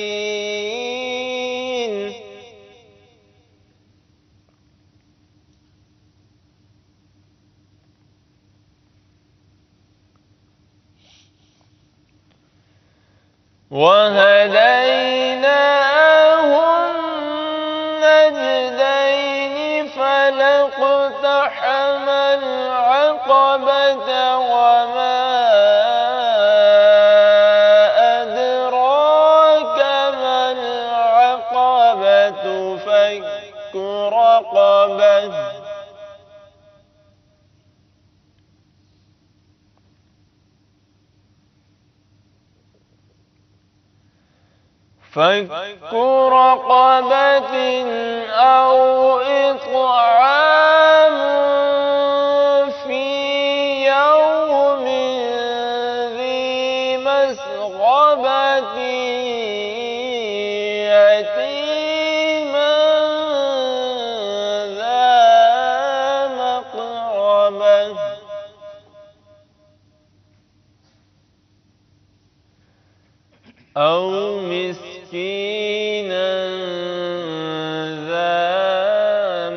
النجدين وهديناه النجدين فلاقتحم العقبة وما أدراك ما العقبة فك رقبة أو إطعام في يوم ذي مسغبة يتيما ذا مقربة أو مسكينا ذا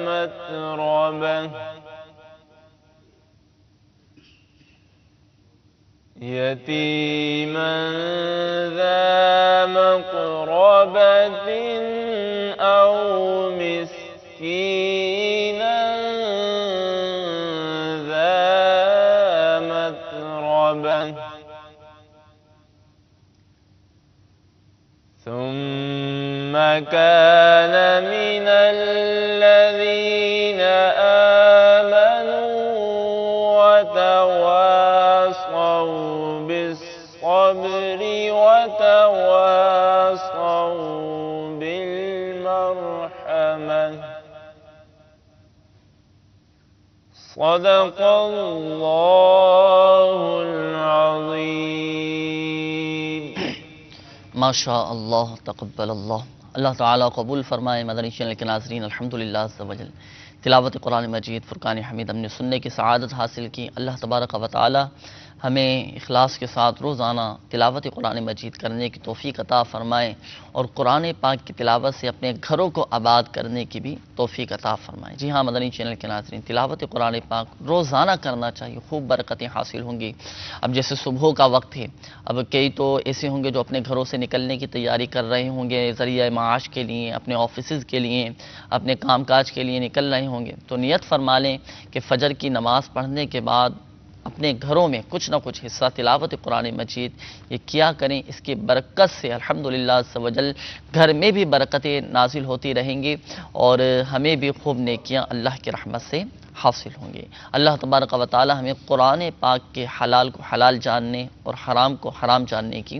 متربة يتيما ذا مقربة أو مسكينا ذا متربة ثم كان من الذين آمنوا وتواصوا بالصبر وتواصوا بالمرحمة صدق الله العظيم. ماشاء اللہ تقبل اللہ. اللہ تعالیٰ قبول فرمائے. مدنی چینل کے ناظرین، الحمدللہ عز و جل تلاوت قرآن مجید فرقان حمید ہم نے سننے کی سعادت حاصل کی. اللہ تبارک و تعالیٰ ہمیں اخلاص کے ساتھ روزانہ تلاوت قرآن مجید کرنے کی توفیق عطا فرمائے اور قرآن پاک کی تلاوت سے اپنے گھروں کو آباد کرنے کی بھی توفیق عطا فرمائے. جی ہاں مدنی چینل کے ناظرین، تلاوت قرآن پاک روزانہ کرنا چاہیے، خوب برکتیں حاصل ہوں گی. اب جیسے صبح کا وقت ہے، اب کئی تو ایسے ہوں گے جو اپنے گھروں سے نکلنے کی تیاری کر رہے ہوں گے، ذریعہ معاش کے لیے، اپنے آفیسز کے لیے، اپنے کام کاج کے لیے نکل رہے ہوں گے، تو نیت فرما لیں کہ فجر کی نماز پڑھنے کے بعد اپنے گھروں میں کچھ نہ کچھ حصہ تلاوت قرآن مجید یہ کیا کریں. اس کی برکت سے الحمدللہ عز و جل گھر میں بھی برکتیں نازل ہوتی رہیں گی اور ہمیں بھی خوب نیکیاں اللہ کی رحمت سے حاصل ہوں گے. اللہ تبارک و تعالی ہمیں قرآن پاک کے حلال کو حلال جاننے اور حرام کو حرام جاننے کی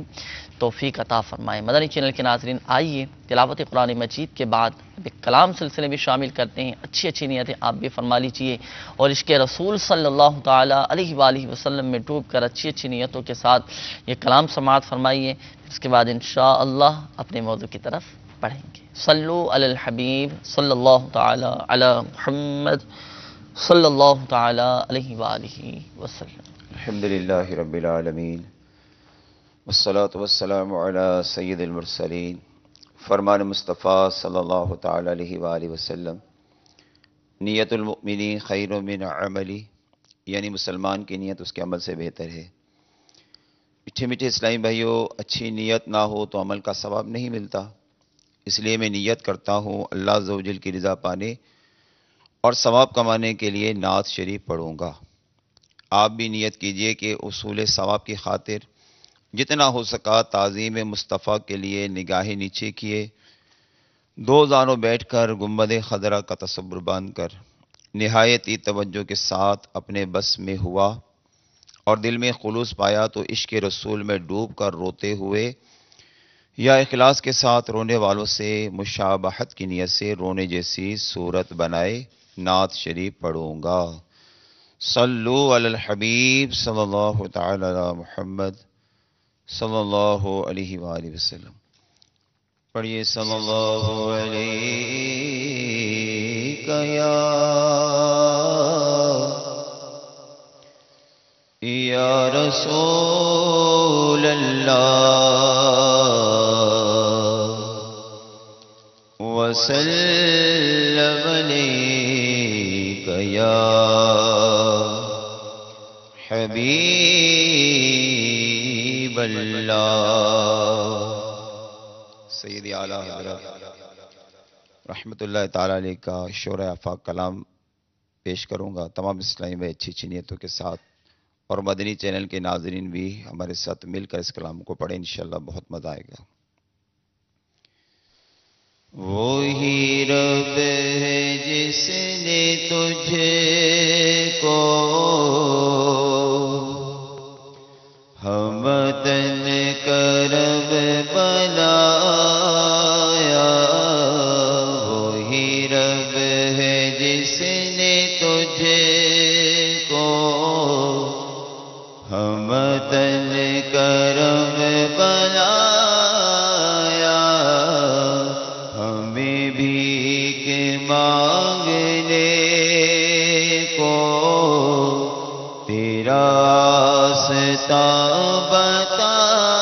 توفیق عطا فرمائے. مدنی چینل کے ناظرین، آئیے تلاوت قرآن مجید کے بعد ایک کلام سلسلے بھی شامل کرتے ہیں. اچھی اچھی نیتیں آپ بھی فرما لیجئے اور عشق رسول صلی اللہ تعالی علیہ وآلہ وسلم میں ڈوب کر اچھی اچھی نیتوں کے ساتھ یہ کلام سماعت فرمائیے. اس کے بعد انشاءاللہ اپنے موضوع کی طرف پڑھیں گے. صلو علی الحبیب صلی اللہ تعالی علی محمد صلی اللہ تعالی علیہ وآلہ وسلم. الحمدللہ رب العالمین والصلاة والسلام علی سید المرسلین. فرمان مصطفیٰ صلی اللہ تعالی علیہ وآلہ وسلم، نیت المؤمنی خیر من عملی، یعنی مسلمان کی نیت اس کے عمل سے بہتر ہے. میٹھے میٹھے اسلامی بھائیوں، اچھی نیت نہ ہو تو عمل کا ثواب نہیں ملتا. اس لیے میں نیت کرتا ہوں اللہ عز و جل کی رضا پانے اور ثواب کمانے کے لیے نعت شریف پڑھوں گا. آپ بھی نیت کیجئے کہ اصول ثواب کی خاطر جتنا ہو سکا تعظیم مصطفیٰ کے لیے نگاہیں نیچے کیے، دو زانوں بیٹھ کر گنبد خضرا کا تصور باندھ کر نہایت ہی توجہ کے ساتھ اپنے بس میں ہوا اور دل میں خلوص پایا تو عشق رسول میں ڈوب کر روتے ہوئے یا اخلاص کے ساتھ رونے والوں سے مشابہت کی نیت سے رونے جیسی صورت بنائے نعت شریف پڑھوں گا. صلو علی الحبیب صلی اللہ تعالی علی محمد صلی اللہ علیہ وآلہ وسلم. پڑھیے صلی اللہ علیہ یا رسول اللہ وسلم عليك يا حبیب اللہ۔ سیدی اعلیٰ حضرت رحمۃ اللہ تعالیٰ علیہ کا شعر آفاق کلام پیش کروں گا تمام اسلامی میں اچھی اچھی نیتوں کے ساتھ، اور مدنی چینل کے ناظرین بھی ہمارے ساتھ مل کر اس کلام کو پڑھیں، انشاءاللہ بہت مزہ آئے گا۔ وہی رب ہے جس نے تجھے کو ہمدن کرم بنایا، وہی رب ہے جس نے تجھے کو ہمدن کرم بنایا، ہمیں بھیک مانگنے کو تیرا راستہ بتایا،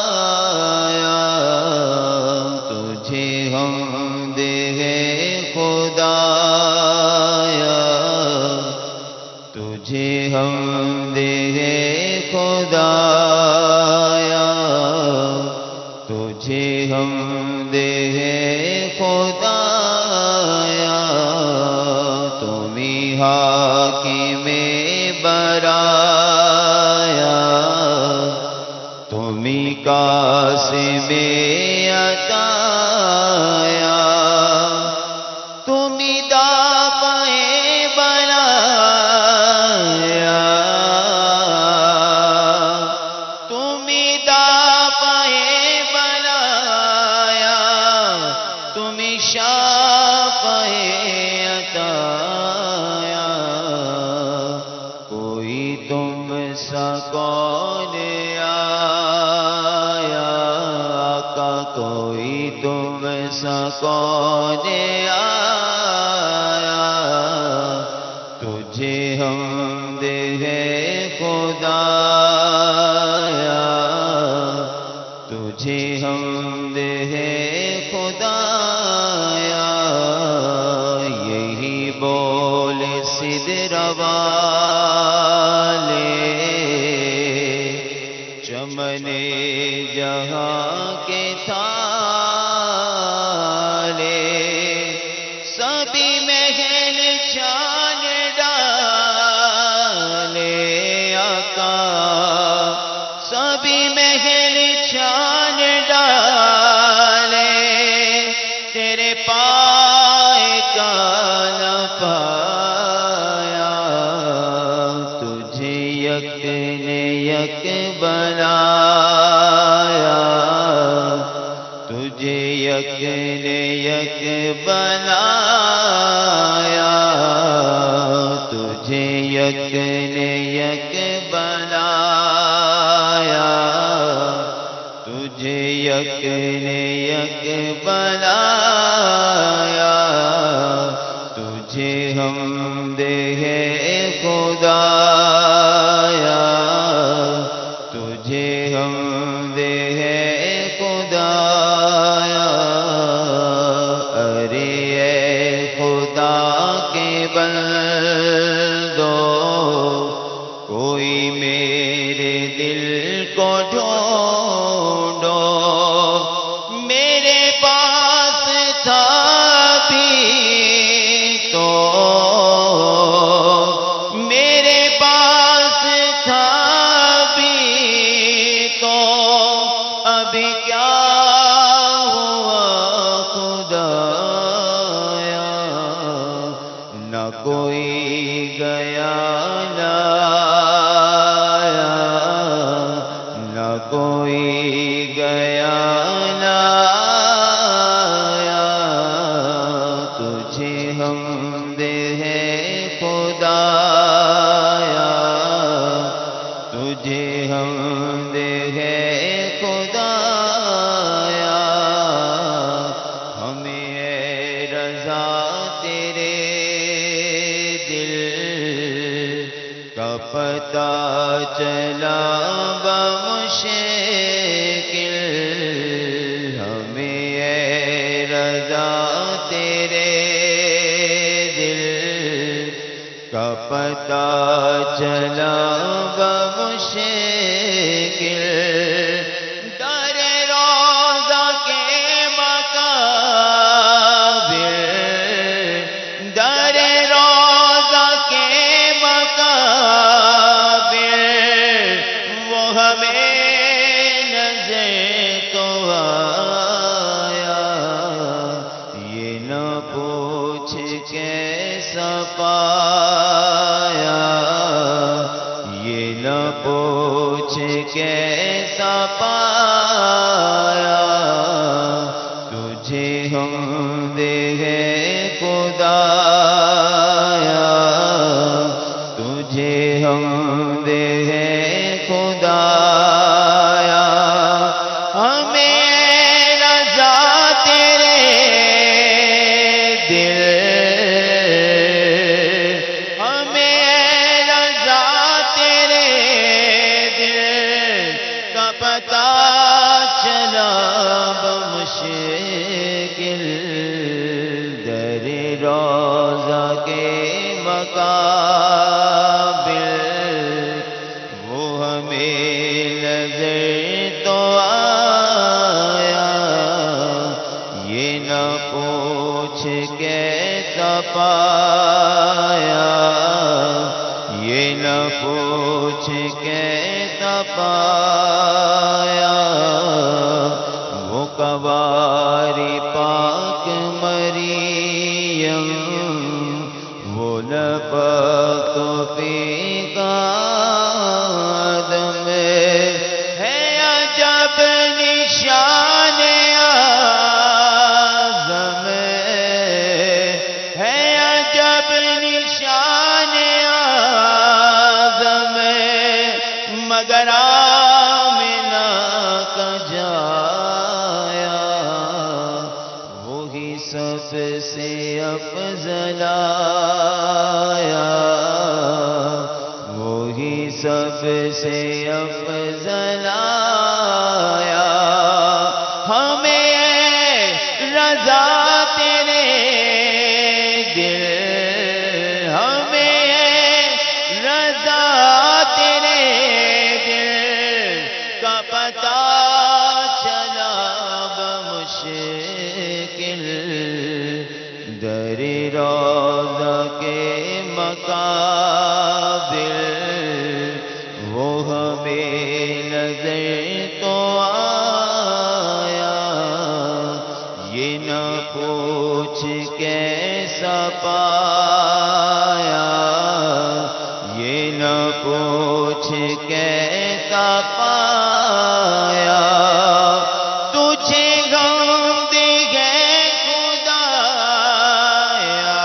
تجھے حمد ہے خدایا، تجھے حمد ہے خدایا، تجھے حمد ہے خدایا، تم ہی حاکم برایا، تم ہی قاسم عطایا، تم ہی دافع بلایا، تم ہی دافع بلایا، تم ہی شافع عطایا، کوئی تم سا کون آیا آقا، کوئی تم سا کون آیا، تجھے حمد ہے خدایا، تجھے حمد ہے خدایا، یہی بول سدر والے چمن جہاں کے تھالے، سبھی محل چان ڈالے آقا، سبھی محل چان ڈالے، تیرے پائے کا نہ پایا، تجھے یک نے یک بنایا، تجھے یک نے یک بنایا، تجھے یک نے یک بنایا، تجھے یک نے یک بنایا، تجھے حمد ہے خدایا، تجھے حمد ہے خدایا، ارے اے خدا کے بندو، کوئی میرے دل کو ڈھونڈو، میرے پاس تھا بھی تو، میرے پاس تھا بھی تو، ابھی کیا ہوا خدایا، نہ کوئی گیا نہ آیا، نہ کوئی گیا نہ آیا، تجھے حمد ہے خدایا، تجھے حمد ہے خدایا، ہمیں اے رضا تیرے دل کا پتہ چلا بمشکل، پتہ چلا بمشکل در روضہ کے مقابر، در روضہ کے مقابر وہ ہمیں نظر تو آیا، یہ نہ پوچھ کیسا پایا، یہ نہ پوچھ کیسا پایا، تجھے ہم دے خدایا، تجھے ہم دے خدایا، ہمیں رضا تیرے دل، ہمیں رضا تیرے دل کا پتہ چلا بمشکل، در روضہ کے مقابر وہ ہمیں نظر تو آیا، یہ نہ پوچھ کیسا پایا، یہ نہ پوچھ کیسا پایا، وہ قواری پاک مریم، وہ لبک فی آدم، ہے عجب نشان اعظم، ہے عجب نشان اعظم، مگر آمنہ کا جایا، وہی سب سے افضل آیا، وہی سب سے افضل آیا، ہمیں رضا تیرے دل، ہمیں رضا تیرے دل کا پتہ چلا بمشکل، در روضہ کے مقابر وہ ہمیں نظر تو آیا، یہ نہ پوچھ کیسا پایا، یہ نہ پوچھ کیسا پایا، تجھے غم دے خدایا،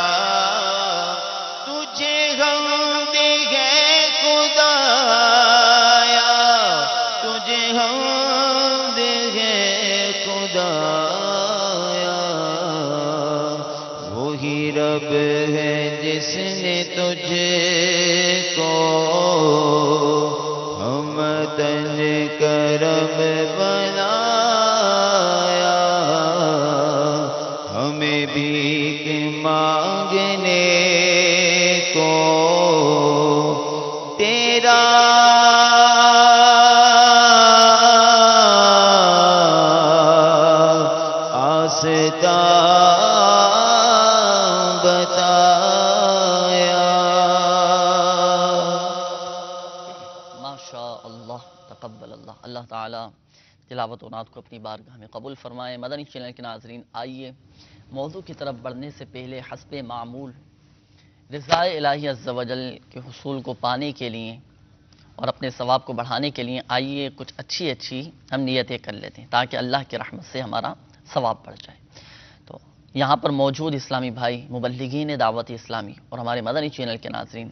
تجھے غم دے خدایا، تجھے غم دے خدایا، وہی رب ہے جس نے تجھ کو ہمدن کرم بنایا، ہمیں بھیک مانگنے کو تیرا آستان بتایا۔ ماشاء اللہ، تقبل اللہ، اللہ تعالیٰ تلاوت و نعت کو اپنی بارگاہ میں قبول فرمائے۔ مدنی چینل کے ناظرین، آئیے موضوع کی طرف بڑھنے سے پہلے حسب معمول رضا الہی عز و جل کے حصول کو پانے کے لیے اور اپنے ثواب کو بڑھانے کے لیے آئیے کچھ اچھی ہم نیتیں کر لیتے ہیں تاکہ اللہ کی رحمت سے ہمارا ثواب بڑھ جائے۔ تو یہاں پر موجود اسلامی بھائی، مبلغین دعوت اسلامی اور ہمارے مدنی چینل کے ناظرین،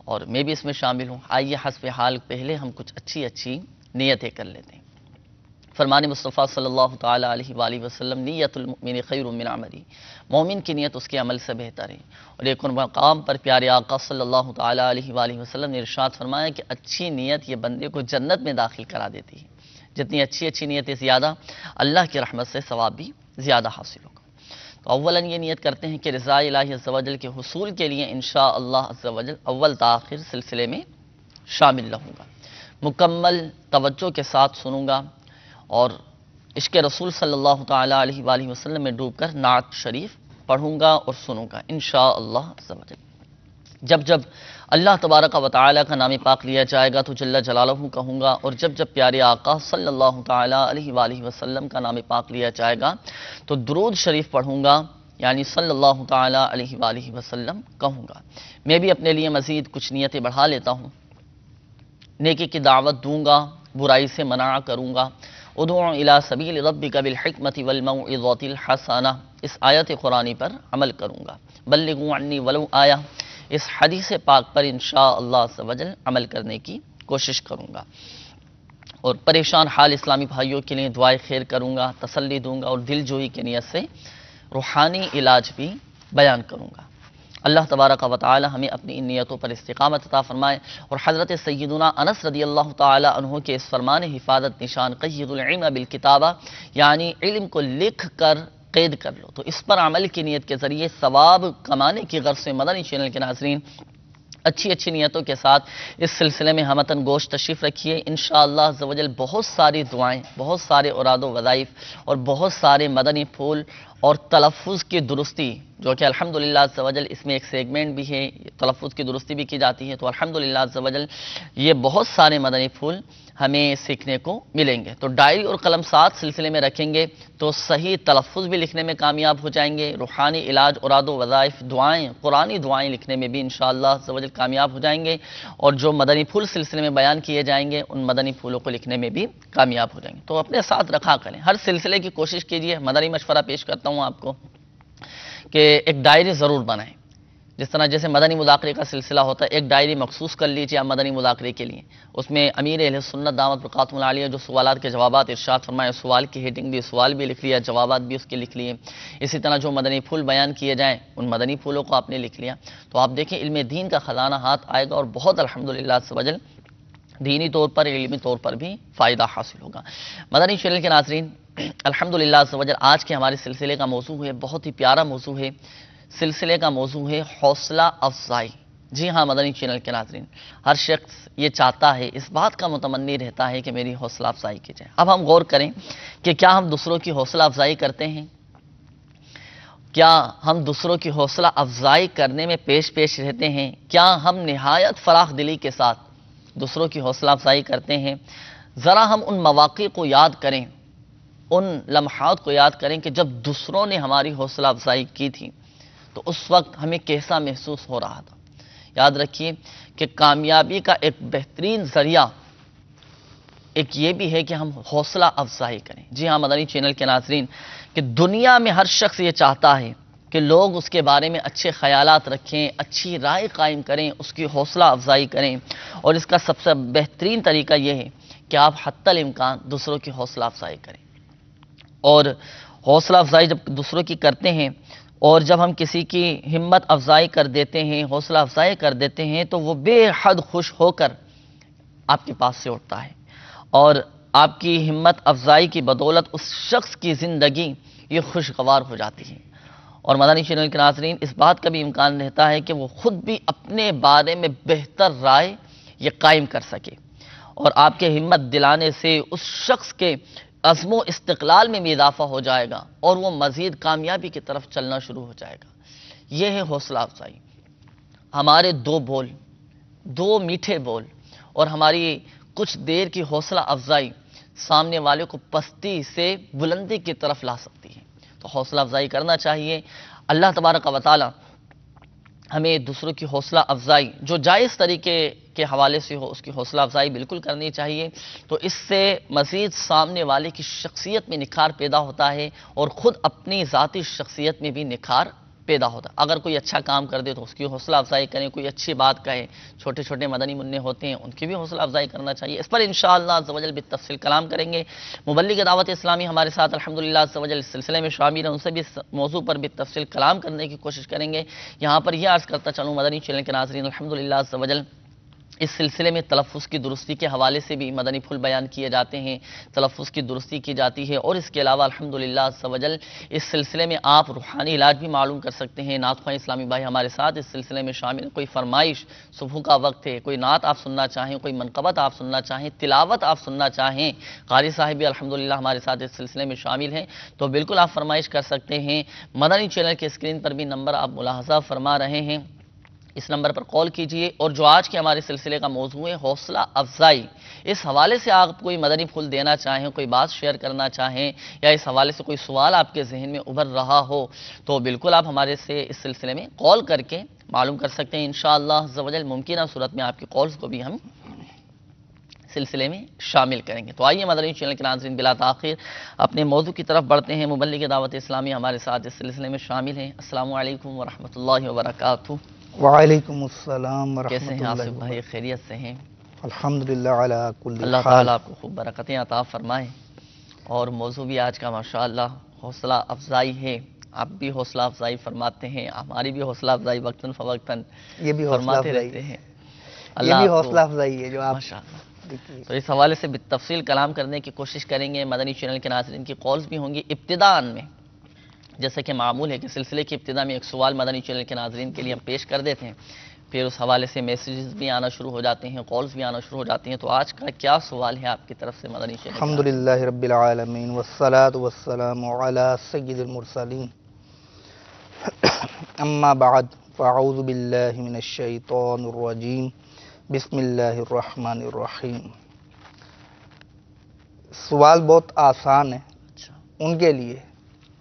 اور میں بھی اس میں شامل ہوں، آئیے حسب حال پہلے ہم کچھ اچھی نیتیں کر لیتے ہیں۔ فرمان مصطفیٰ صلی اللہ تعالیٰ علیہ وآلہ وسلم، نیت المؤمن خیر من عملی، مومن کی نیت اس کے عمل سے بہتر ہے۔ اور ایک اور مقام پر پیارے آقا صلی اللہ تعالیٰ علیہ وآلہ وسلم نے ارشاد فرمایا کہ اچھی نیت یہ بندے کو جنت میں داخل کرا دیتی ہے۔ جتنی اچھی نیتیں زیادہ، اللہ کی رحمت سے ثواب بھی زیادہ حاصل ہوگا۔ تو اولاً یہ نیت کرتے ہیں کہ رضا الہی عز و جل کے حصول کے لیے انشاءاللہ عز و جل اول تا آخر سلسلے میں شامل رہوں گا، مکمل توجہ کے ساتھ سنوں گا اور عشق رسول صلی اللہ تعالیٰ علیہ وآلہ وسلم میں ڈوب کر نعت شریف پڑھوں گا اور سنوں گا انشاءاللہ عز و جل۔ جب جب اللہ تبارک و تعالیٰ کا نام پاک لیا جائے گا تو جل جلالہ کہوں گا، اور جب جب پیارے آقا صلی اللہ تعالیٰ علیہ وآلہ وسلم کا نام پاک لیا جائے گا تو درود شریف پڑھوں گا، یعنی صلی اللہ تعالیٰ علیہ وآلہ وسلم کہوں گا۔ میں بھی اپنے لیے مزید کچھ نیتیں بڑھا لیتا ہوں، نیکی کی دعوت دوں گا، برائی سے منع کروں گا، ادعو الی سبیل ربک بالحکمۃ والموعظۃ الحسنہ، اس آیت قرآنی پر عمل کروں گا، بلغوا عنی ولو آیہ، اس حدیث پاک پر انشاءاللہ عز و جل عمل کرنے کی کوشش کروں گا، اور پریشان حال اسلامی بھائیوں کے لیے دعائے خیر کروں گا، تسلی دوں گا، اور دل جوئی کی نیت سے روحانی علاج بھی بیان کروں گا۔ اللہ تبارک و تعالی ہمیں اپنی ان نیتوں پر استقامت عطا فرمائے، اور حضرت سیدنا انس رضی اللہ تعالی عنہ کے اس فرمان حفاظت نشان قید العلم بالکتابہ، یعنی علم کو لکھ کر قید کر لو، تو اس پر عمل کی نیت کے ذریعے ثواب کمانے کی غرض سے مدنی چینل کے ناظرین اچھی اچھی نیتوں کے ساتھ اس سلسلے میں ہمتن گوشت تشریف رکھیے، انشاءاللہ عز و جل بہت ساری دعائیں، بہت سارے اوراد و وظائف اور بہت سارے مدنی پھول اور تلفظ کی درستی، جو کہ الحمدللہ عز و جل اس میں ایک سیگمنٹ بھی ہے، تلفظ کی درستی بھی کی جاتی ہے، تو الحمدللہ عز و جل یہ بہت سارے مدنی پھول ہمیں سیکھنے کو ملیں گے۔ تو ڈائری اور قلم ساتھ سلسلے میں رکھیں گے تو صحیح تلفظ بھی لکھنے میں کامیاب ہو جائیں گے، روحانی علاج، اوراد و وظائف، دعائیں، قرآنی دعائیں لکھنے میں بھی انشاءاللہ عز و جل کامیاب ہو جائیں گے، اور جو مدنی پھول سلسلے میں بیان کیے جائیں گے ان مدنی پھولوں کو لکھنے میں بھی کامیاب ہو جائیں گے۔ تو اپنے ساتھ رکھا کریں، ہر سلسلے کی کوشش کیجیے، مدنی مشورہ پیش کرتا ہوں آپ کو کہ ایک ڈائری ضرور بنائیں، جس طرح جیسے مدنی مذاکرے کا سلسلہ ہوتا ہے، ایک ڈائری مخصوص کر لیجیے آپ مدنی مذاکرے کے لیے، اس میں امیر اہل سنت دعوت برکاتہ العالیہ جو سوالات کے جوابات ارشاد فرمائے، سوال کی ہیڈنگ بھی، سوال بھی لکھ لیا، جوابات بھی اس کے لکھ لیے، اسی طرح جو مدنی پھول بیان کیے جائیں ان مدنی پھولوں کو آپ نے لکھ لیا، تو آپ دیکھیں علم دین کا خزانہ ہاتھ آئے گا، اور بہت الحمدللہ عز و جل دینی طور پر، علمی طور پر بھی فائدہ حاصل ہوگا۔ مدنی چینل کے ناظرین، الحمدللہ عز و جل آج کے ہمارے سلسلے کا موضوع ہے، بہت ہی پیارا موضوع ہے، سلسلے کا موضوع ہے حوصلہ افزائی۔ جی ہاں مدنی چینل کے ناظرین، ہر شخص یہ چاہتا ہے، اس بات کا متمنی رہتا ہے کہ میری حوصلہ افزائی کی جائے۔ اب ہم غور کریں کہ کیا ہم دوسروں کی حوصلہ افزائی کرتے ہیں؟ کیا ہم دوسروں کی حوصلہ افزائی کرنے میں پیش رہتے ہیں؟ کیا ہم نہایت فراخ دلی کے ساتھ دوسروں کی حوصلہ افزائی کرتے ہیں؟ ذرا ہم ان مواقع کو یاد کریں، ان لمحات کو یاد کریں کہ جب دوسروں نے ہماری حوصلہ افزائی کی تھی تو اس وقت ہمیں کیسا محسوس ہو رہا تھا۔ یاد رکھیے کہ کامیابی کا ایک بہترین ذریعہ ایک یہ بھی ہے کہ ہم حوصلہ افزائی کریں۔ جی ہاں مدنی چینل کے ناظرین، کہ دنیا میں ہر شخص یہ چاہتا ہے کہ لوگ اس کے بارے میں اچھے خیالات رکھیں، اچھی رائے قائم کریں، اس کی حوصلہ افزائی کریں، اور اس کا سب سے بہترین طریقہ یہ ہے کہ آپ حتی الامکان دوسروں کی حوصلہ افزائی کریں۔ اور حوصلہ افزائی جب دوسروں کی کرتے ہیں اور جب ہم کسی کی ہمت افزائی کر دیتے ہیں، حوصلہ افزائی کر دیتے ہیں، تو وہ بے حد خوش ہو کر آپ کے پاس سے اٹھتا ہے، اور آپ کی ہمت افزائی کی بدولت اس شخص کی زندگی یہ خوشگوار ہو جاتی ہے۔ اور مدنی چینل کے ناظرین، اس بات کا بھی امکان رہتا ہے کہ وہ خود بھی اپنے بارے میں بہتر رائے یہ قائم کر سکے، اور آپ کے ہمت دلانے سے اس شخص کے عزم و استقلال میں بھی اضافہ ہو جائے گا، اور وہ مزید کامیابی کی طرف چلنا شروع ہو جائے گا۔ یہ ہے حوصلہ افزائی۔ ہمارے دو بول، دو میٹھے بول، اور ہماری کچھ دیر کی حوصلہ افزائی سامنے والے کو پستی سے بلندی کی طرف لا سکتی ہے۔ تو حوصلہ افزائی کرنا چاہیے۔ اللہ تبارک و تعالی ہمیں دوسروں کی حوصلہ افزائی جو جائز طریقے کے حوالے سے ہو، اس کی حوصلہ افزائی بالکل کرنی چاہیے، تو اس سے مزید سامنے والے کی شخصیت میں نکھار پیدا ہوتا ہے، اور خود اپنی ذاتی شخصیت میں بھی نکھار پیدا ہوتا ہے۔ اگر کوئی اچھا کام کر دے تو اس کی حوصلہ افزائی کریں، کوئی اچھی بات کہے، چھوٹے چھوٹے مدنی منع ہوتے ہیں ان کی بھی حوصلہ افزائی کرنا چاہیے۔ اس پر انشاءاللہ عز و جل بالتفصیل کلام کریں گے۔ مبلغ دعوت اسلامی ہمارے ساتھ الحمدللہ عز و جل اس سلسلے میں شامل ہیں، ان سے بھی اس موضوع پر بالتفصیل کلام کرنے کی کوشش کریں گے۔ یہاں پر یہ عرض کرتا چلوں مدنی چینل کے ناظرین، الحمدللہ عز و جل اس سلسلے میں تلفظ کی درستی کے حوالے سے بھی مدنی پھول بیان کیے جاتے ہیں، تلفظ کی درستی کی جاتی ہے، اور اس کے علاوہ الحمدللہ عز و جل اس سلسلے میں آپ روحانی علاج بھی معلوم کر سکتے ہیں۔ نعت خواہ اسلامی بھائی ہمارے ساتھ اس سلسلے میں شامل ہیں، کوئی فرمائش، صبح کا وقت ہے، کوئی نعت آپ سننا چاہیں، کوئی منقبت آپ سننا چاہیں، تلاوت آپ سننا چاہیں، قاری صاحب بھی الحمدللہ ہمارے ساتھ اس سلسلے میں شامل ہیں، تو بالکل آپ فرمائش کر سکتے ہیں۔ مدنی چینل کے اسکرین پر بھی نمبر آپ ملاحظہ فرما رہے ہیں، اس نمبر پر کال کیجئے، اور جو آج کے ہمارے سلسلے کا موضوع ہے حوصلہ افزائی، اس حوالے سے آپ کوئی مدنی پھول دینا چاہیں، کوئی بات شیئر کرنا چاہیں، یا اس حوالے سے کوئی سوال آپ کے ذہن میں ابھر رہا ہو، تو بالکل آپ ہمارے سے اس سلسلے میں کال کر کے معلوم کر سکتے ہیں۔ انشاءاللہ عز و جل ممکنہ صورت میں آپ کی کالز کو بھی ہم سلسلے میں شامل کریں گے۔ تو آئیے مدنی چینل کے ناظرین بلا تاخیر اپنے موضوع کی طرف بڑھتے ہیں۔ مبلغ دعوت اسلامی ہمارے ساتھ اس سلسلے میں شامل ہیں۔ السلام علیکم ورحمۃ اللہ وبرکاتہ۔ وعلیکم السلام کیسے ورحمۃ ہیں اللہ آصف بھائی؟ خیریت سے ہیں؟ الحمدللہ علی کل اللہ حال۔ تعالیٰ آپ کو خوب برکتیں عطا فرمائے، اور موضوع بھی آج کا ماشاءاللہ حوصلہ افزائی ہے۔ آپ بھی حوصلہ افزائی فرماتے ہیں، ہماری بھی حوصلہ افزائی وقتاً فوقتاً یہ بھی حوصلہ فرماتے افزائی رہتے ہیں۔ یہ بھی آپ کو- حوصلہ افزائی ہے جو آپ ماشاءاللہ۔ دیکھیے۔ تو اس حوالے سے بالتفصیل کلام کرنے کی کوشش کریں گے۔ مدنی چینل کے ناظرین کی کالز بھی ہوں گی ابتداءً میں، جیسے کہ معمول ہے کہ سلسلے کی ابتدا میں ایک سوال مدنی چینل کے ناظرین کے لیے ہم پیش کر دیتے ہیں، پھر اس حوالے سے میسیجز بھی آنا شروع ہو جاتے ہیں، کالز بھی آنا شروع ہو جاتی ہیں۔ تو آج کا کیا سوال ہے آپ کی طرف سے مدنی چینل کے ناظرین؟ الحمدللہ رب العالمین والصلاة والسلام علی سید المرسلین، اما بعد فاعوذ باللہ من الشیطان الرجیم، بسم اللہ الرحمن الرحیم۔ سوال بہت آسان ہے اچھا، ان کے لیے،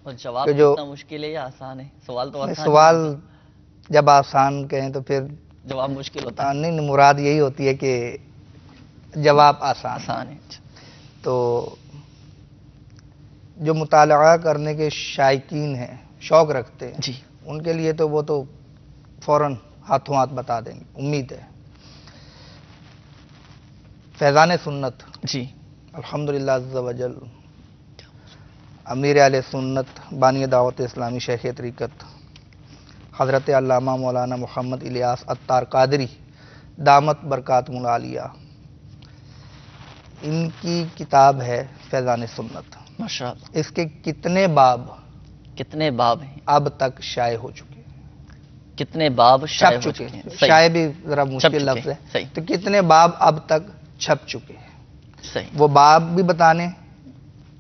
اور جواب کہ جو- کتنا مشکل ہے یا آسان ہے؟ سوال تو آسان ہے، سوال جب آسان کہیں تو پھر جواب مشکل ہوتا ہے۔ نہیں، مراد یہی ہوتی ہے کہ جواب آسان ہے۔ آسان ہے، اچھا۔ تو جو مطالعہ کرنے کے شائقین ہیں، شوق رکھتے ہیں، جی، ان کے لیے تو وہ تو فوراً ہاتھوں ہاتھ بتا دیں گے، امید ہے۔ فیضان سنت، جی، الحمدللہ عز و جل، امیر اہل سنت، بانی دعوت اسلامی، شیخ طریقت حضرت علامہ مولانا محمد الیاس عطار قادری دامت برکاتہم العالیہ، ان کی کتاب ہے فیضان سنت۔ ماشاءاللہ۔ اس کے کتنے باب کتنے باب ہیں؟ اب تک شائع ہو چکے ہیں، کتنے باب شائع چھپ ہو چکے چکے ہیں؟ ہیں۔ صحیح، شائع بھی ذرا چھپ مشکل چکے لفظ ہیں، ہے، صحیح، تو کتنے باب اب تک چھپ چکے ہیں، صحیح۔ وہ باب بھی بتانے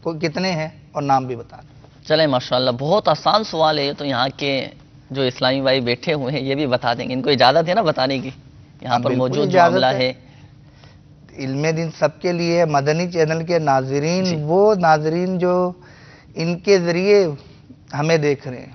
کو کتنے ہیں اور نام بھی بتانے۔ چلیں ماشاءاللہ، بہت آسان سوال ہے یہ تو، یہاں کے جو اسلامی بھائی بیٹھے ہوئے ہیں یہ بھی بتا دیں گے، ان کو اجازت ہے نا بتانے کی؟ یہاں ہاں، پر بالکل موجود جو اجازت عملہ ہے۔ ہے۔ علم دین سب کے لیے، مدنی چینل کے ناظرین، جی۔ وہ ناظرین جو ان کے ذریعے ہمیں دیکھ رہے ہیں،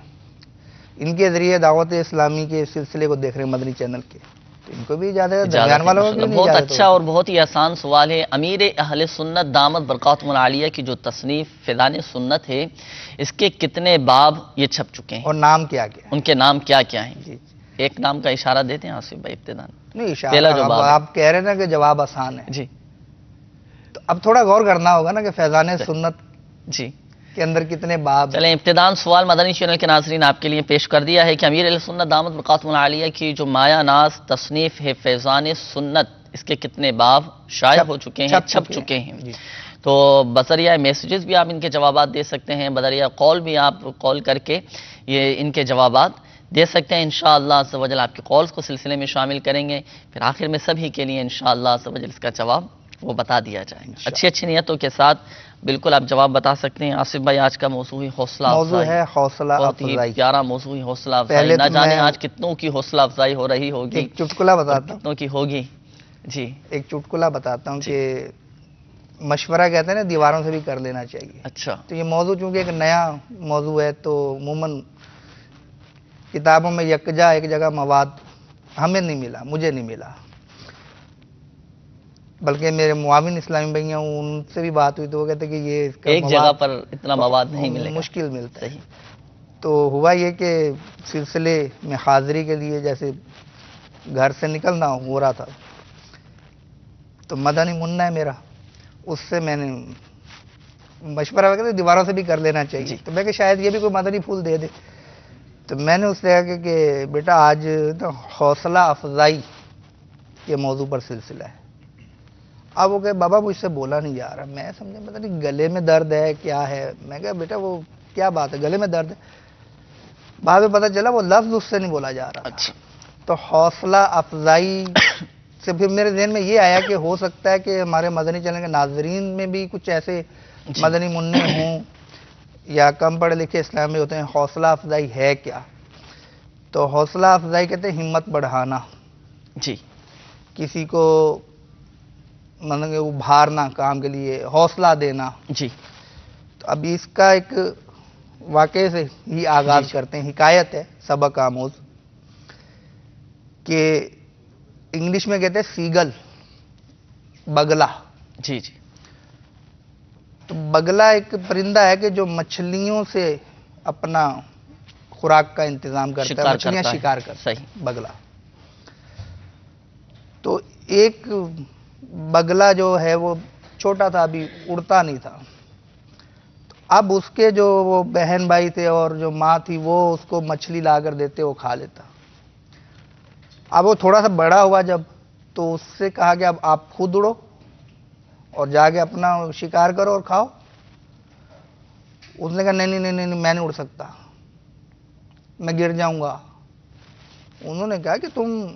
ان کے ذریعے دعوت اسلامی کے سلسلے کو دیکھ رہے ہیں مدنی چینل کے، تو ان کو بھی اجازت ہے، اجازت درمیان ہے والوں کو ماشاءاللہ۔ بھی نہیں بہت اجازت اچھا ہوگی۔ اور بہت ہی آسان سوال ہے۔ امیر اہل سنت دامت برکاتہم العالیہ کی جو تصنیف فیضان سنت ہے، اس کے کتنے باب یہ چھپ چکے ہیں؟ اور نام کیا کیا ہے؟ ان کے نام کیا کیا ہیں؟ جی، ایک نام کا اشارہ دیتے ہیں آصف بھائی ابتداءً؟ نہیں پہلا اشارہ، جو اب باب ہے۔ آپ کہہ رہے ہیں نا کہ جواب آسان ہے، جی، تو اب تھوڑا غور کرنا ہوگا نا کہ فیضان سنت جی۔ کے اندر کتنے باب ہیں۔ چلیں ابتداءً سوال مدنی چینل کے ناظرین آپ کے لیے پیش کر دیا ہے کہ امیر اہل سنت دامت برکاتہم العالیہ کی جو مایہ ناز تصنیف ہے فیضان سنت، اس کے کتنے باب شائع ہو چکے ہیں، چھپ چکے ہیں؟ جی۔ تو بذریعہ میسیجز بھی آپ ان کے جوابات دے سکتے ہیں، بذریعہ کال بھی آپ کال کر کے یہ ان کے جوابات دے سکتے ہیں۔ انشاءاللہ عز و جل آپ کی کالز کو سلسلے میں شامل کریں گے، پھر آخر میں سبھی کے لیے انشاءاللہ عز و جل اس کا جواب وہ بتا دیا جائے گا۔ اچھی اچھی نیتوں کے ساتھ بالکل آپ جواب بتا سکتے ہیں۔ آصف بھائی آج کا موضوع ہی حوصلہ موضوع افزائی، ہے حوصلہ بہت ہی افزائی۔ پیارا موضوع ہی حوصلہ افزائی، پہلے نہ تو جانے میں آج کتنوں کی حوصلہ افزائی ہو رہی ہوگی، ایک چٹکلا بتاتا ہوں، کتنوں کی ہوگی۔ جی، ایک چٹکلا بتاتا ہوں جی۔ کہ مشورہ کہتے ہیں نا دیواروں سے بھی کر لینا چاہیے۔ اچھا، تو یہ موضوع چونکہ ایک نیا موضوع ہے، تو عموماً کتابوں میں یکجا ایک جگہ مواد ہمیں نہیں ملا، مجھے نہیں ملا، بلکہ میرے معاون اسلامی بھائی ہیں ان سے بھی بات ہوئی تو وہ کہتے ہیں کہ یہ اس کا ایک جگہ پر اتنا مواد نہیں ملے گا، مشکل ملتا ہے۔ صحیح۔ تو ہوا یہ کہ سلسلے میں حاضری کے لیے جیسے گھر سے نکلنا ہو رہا تھا، تو مدنی منا ہے میرا، اس سے میں نے مشورہ کیا دیواروں سے بھی کر لینا چاہیے، جی۔ تو میں کہ شاید یہ بھی کوئی مدنی پھول دے دے، تو میں نے اس سے کہا کہ بیٹا آج حوصلہ افزائی یہ موضوع پر سلسلہ ہے. اب وہ کہ بابا مجھ سے بولا نہیں جا رہا. میں سمجھا پتہ نہیں گلے میں درد ہے کیا ہے. میں کہا بیٹا وہ کیا بات ہے گلے میں درد ہے. بعد میں پتہ چلا وہ لفظ اس سے نہیں بولا جا رہا. اچھا. تو حوصلہ افزائی سے پھر میرے ذہن میں یہ آیا کہ ہو سکتا ہے کہ ہمارے مدنی چینل کے ناظرین میں بھی کچھ ایسے مدنی منع ہوں یا کم پڑھے لکھے اسلام میں ہوتے ہیں. حوصلہ افزائی ہے کیا؟ تو حوصلہ افزائی کہتے ہیں ہمت بڑھانا, جی کسی کو مطلب کہ ابھارنا کام کے لیے, حوصلہ دینا. جی. تو اب اس کا ایک واقعے سے ہی آغاز کرتے ہیں. حکایت ہے سبق آموز کہ انگلش میں کہتے ہیں سیگل, بگلا. جی. جی. تو بگلا ایک پرندہ ہے کہ جو مچھلیوں سے اپنا خوراک کا انتظام کرتا ہے, مچھلیاں شکار کرتا ہے. صحیح. بگلا. تو ایک بگلا جو ہے وہ چھوٹا تھا, ابھی اڑتا نہیں تھا. اب اس کے جو وہ بہن بھائی تھے اور جو ماں تھی وہ اس کو مچھلی لا کر دیتے, وہ کھا لیتا. اب وہ تھوڑا سا بڑا ہوا جب, تو اس سے کہا کہ اب آپ خود اڑو اور جا کے اپنا شکار کرو اور کھاؤ. اس نے کہا نہیں نہیں نہیں میں نہیں اڑ سکتا, میں گر جاؤں گا. انہوں نے کہا کہ تم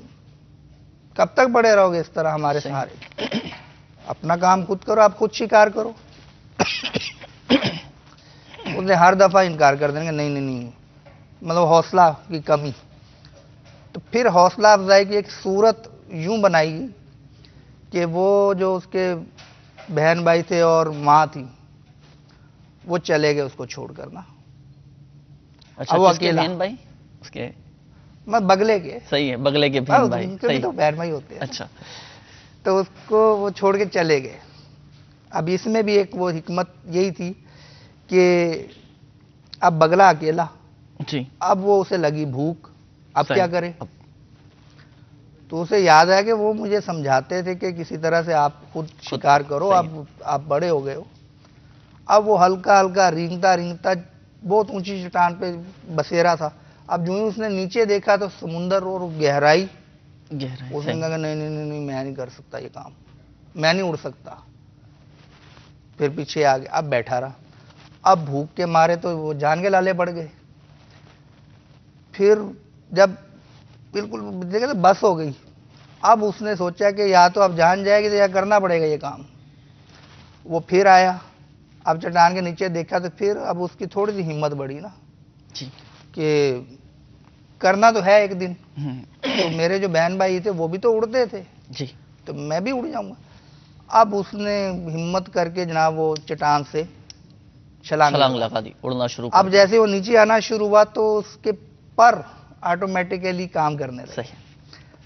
کب تک پڑے رہو گے اس طرح ہمارے سہارے, اپنا کام خود کرو, آپ خود شکار کرو. اس نے ہر دفعہ انکار کر دیں گے نہیں نہیں نہیں, مطلب حوصلہ کی کمی. تو پھر حوصلہ افزائی کی ایک صورت یوں بنائی گی کہ وہ جو اس کے بہن بھائی تھے اور ماں تھی وہ چلے گئے اس کو چھوڑ کرنا. اچھا, وہ کس کے اکیلا, بہن بھائی؟ اس کے میں بگلے کے. صحیح ہے, بگلے کے بہن بھائی. ان کے بھی تو بہن بھائی ہوتے ہیں. اچھا. تو اس کو وہ چھوڑ کے چلے گئے. اب اس میں بھی ایک وہ حکمت یہی تھی کہ اب بگلا اکیلا, جی. اب وہ اسے لگی بھوک, اب صحیح. کیا کرے؟ تو اسے یاد آیا کہ وہ مجھے سمجھاتے تھے کہ کسی طرح سے آپ خود شکار کرو, آپ بڑے ہو گئے ہو. اب وہ ہلکا ہلکا رینگتا رینگتا بہت اونچی چٹان پہ بسیرا تھا. اب جو ہی اس نے نیچے دیکھا تو سمندر اور گہرائی. اس نے کہا کہ نہیں نہیں نہیں میں نہیں کر سکتا یہ کام, میں نہیں اڑ سکتا. پھر پیچھے آ گیا, اب بیٹھا رہا. اب بھوک کے مارے تو وہ جان کے لالے پڑ گئے. پھر جب بالکل دیکھا تو بس ہو گئی, اب اس نے سوچا کہ یا تو اب جان جائے گی تو یا کرنا پڑے گا یہ کام. وہ پھر آیا, اب چٹان کے نیچے دیکھا تو پھر اب اس کی تھوڑی سی ہمت بڑھی نا جی. کہ کرنا تو ہے ایک دن. تو میرے جو بہن بھائی تھے وہ بھی تو اڑتے تھے, جی, تو میں بھی اڑ جاؤں گا. اب اس نے ہمت کر کے جناب وہ چٹان سے چھلانگ لگا دی, اڑنا شروع کر. اب جیسے وہ نیچے آنا شروع ہوا تو اس کے پر آٹومیٹیکلی کام کرنے لگے. صحیح.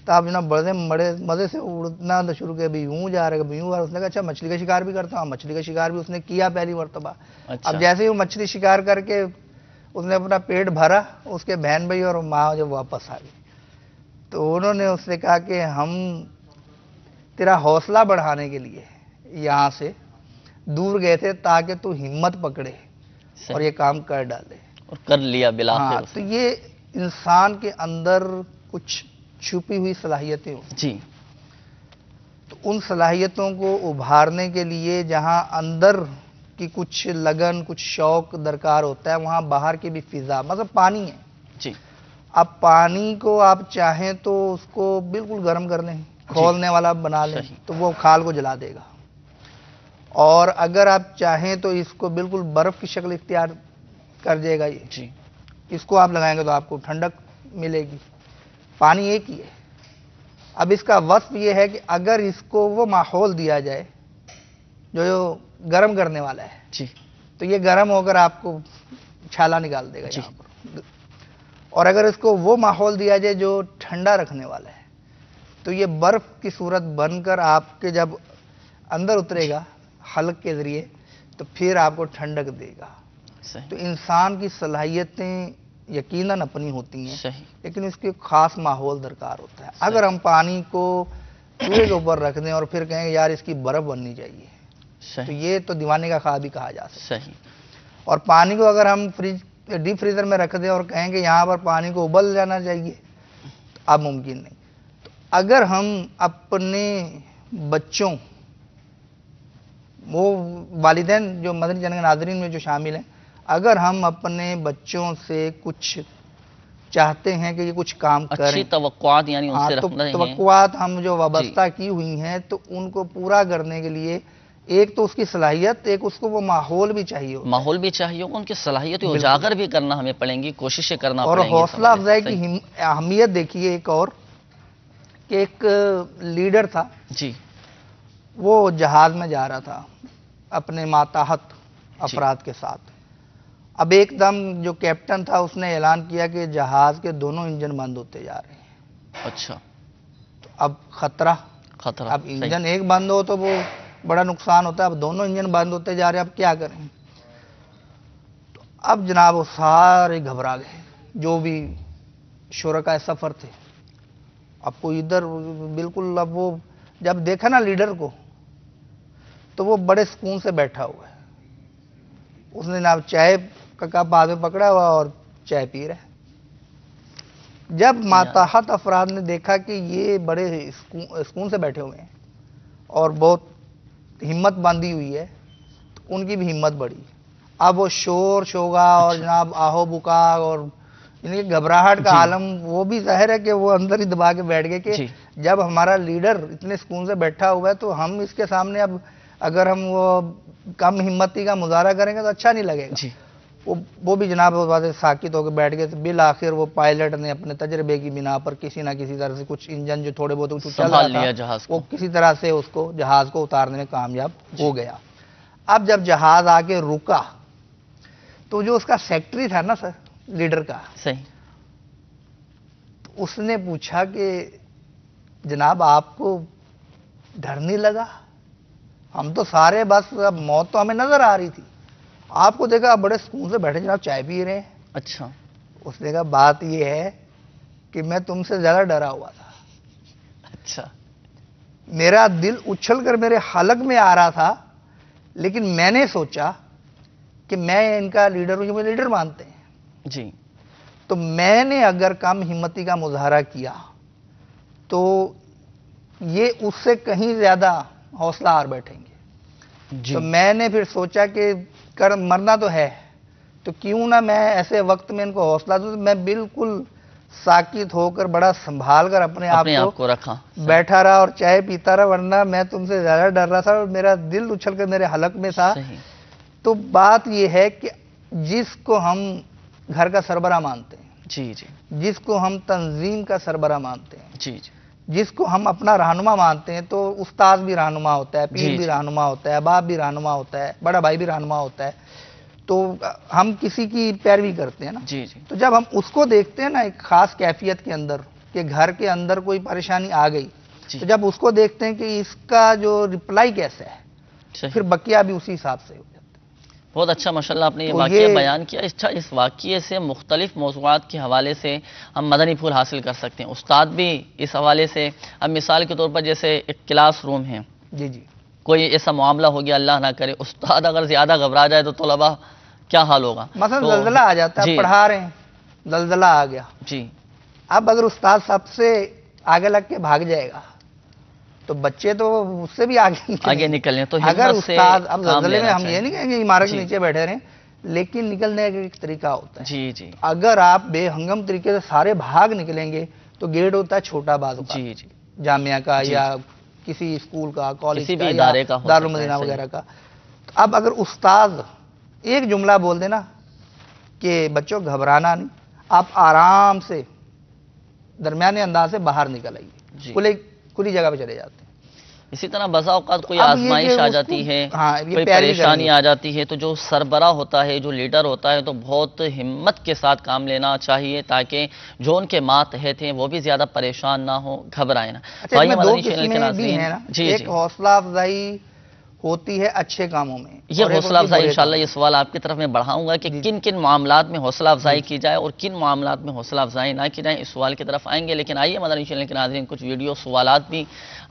تو آپ جناب بڑے مزے سے اڑنا شروع کیا, بھی یوں جا رہا ہے کبھی یوں جا رہا. اس نے کہا اچھا مچھلی کا شکار بھی کرتا ہوں. مچھلی کا شکار بھی اس نے کیا پہلی مرتبہ. اب جیسے ہی وہ مچھلی شکار کر کے اس نے اپنا پیٹ بھرا, اس کے بہن بھائی اور ماں جب واپس آ گئی تو انہوں نے اس سے کہا کہ ہم تیرا حوصلہ بڑھانے کے لیے یہاں سے دور گئے تھے تاکہ تو ہمت پکڑے اور یہ کام کر ڈالے, اور کر لیا بالآخر. تو یہ انسان کے اندر کچھ چھپی ہوئی صلاحیتیں ہوتی ہیں. جی. تو ان صلاحیتوں کو ابھارنے کے لیے جہاں اندر کی کچھ لگن کچھ شوق درکار ہوتا ہے, وہاں باہر کی بھی فضا, مطلب پانی ہے. جی. اب پانی کو آپ چاہیں تو اس کو بالکل گرم کر لیں, کھولنے والا بنا لیں تو وہ کھال کو جلا دے گا. اور اگر آپ چاہیں تو اس کو بالکل برف کی شکل اختیار کر دے گا. یہ جی. اس کو آپ لگائیں گے تو آپ کو ٹھنڈک ملے گی. پانی ایک ہی ہے. اب اس کا وصف یہ ہے کہ اگر اس کو وہ ماحول دیا جائے جو گرم کرنے والا ہے, جی, تو یہ گرم ہو کر آپ کو چھالا نکال دے گا یہاں پر. اور اگر اس کو وہ ماحول دیا جائے جو ٹھنڈا رکھنے والا ہے, تو یہ برف کی صورت بن کر آپ کے جب اندر اترے گا حلق کے ذریعے تو پھر آپ کو ٹھنڈک دے گا. تو انسان کی صلاحیتیں یقیناً اپنی ہوتی ہیں, لیکن اس کے خاص ماحول درکار ہوتا ہے. اگر ہم پانی کو چولہے کے اوپر رکھ دیں اور پھر کہیں یار اس کی برف بننی چاہیے, تو یہ تو دیوانے کا خواب ہی کہا جا سکتا ہے. اور پانی کو اگر ہم ڈیپ فریزر میں رکھ دیں اور کہیں کہ یہاں پر پانی کو ابل جانا چاہیے, اب ممکن نہیں. تو اگر ہم اپنے بچوں، وہ والدین جو مدنی چینل کے ناظرین میں جو شامل ہیں، اگر ہم اپنے بچوں سے کچھ چاہتے ہیں کہ یہ کچھ کام کریں، اچھی توقعات یعنی ان سے تو رکھ رہے ہیں، توقعات ہم جو وابستہ کی ہوئی ہیں، تو ان کو پورا کرنے کے لیے ایک تو اس کی صلاحیت، ایک اس کو وہ ماحول بھی چاہیے ہوتا ہے، ماحول بھی چاہیے ہوگا، ان کی صلاحیتیں اجاگر بھی کرنا ہمیں پڑیں گی، کوششیں کرنا اور پڑیں گی۔ حوصلہ افزائی کی اہمیت دیکھیے ایک اور، کہ ایک لیڈر تھا، جی وہ جہاز میں جا رہا تھا اپنے ماتحت افراد کے ساتھ۔ اب ایک دم جو کیپٹن تھا اس نے اعلان کیا کہ جہاز کے دونوں انجن بند ہوتے جا رہے ہیں۔ اچھا، تو اب خطرہ، خطرہ، اب انجن ایک بند ہو تو وہ بڑا نقصان ہوتا ہے، اب دونوں انجن بند ہوتے جا رہے ہیں، اب کیا کریں؟ تو اب جناب وہ سارے گھبرا گئے، جو بھی شرکائے سفر تھے۔ اب کوئی ادھر بالکل، اب وہ جب دیکھا نا لیڈر کو، تو وہ بڑے سکون سے بیٹھا ہوا ہے، اس نے جناب چائے کا کپ ہاتھ میں پکڑا ہوا اور چائے پی رہا ہے۔ جب ماتحت افراد نے دیکھا کہ یہ بڑے سکون سے بیٹھے ہوئے ہیں اور بہت ہمت باندھی ہوئی ہے، تو ان کی بھی ہمت بڑھی۔ اب وہ شور شوگا اور جناب آہو بکا اور ان کی گھبراہٹ کا عالم، وہ بھی ظاہر ہے کہ وہ اندر ہی دبا کے بیٹھ گئے کہ جب ہمارا لیڈر اتنے سکون سے بیٹھا ہوا ہے تو ہم اس کے سامنے اب اگر ہم وہ کم ہمتی کا مظاہرہ کریں گے تو اچھا نہیں لگے گا۔ وہ بھی جناب ساکت ہو کے بیٹھ گئے۔ بالآخر وہ پائلٹ نے اپنے تجربے کی بنا پر کسی نہ کسی طرح سے کچھ انجن جو تھوڑے بہت چل رہا تھا، وہ کسی طرح سے اس کو جہاز کو اتارنے میں کامیاب ہو گیا۔ اب جب جہاز آ کے رکا تو جو اس کا سیکٹری تھا نا سر، لیڈر کا، صحیح، تو اس نے پوچھا کہ جناب آپ کو ڈر نہیں لگا؟ ہم تو سارے بس اب موت تو ہمیں نظر آ رہی تھی، آپ کو دیکھا آپ بڑے سکون سے بیٹھے جناب چائے پی رہے ہیں۔ اچھا، اس نے کہا بات یہ ہے کہ میں تم سے زیادہ ڈرا ہوا تھا، اچھا، میرا دل اچھل کر میرے حلق میں آ رہا تھا، لیکن میں نے سوچا کہ میں ان کا لیڈر ہوں، یہ مجھے لیڈر مانتے ہیں، جی، تو میں نے اگر کم ہمتی کا مظاہرہ کیا تو یہ اس سے کہیں زیادہ حوصلہ ہار بیٹھیں گے۔ جی، تو میں نے پھر سوچا کہ مرنا تو ہے، تو کیوں نہ میں ایسے وقت میں ان کو حوصلہ دوں۔ میں بالکل ساکت ہو کر بڑا سنبھال کر اپنے آپ کو رکھا، بیٹھا رہا اور چائے پیتا رہا، ورنہ میں تم سے زیادہ ڈر رہا تھا اور میرا دل اچھل کر میرے حلق میں تھا۔ تو بات یہ ہے کہ جس کو ہم گھر کا سربراہ مانتے ہیں، جی جی، جس کو ہم تنظیم کا سربراہ مانتے ہیں، جی جی، جس کو ہم اپنا رہنما مانتے ہیں، تو استاد بھی رہنما ہوتا ہے، پیر بھی رہنما ہوتا ہے، باپ بھی رہنما ہوتا ہے، بڑا بھائی بھی رہنما ہوتا ہے، تو ہم کسی کی پیروی کرتے ہیں نا۔ جی جی، تو جب ہم اس کو دیکھتے ہیں نا ایک خاص کیفیت کے اندر کہ گھر کے اندر کوئی پریشانی آ گئی، تو جب اس کو دیکھتے ہیں کہ اس کا جو رپلائی کیسا ہے، پھر بقیہ بھی اسی حساب سے ہو جاتا ہے۔ بہت اچھا ماشاءاللہ آپ نے یہ واقعہ بیان کیا۔ اس واقعے سے مختلف موضوعات کے حوالے سے ہم مدنی پھول حاصل کر سکتے ہیں، استاد بھی اس حوالے سے۔ اب مثال کے طور پر جیسے ایک کلاس روم ہے، جی جی، کوئی ایسا معاملہ ہو گیا، اللہ نہ کرے، استاد اگر زیادہ گھبرا جائے تو طلبہ کیا حال ہوگا؟ مثلا زلزلہ آ جاتا ہے، پڑھا رہے ہیں، زلزلہ آ گیا، جی، اب اگر استاد سب سے آگے لگ کے بھاگ جائے گا تو بچے تو اس سے بھی آگے نکلیں، تو اگر ہمت سے استاد، اب کام زلزلے میں لینا ہم یہ چاہیے۔ نہیں کہیں گے عمارت کے نیچے بیٹھے رہیں، لیکن نکلنے کا ایک طریقہ ہوتا ہے۔ جی جی، اگر آپ بے ہنگم طریقے سے سارے بھاگ نکلیں گے تو گیٹ ہوتا ہے چھوٹا بعض اوقات، جی جی، جامعہ کا یا کسی اسکول کا، کالج کسی کا بھی یا ادارے کا ہو دارالمدینہ وغیرہ کا۔ تو اب اگر استاد ایک جملہ بول دینا کہ بچوں گھبرانا نہیں، آپ آرام سے درمیانے انداز سے باہر نکل آئیے، کھلی جگہ پہ چلے جاتے ہیں۔ اسی طرح بسا اوقات کوئی آزمائش آ جاتی ہے، کوئی پریشانی آ جاتی ہے، تو جو سربراہ ہوتا ہے، جو لیڈر ہوتا ہے، تو بہت ہمت کے ساتھ کام لینا چاہیے تاکہ جو ان کے ماتحت ہیں وہ بھی زیادہ پریشان نہ ہو، گھبرائے نہ۔ اچھا، اس میں دو قسمیں بھی ہیں نا، ایک حوصلہ افزائی ہوتی ہے اچھے کاموں میں، یہ حوصلہ افزائی انشاءاللہ یہ سوال آپ کی طرف میں بڑھاؤں گا کہ کن کن معاملات میں حوصلہ افزائی کی جائے اور کن معاملات میں حوصلہ افزائی نہ کی جائے، اس سوال کی طرف آئیں گے۔ لیکن آئیے مدنی چینل کے ناظرین، کچھ ویڈیو سوالات بھی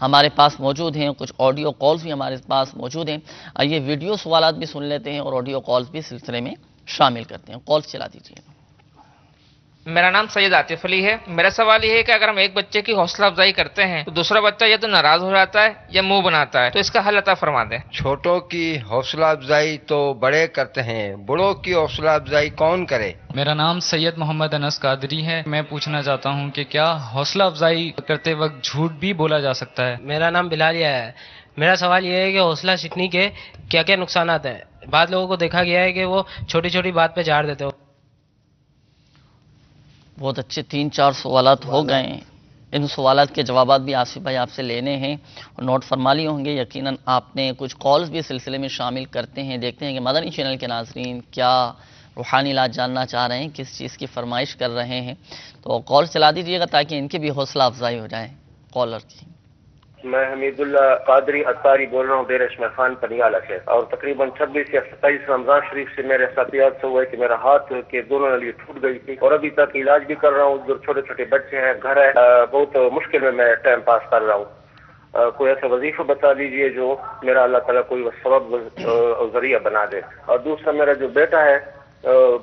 ہمارے پاس موجود ہیں، کچھ آڈیو کالز بھی ہمارے پاس موجود ہیں۔ آئیے ویڈیو سوالات بھی سن لیتے ہیں اور آڈیو کالز بھی سلسلے میں شامل کرتے ہیں۔ کالز چلا دیجیے۔ میرا نام سید عاطف علی ہے۔ میرا سوال یہ ہے کہ اگر ہم ایک بچے کی حوصلہ افزائی کرتے ہیں تو دوسرا بچہ یا تو ناراض ہو جاتا ہے یا منہ بناتا ہے، تو اس کا حل عطا فرما دیں۔ چھوٹوں کی حوصلہ افزائی تو بڑے کرتے ہیں، بڑوں کی حوصلہ افزائی کون کرے؟ میرا نام سید محمد انس قادری ہے۔ میں پوچھنا چاہتا ہوں کہ کیا حوصلہ افزائی کرتے وقت جھوٹ بھی بولا جا سکتا ہے؟ میرا نام بلالیہ ہے۔ میرا سوال یہ ہے کہ حوصلہ شکنی کے کیا کیا نقصانات ہیں؟ بعض لوگوں کو دیکھا گیا ہے کہ وہ چھوٹی چھوٹی بات پہ جھاڑ دیتے ہو۔ بہت اچھے 3-4 سوالات ہو گئے ہیں۔ ان سوالات کے جوابات بھی آصف بھائی آپ سے لینے ہیں اور نوٹ فرما لیے ہوں گے۔ یقیناً آپ نے کچھ کالز بھی سلسلے میں شامل کرتے ہیں۔ دیکھتے ہیں کہ مدنی چینل کے ناظرین کیا روحانی علاج جاننا چاہ رہے ہیں، کس چیز کی فرمائش کر رہے ہیں، تو کال چلا دیجیے گا تاکہ ان کی بھی حوصلہ افزائی ہو جائے کالر کی۔ میں حمید اللہ قادری اتاری بول رہا ہوں دیر اشمیر خان پنیالہ سے، اور تقریباً 26 یا 27 رمضان شریف سے میرے ساتھیات سے ہوا ہے کہ میرا ہاتھ کے دونوں نلیاں ٹوٹ گئی تھی، اور ابھی تک علاج بھی کر رہا ہوں۔ جو چھوٹے چھوٹے بچے ہیں، گھر ہے، بہت مشکل میں ٹائم پاس کر رہا ہوں۔ کوئی ایسا وظیفہ بتا دیجئے جو میرا اللہ تعالیٰ کوئی سبب اور ذریعہ بنا دے۔ اور دوسرا میرا جو بیٹا ہے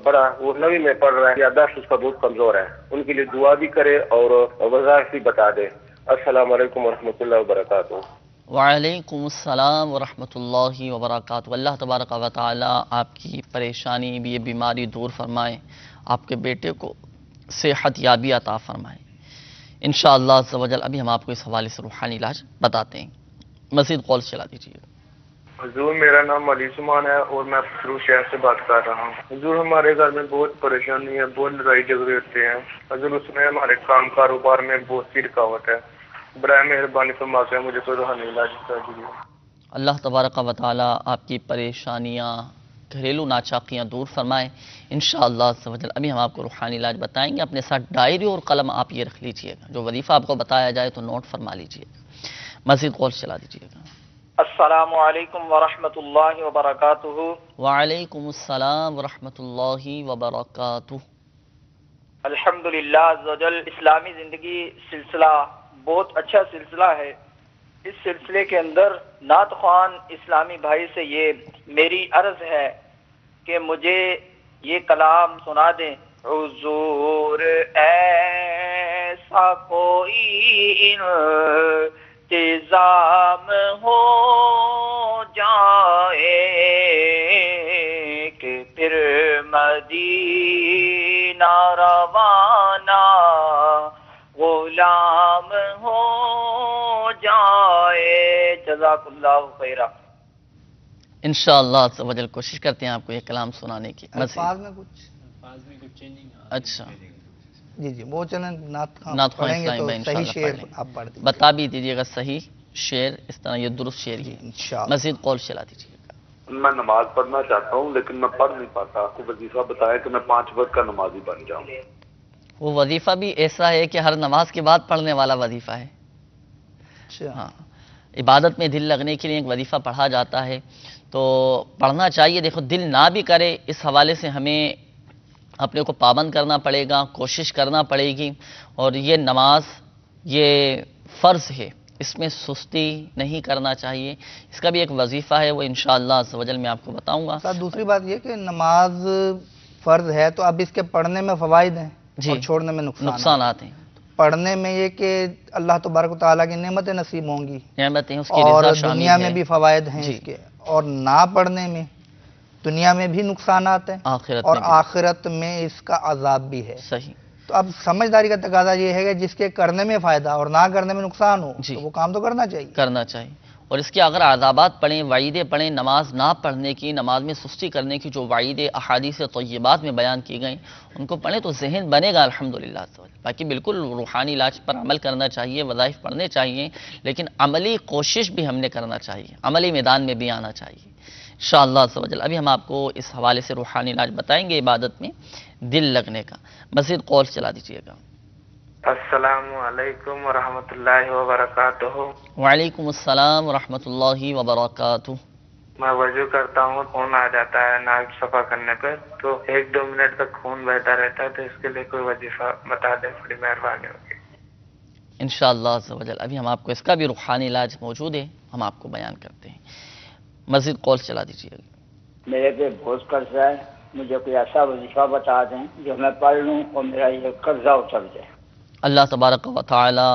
بڑا، وہ 9ویں میں پڑھ رہا ہے، یادداشت اس کا بہت کمزور ہے، ان کے لیے دعا بھی کرے اور وظائف بھی بتا دے۔ السلام علیکم ورحمۃ اللہ وبرکاتہ۔ وعلیکم السلام ورحمۃ اللہ وبرکاتہ۔ اللہ تبارک و تعالی آپ کی پریشانی بھی، یہ بیماری دور فرمائے، آپ کے بیٹے کو صحت یابی عطا فرمائے انشاءاللہ عز و جل۔ ابھی ہم آپ کو اس حوالے سے روحانی علاج بتاتے ہیں۔ مزید کال چلا دیجیے۔ حضور میرا نام علی سمان ہے اور میں پتھرو شہر سے بات کر رہا ہوں۔ حضور ہمارے گھر میں بہت پریشانی ہے، بہت لڑائی جھگڑے ہوتے ہیں حضور، اس میں ہمارے کاروبار میں بہت سی رکاوٹ ہے، برائے مہربانی فرما کے مجھے کوئی روحانی علاج کر دیجیے۔ اللہ تبارک و تعالی آپ کی پریشانیاں، گھریلو ناچاقیاں دور فرمائے انشاءاللہ عز و جل۔ ابھی ہم آپ کو روحانی علاج بتائیں گے۔ اپنے ساتھ ڈائری اور قلم آپ یہ رکھ لیجئے گا، جو وظیفہ آپ کو بتایا جائے تو نوٹ فرما لیجئے گا۔ مزید کال چلا دیجئے گا۔ السلام علیکم ورحمۃ اللہ وبرکاتہ۔ وعلیکم السلام ورحمۃ اللہ وبرکاتہ۔ الحمدللہ عز و جل، اسلامی زندگی سلسلہ بہت اچھا سلسلہ ہے۔ اس سلسلے کے اندر نعت خوان اسلامی بھائی سے یہ میری عرض ہے کہ مجھے یہ کلام سنا دیں۔ حضور ایسا کوئی انتظام ہو جائے کہ پھر مدینہ روانہ غلام ہو جائے۔ جزاک اللہ خیرہ۔ انشاءاللہ عز و جل کوشش کرتے ہیں آپ کو یہ کلام سنانے کی۔ الفاظ میں کچھ اچھا جی وہ چلیں نعت نعت خوان پڑھیں گے اسلامی تو بھائی صحیح انشاءاللہ شعر پڑھ لیں۔ آپ پڑھ دیجیے۔ بتا بھی دیجیے گا صحیح شعر، اس طرح یہ درست شعر ہی۔ انشاءاللہ۔ مزید قول چلا دیجیے گا۔ میں نماز پڑھنا چاہتا ہوں لیکن میں پڑھ نہیں پاتا، کوئی وظیفہ بتائے کہ میں 5 وقت کا نمازی بن جاؤں۔ وہ وظیفہ بھی ایسا ہے کہ ہر نماز کے بعد پڑھنے والا وظیفہ ہے۔ اچھا ہاں، عبادت میں دل لگنے کے لیے ایک وظیفہ پڑھا جاتا ہے تو پڑھنا چاہیے۔ دیکھو دل نہ بھی کرے، اس حوالے سے ہمیں اپنے کو پابند کرنا پڑے گا، کوشش کرنا پڑے گی۔ اور یہ نماز یہ فرض ہے، اس میں سستی نہیں کرنا چاہیے۔ اس کا بھی ایک وظیفہ ہے، وہ انشاءاللہ عز و جل میں آپ کو بتاؤں گا۔ ساتھ دوسری بات یہ کہ نماز فرض ہے تو اب اس کے پڑھنے میں فوائد ہیں جی، اور چھوڑنے میں نقصانات ہیں۔ پڑھنے میں یہ کہ اللہ تبارک و تعالیٰ کی نعمتیں نصیب ہوں گی، نعمتیں اس کی اور رضا شامل دنیا ہے۔ میں بھی فوائد ہیں جی۔ اس کے، اور نہ پڑھنے میں دنیا میں بھی نقصانات ہیں آخرت اور میں بھی۔ آخرت میں اس کا عذاب بھی ہے۔ صحیح۔ تو اب سمجھداری کا تقاضا یہ ہے کہ جس کے کرنے میں فائدہ اور نہ کرنے میں نقصان ہو جی، تو وہ کام تو کرنا چاہیے۔ کرنا چاہیے۔ اور اس کے اگر عذابات پڑھیں، وعیدیں پڑھیں، نماز نہ پڑھنے کی، نماز میں سستی کرنے کی جو وعیدیں احادیث طیبات میں بیان کی گئیں ان کو پڑھیں تو ذہن بنے گا الحمدللہ۔ باقی بالکل روحانی علاج پر عمل کرنا چاہیے، وظائف پڑھنے چاہیے، لیکن عملی کوشش بھی ہم نے کرنا چاہیے، عملی میدان میں بھی آنا چاہیے انشاءاللہ عز و جل۔ ابھی ہم آپ کو اس حوالے سے روحانی علاج بتائیں گے عبادت میں دل لگنے کا۔ مزید قول چلا دیجیے گا۔ السلام علیکم ورحمۃ اللہ وبرکاتہ۔ وعلیکم السلام ورحمۃ اللہ وبرکاتہ۔ میں وضو کرتا ہوں، خون آ جاتا ہے ناک صفا کرنے پر، تو 1-2 منٹ تک خون بہتا رہتا ہے، تو اس کے لیے کوئی وظیفہ بتا دیں، بڑی مہربانی ہوگی۔ انشاءاللہ عز و جل ابھی ہم آپ کو اس کا بھی روحانی علاج موجود ہے، ہم آپ کو بیان کرتے ہیں۔ مزید قول چلا دیجیے گا۔ میرے پہ بہت قرض ہے، مجھے کوئی ایسا وظیفہ بتا دیں جو میں پڑھ لوں اور میرا یہ قرضہ اتر جائے۔ اللہ تبارک و تعالی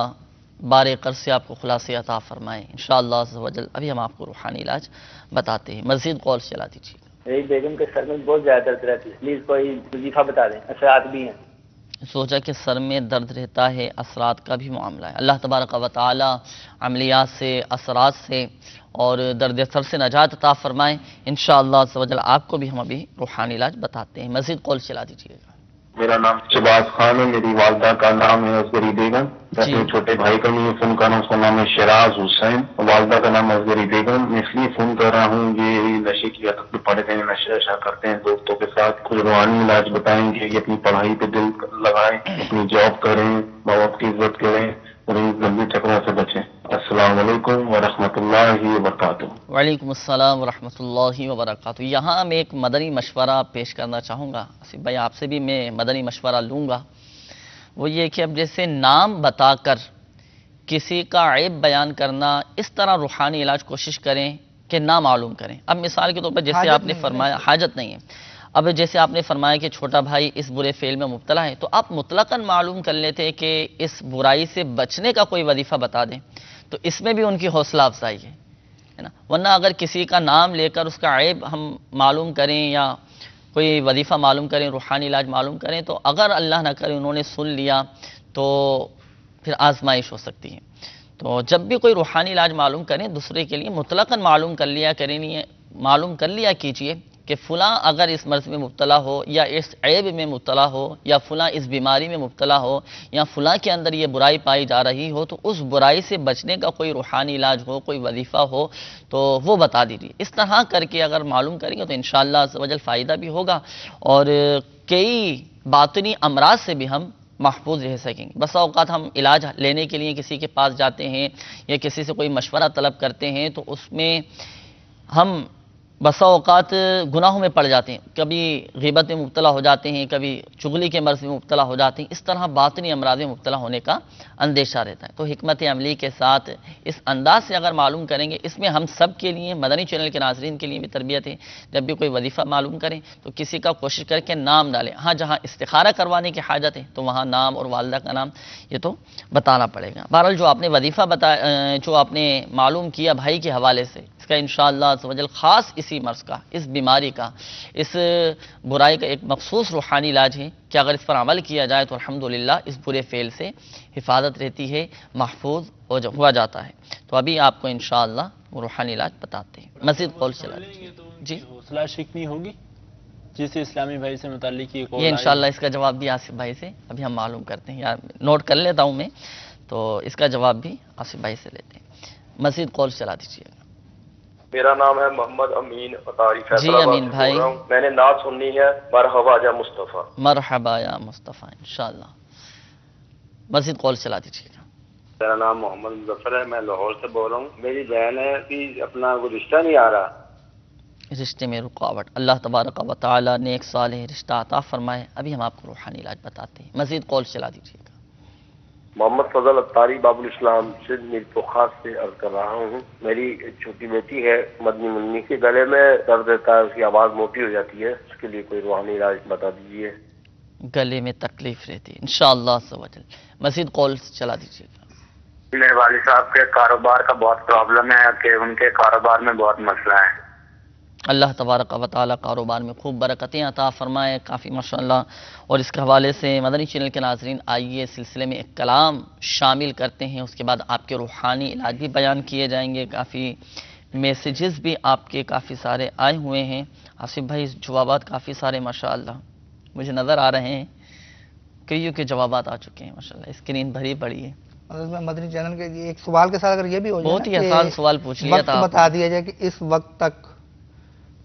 بارے قرض سے آپ کو خلاصے عطا فرمائے انشاءاللہ عز و جل۔ ابھی ہم آپ کو روحانی علاج بتاتے ہیں، مزید قول چلا دیجیے۔ میری بیگم کے سر میں بہت زیادہ درد رہتی ہے، پلیز کوئی وظیفہ بتا دیں، اثرات بھی ہیں۔ سوچا کہ سر میں درد رہتا ہے، اثرات کا بھی معاملہ ہے۔ اللہ تبارک و تعالی عملیات سے، اثرات سے اور درد سر سے نجات عطا فرمائے انشاءاللہ عز و جل۔ آپ کو بھی ہم ابھی روحانی علاج بتاتے ہیں، مزید قول چلا دیجیے گا۔ میرا نام شہباز خان ہے، میری والدہ کا نام ہے اصغری بیگم، میں اپنے چھوٹے بھائی کا بھی فون کر رہا ہوں، اس کا نام ہے شراز حسین، والدہ کا نام اصغری بیگم۔ میں اس لیے فون کر رہا ہوں، یہ نشے کی عادت میں پڑے ہیں، نشہ کرتے ہیں دوستوں کے ساتھ، کچھ روحانی علاج بتائیں گے کہ اپنی پڑھائی پہ دل لگائیں، اپنی جاب کریں، ماں باپ کی عزت کریں اور ان گندے چکروں سے بچیں۔ السلام علیکم ورحمۃ اللہ وبرکاتہ۔ وعلیکم السلام ورحمۃ اللہ وبرکاتہ۔ یہاں میں ایک مدنی مشورہ پیش کرنا چاہوں گا آصف بھائی، آپ سے بھی میں مدنی مشورہ لوں گا۔ وہ یہ کہ اب جیسے نام بتا کر کسی کا عیب بیان کرنا، اس طرح روحانی علاج کوشش کریں کہ نہ معلوم کریں۔ اب مثال کے طور پر جیسے آپ نے فرمایا، حاجت نہیں ہے، اب جیسے آپ نے فرمایا کہ چھوٹا بھائی اس برے فعل میں مبتلا ہے، تو آپ مطلقاً معلوم کر لیتے کہ اس برائی سے بچنے کا کوئی وظیفہ بتا دیں، تو اس میں بھی ان کی حوصلہ افزائی ہے نا۔ ورنہ اگر کسی کا نام لے کر اس کا عیب ہم معلوم کریں یا کوئی وظیفہ معلوم کریں، روحانی علاج معلوم کریں، تو اگر اللہ نہ کرے انہوں نے سن لیا تو پھر آزمائش ہو سکتی ہے۔ تو جب بھی کوئی روحانی علاج معلوم کریں دوسرے کے لیے مطلقاً معلوم کر لیا کیجئے کہ فلاں اگر اس مرض میں مبتلا ہو یا اس عیب میں مبتلا ہو یا فلاں اس بیماری میں مبتلا ہو یا فلاں کے اندر یہ برائی پائی جا رہی ہو، تو اس برائی سے بچنے کا کوئی روحانی علاج ہو، کوئی وظیفہ ہو تو وہ بتا دیجیے۔ اس طرح کر کے اگر معلوم کریں گے تو انشاءاللہ عز و جل فائدہ بھی ہوگا اور کئی باطنی امراض سے بھی ہم محفوظ رہ سکیں گے۔ بسا اوقات ہم علاج لینے کے لیے کسی کے پاس جاتے ہیں یا کسی سے کوئی مشورہ طلب کرتے ہیں تو اس میں ہم بسا اوقات گناہوں میں پڑ جاتے ہیں، کبھی غیبت میں مبتلا ہو جاتے ہیں، کبھی چغلی کے مرض میں مبتلا ہو جاتے ہیں، اس طرح باطنی امراض میں مبتلا ہونے کا اندیشہ رہتا ہے۔ تو حکمت عملی کے ساتھ اس انداز سے اگر معلوم کریں گے، اس میں ہم سب کے لیے، مدنی چینل کے ناظرین کے لیے بھی تربیت ہے، جب بھی کوئی وظیفہ معلوم کریں تو کسی کا کوشش کر کے نام ڈالیں۔ ہاں جہاں استخارہ کروانے کی حاجت ہے تو وہاں نام اور والدہ کا نام یہ تو بتانا پڑے گا۔ بہرحال جو آپ نے وظیفہ بتایا، جو آپ نے معلوم کیا بھائی کے حوالے سے، اس کا انشاءاللہ عز و جل خاص اسی مرض کا، اس بیماری کا، اس برائی کا ایک مخصوص روحانی علاج ہے کہ اگر اس پر عمل کیا جائے تو الحمدللہ اس برے فعل سے حفاظت رہتی ہے، محفوظ ہوا جاتا ہے۔ تو ابھی آپ کو انشاءاللہ وہ روحانی علاج بتاتے ہیں۔ مزید قول چلا دیجیے۔ جی، حوصلہ شکنی ہوگی جسے اسلامی بھائی سے متعلق یہ انشاءاللہ اس کا جواب بھی آصف بھائی سے ابھی ہم معلوم کرتے ہیں، یا نوٹ کر لیتا ہوں میں، تو اس کا جواب بھی آصف بھائی سے لیتے ہیں۔ مزید قول چلا دیجیے۔ میرا نام ہے محمد امین اطاری، جی امین بھائی، میں نے نعت سننی ہے، مرحبا یا مصطفیٰ۔ مرحبا یا مصطفیٰ، انشاءاللہ مزید قول چلا دیجیے گا۔ میرا نام محمد مظفر ہے، میں لاہور سے بول رہا ہوں۔ میری بہن ہے کہ اپنا کوئی رشتہ نہیں آ رہا، رشتے میں رکاوٹ، اللہ تبارک و تعالیٰ نے ایک صالح رشتہ عطا فرمائے۔ ابھی ہم آپ کو روحانی علاج بتاتے ہیں، مزید قول چلا دیجیے گا۔ محمد فضل اطاری باب الاسلام سے میری توخاص سے عرض کر رہا ہوں۔ میری چھوٹی بیٹی ہے مدنی منی کے گلے میں درد رہتا ہے، اس کی آواز موٹی ہو جاتی ہے، اس کے لیے کوئی روحانی علاج بتا دیجیے۔ گلے میں تکلیف رہتی ہے، انشاءاللہ عز و جل مزید قول چلا دیجیے گا۔ میرے والد صاحب کے کاروبار کا بہت پرابلم ہے کہ ان کے کاروبار میں بہت مسئلہ ہے۔ اللہ تبارک و تعالیٰ کاروبار میں خوب برکتیں عطا فرمائے، کافی ماشاءاللہ۔ اور اس کے حوالے سے مدنی چینل کے ناظرین آئیے سلسلے میں ایک کلام شامل کرتے ہیں، اس کے بعد آپ کے روحانی علاج بھی بیان کیے جائیں گے۔ کافی میسیجز بھی آپ کے کافی سارے آئے ہوئے ہیں آصف بھائی، جوابات کافی سارے ماشاءاللہ مجھے نظر آ رہے ہیں، کئیوں کے جوابات آ چکے ہیں ماشاءاللہ، اسکرین بھری پڑی ہے۔ مدنی چینل کے ایک سوال کے ساتھ اگر یہ بھی ہو جائے، بہت ہی آسان سوال پوچھ لیا تھا، بتا دیا جائے کہ اس وقت تک،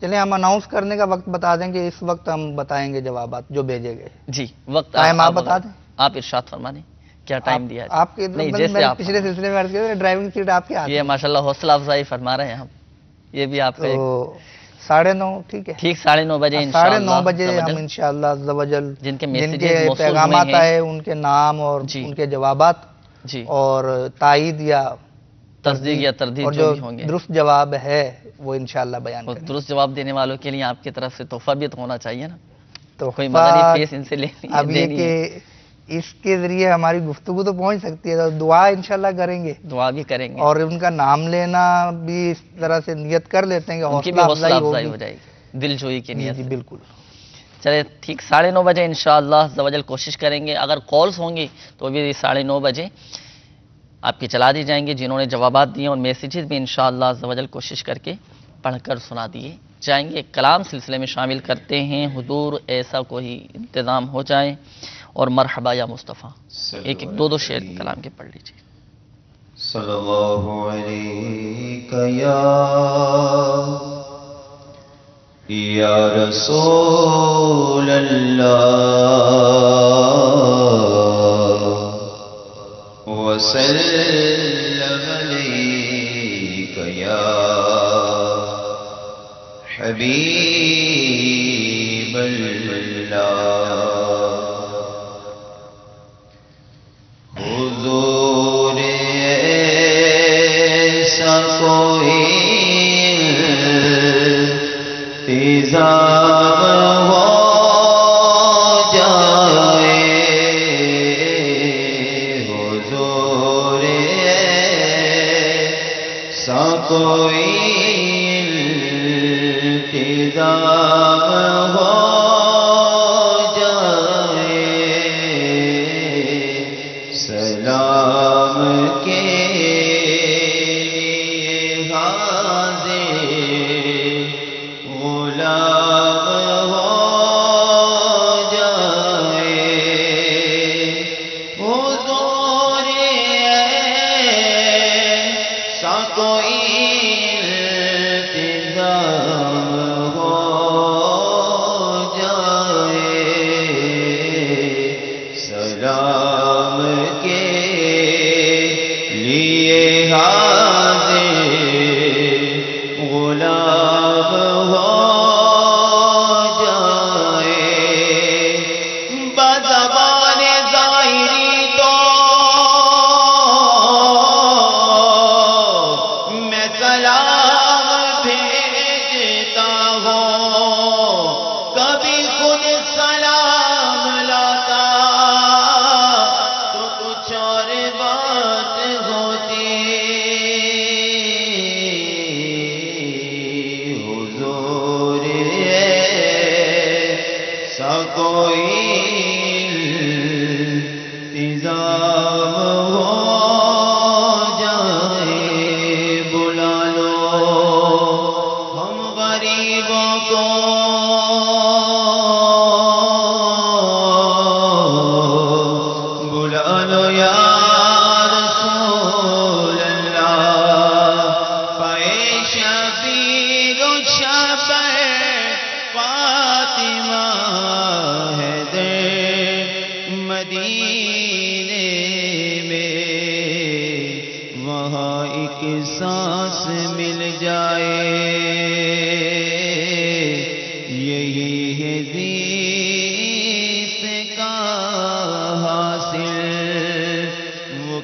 چلیں ہم اناؤنس کرنے کا وقت بتا دیں کہ اس وقت ہم بتائیں گے جوابات جو بھیجے گئے۔ جی، وقت ٹائم آپ بتا دیں، آپ ارشاد فرما دیں کیا ٹائم دیا ہے۔ آپ کے پچھلے سلسلے میں عرض کیا ڈرائیونگ سیٹ آپ کے ہاتھ، یہ ماشاءاللہ حوصلہ افزائی فرما رہے ہیں ہم، یہ بھی آپ کا 9:30، ٹھیک ہے، ٹھیک 9:30 بجے 9:30 بجے ہم انشاءاللہ عز و جل جن کے پیغامات آئے ان کے نام اور ان کے جوابات اور تائید یا تصدیق یا تردید اور جو بھی ہوں گے، درست جواب ہے وہ انشاءاللہ بیان اور کریں. درست جواب دینے والوں کے لیے آپ کی طرف سے تحفہ بھی تو ہونا چاہیے نا، تو کوئی مدنی فیس ان سے اب یہ دینی کہ ہے. اس کے ذریعے ہماری گفتگو تو پہنچ سکتی ہے، تو دعا انشاءاللہ کریں گے، دعا بھی کریں گے، اور ان کا نام لینا بھی اس طرح سے نیت کر لیتے ہیں کہ ان کی بھی حوصلہ افزائی ہو جائے گی دل جوئی کی نیت جی سے. بالکل. چلے ٹھیک 9:30 بجے انشاءاللہ عز و جل کوشش کریں گے، اگر کالز ہوں گی تو بھی 9:30 بجے آپ کی چلا دی جائیں گی. جنہوں نے جوابات دیے اور میسیجز بھی انشاءاللہ عز و جل کوشش کر کے پڑھ کر سنا دیے جائیں گے. کلام سلسلے میں شامل کرتے ہیں، حضور ایسا کوئی انتظام ہو جائے، اور مرحبا یا مصطفیٰ، ایک دو شعر کلام کے پڑھ لیجیے. صلی اللہ علیہ یا رسول اللہ وسلم علیک یا حبیب اللہ. حضور ایسا کوئی انتظام ہو جائے، حضور ایسا کوئی انتظام ہو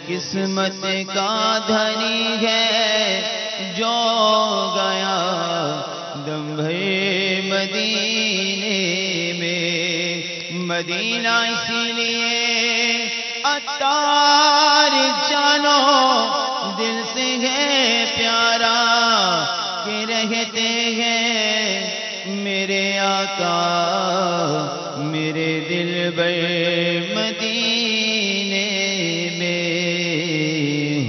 قسمت کا دھنی ہے جو گیا دم بھر مدینے میں. مدینہ اسی لیے عطار جانو دل سے ہے پیارا کہ رہتے ہیں میرے آقا میرے دل بر مدینے میں.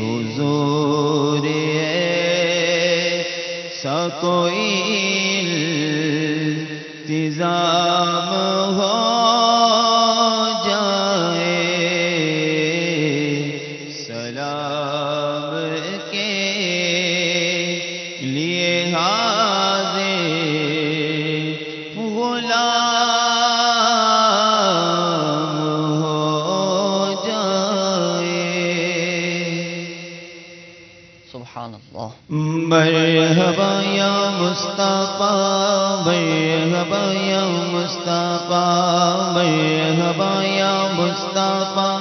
حضور ایسا کوئی انتظام ہو جائے سلام کے لیے حاضر غلام ہو جائے. سبحان اللہ. مرحبا یا مصطفیٰ مرحبا یا مصطفیٰ مرحبا یا مصطفیٰ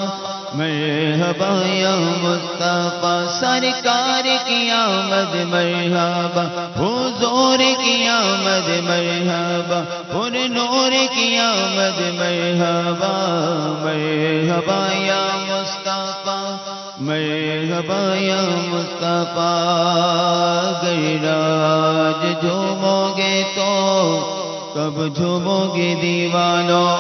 مرحبا یا مصطفیٰ سرکار کی آمد مرحبا حضور کی آمد مرحبا پر نور کی آمد مرحبا مرحبا یا مصطفیٰ مرحبا یا مصطفیٰ گراج جھومو گے تو کب جھومو گے دیوانوں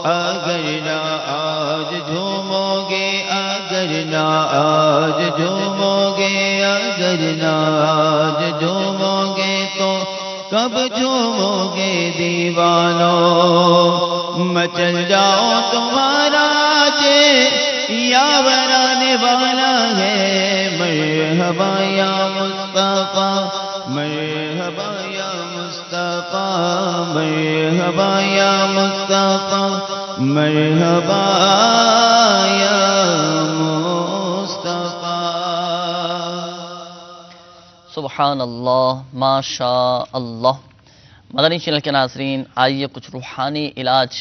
اگر نہ آج جھومو گے اگر نہ آج جھومو گے اگر نہ آج جھومو گے تو کب جھومو گے دیوانوں مچل جاؤ تمہارا یا برانے والا ہے مرحبا یا مصطفیٰ مرحبا یا مصطفیٰ مرحبا یا مصطفیٰ مرحبا یا مصطفیٰ سبحان اللہ ماشاء اللہ۔ مدنی چینل کے ناظرین، آئیے کچھ روحانی علاج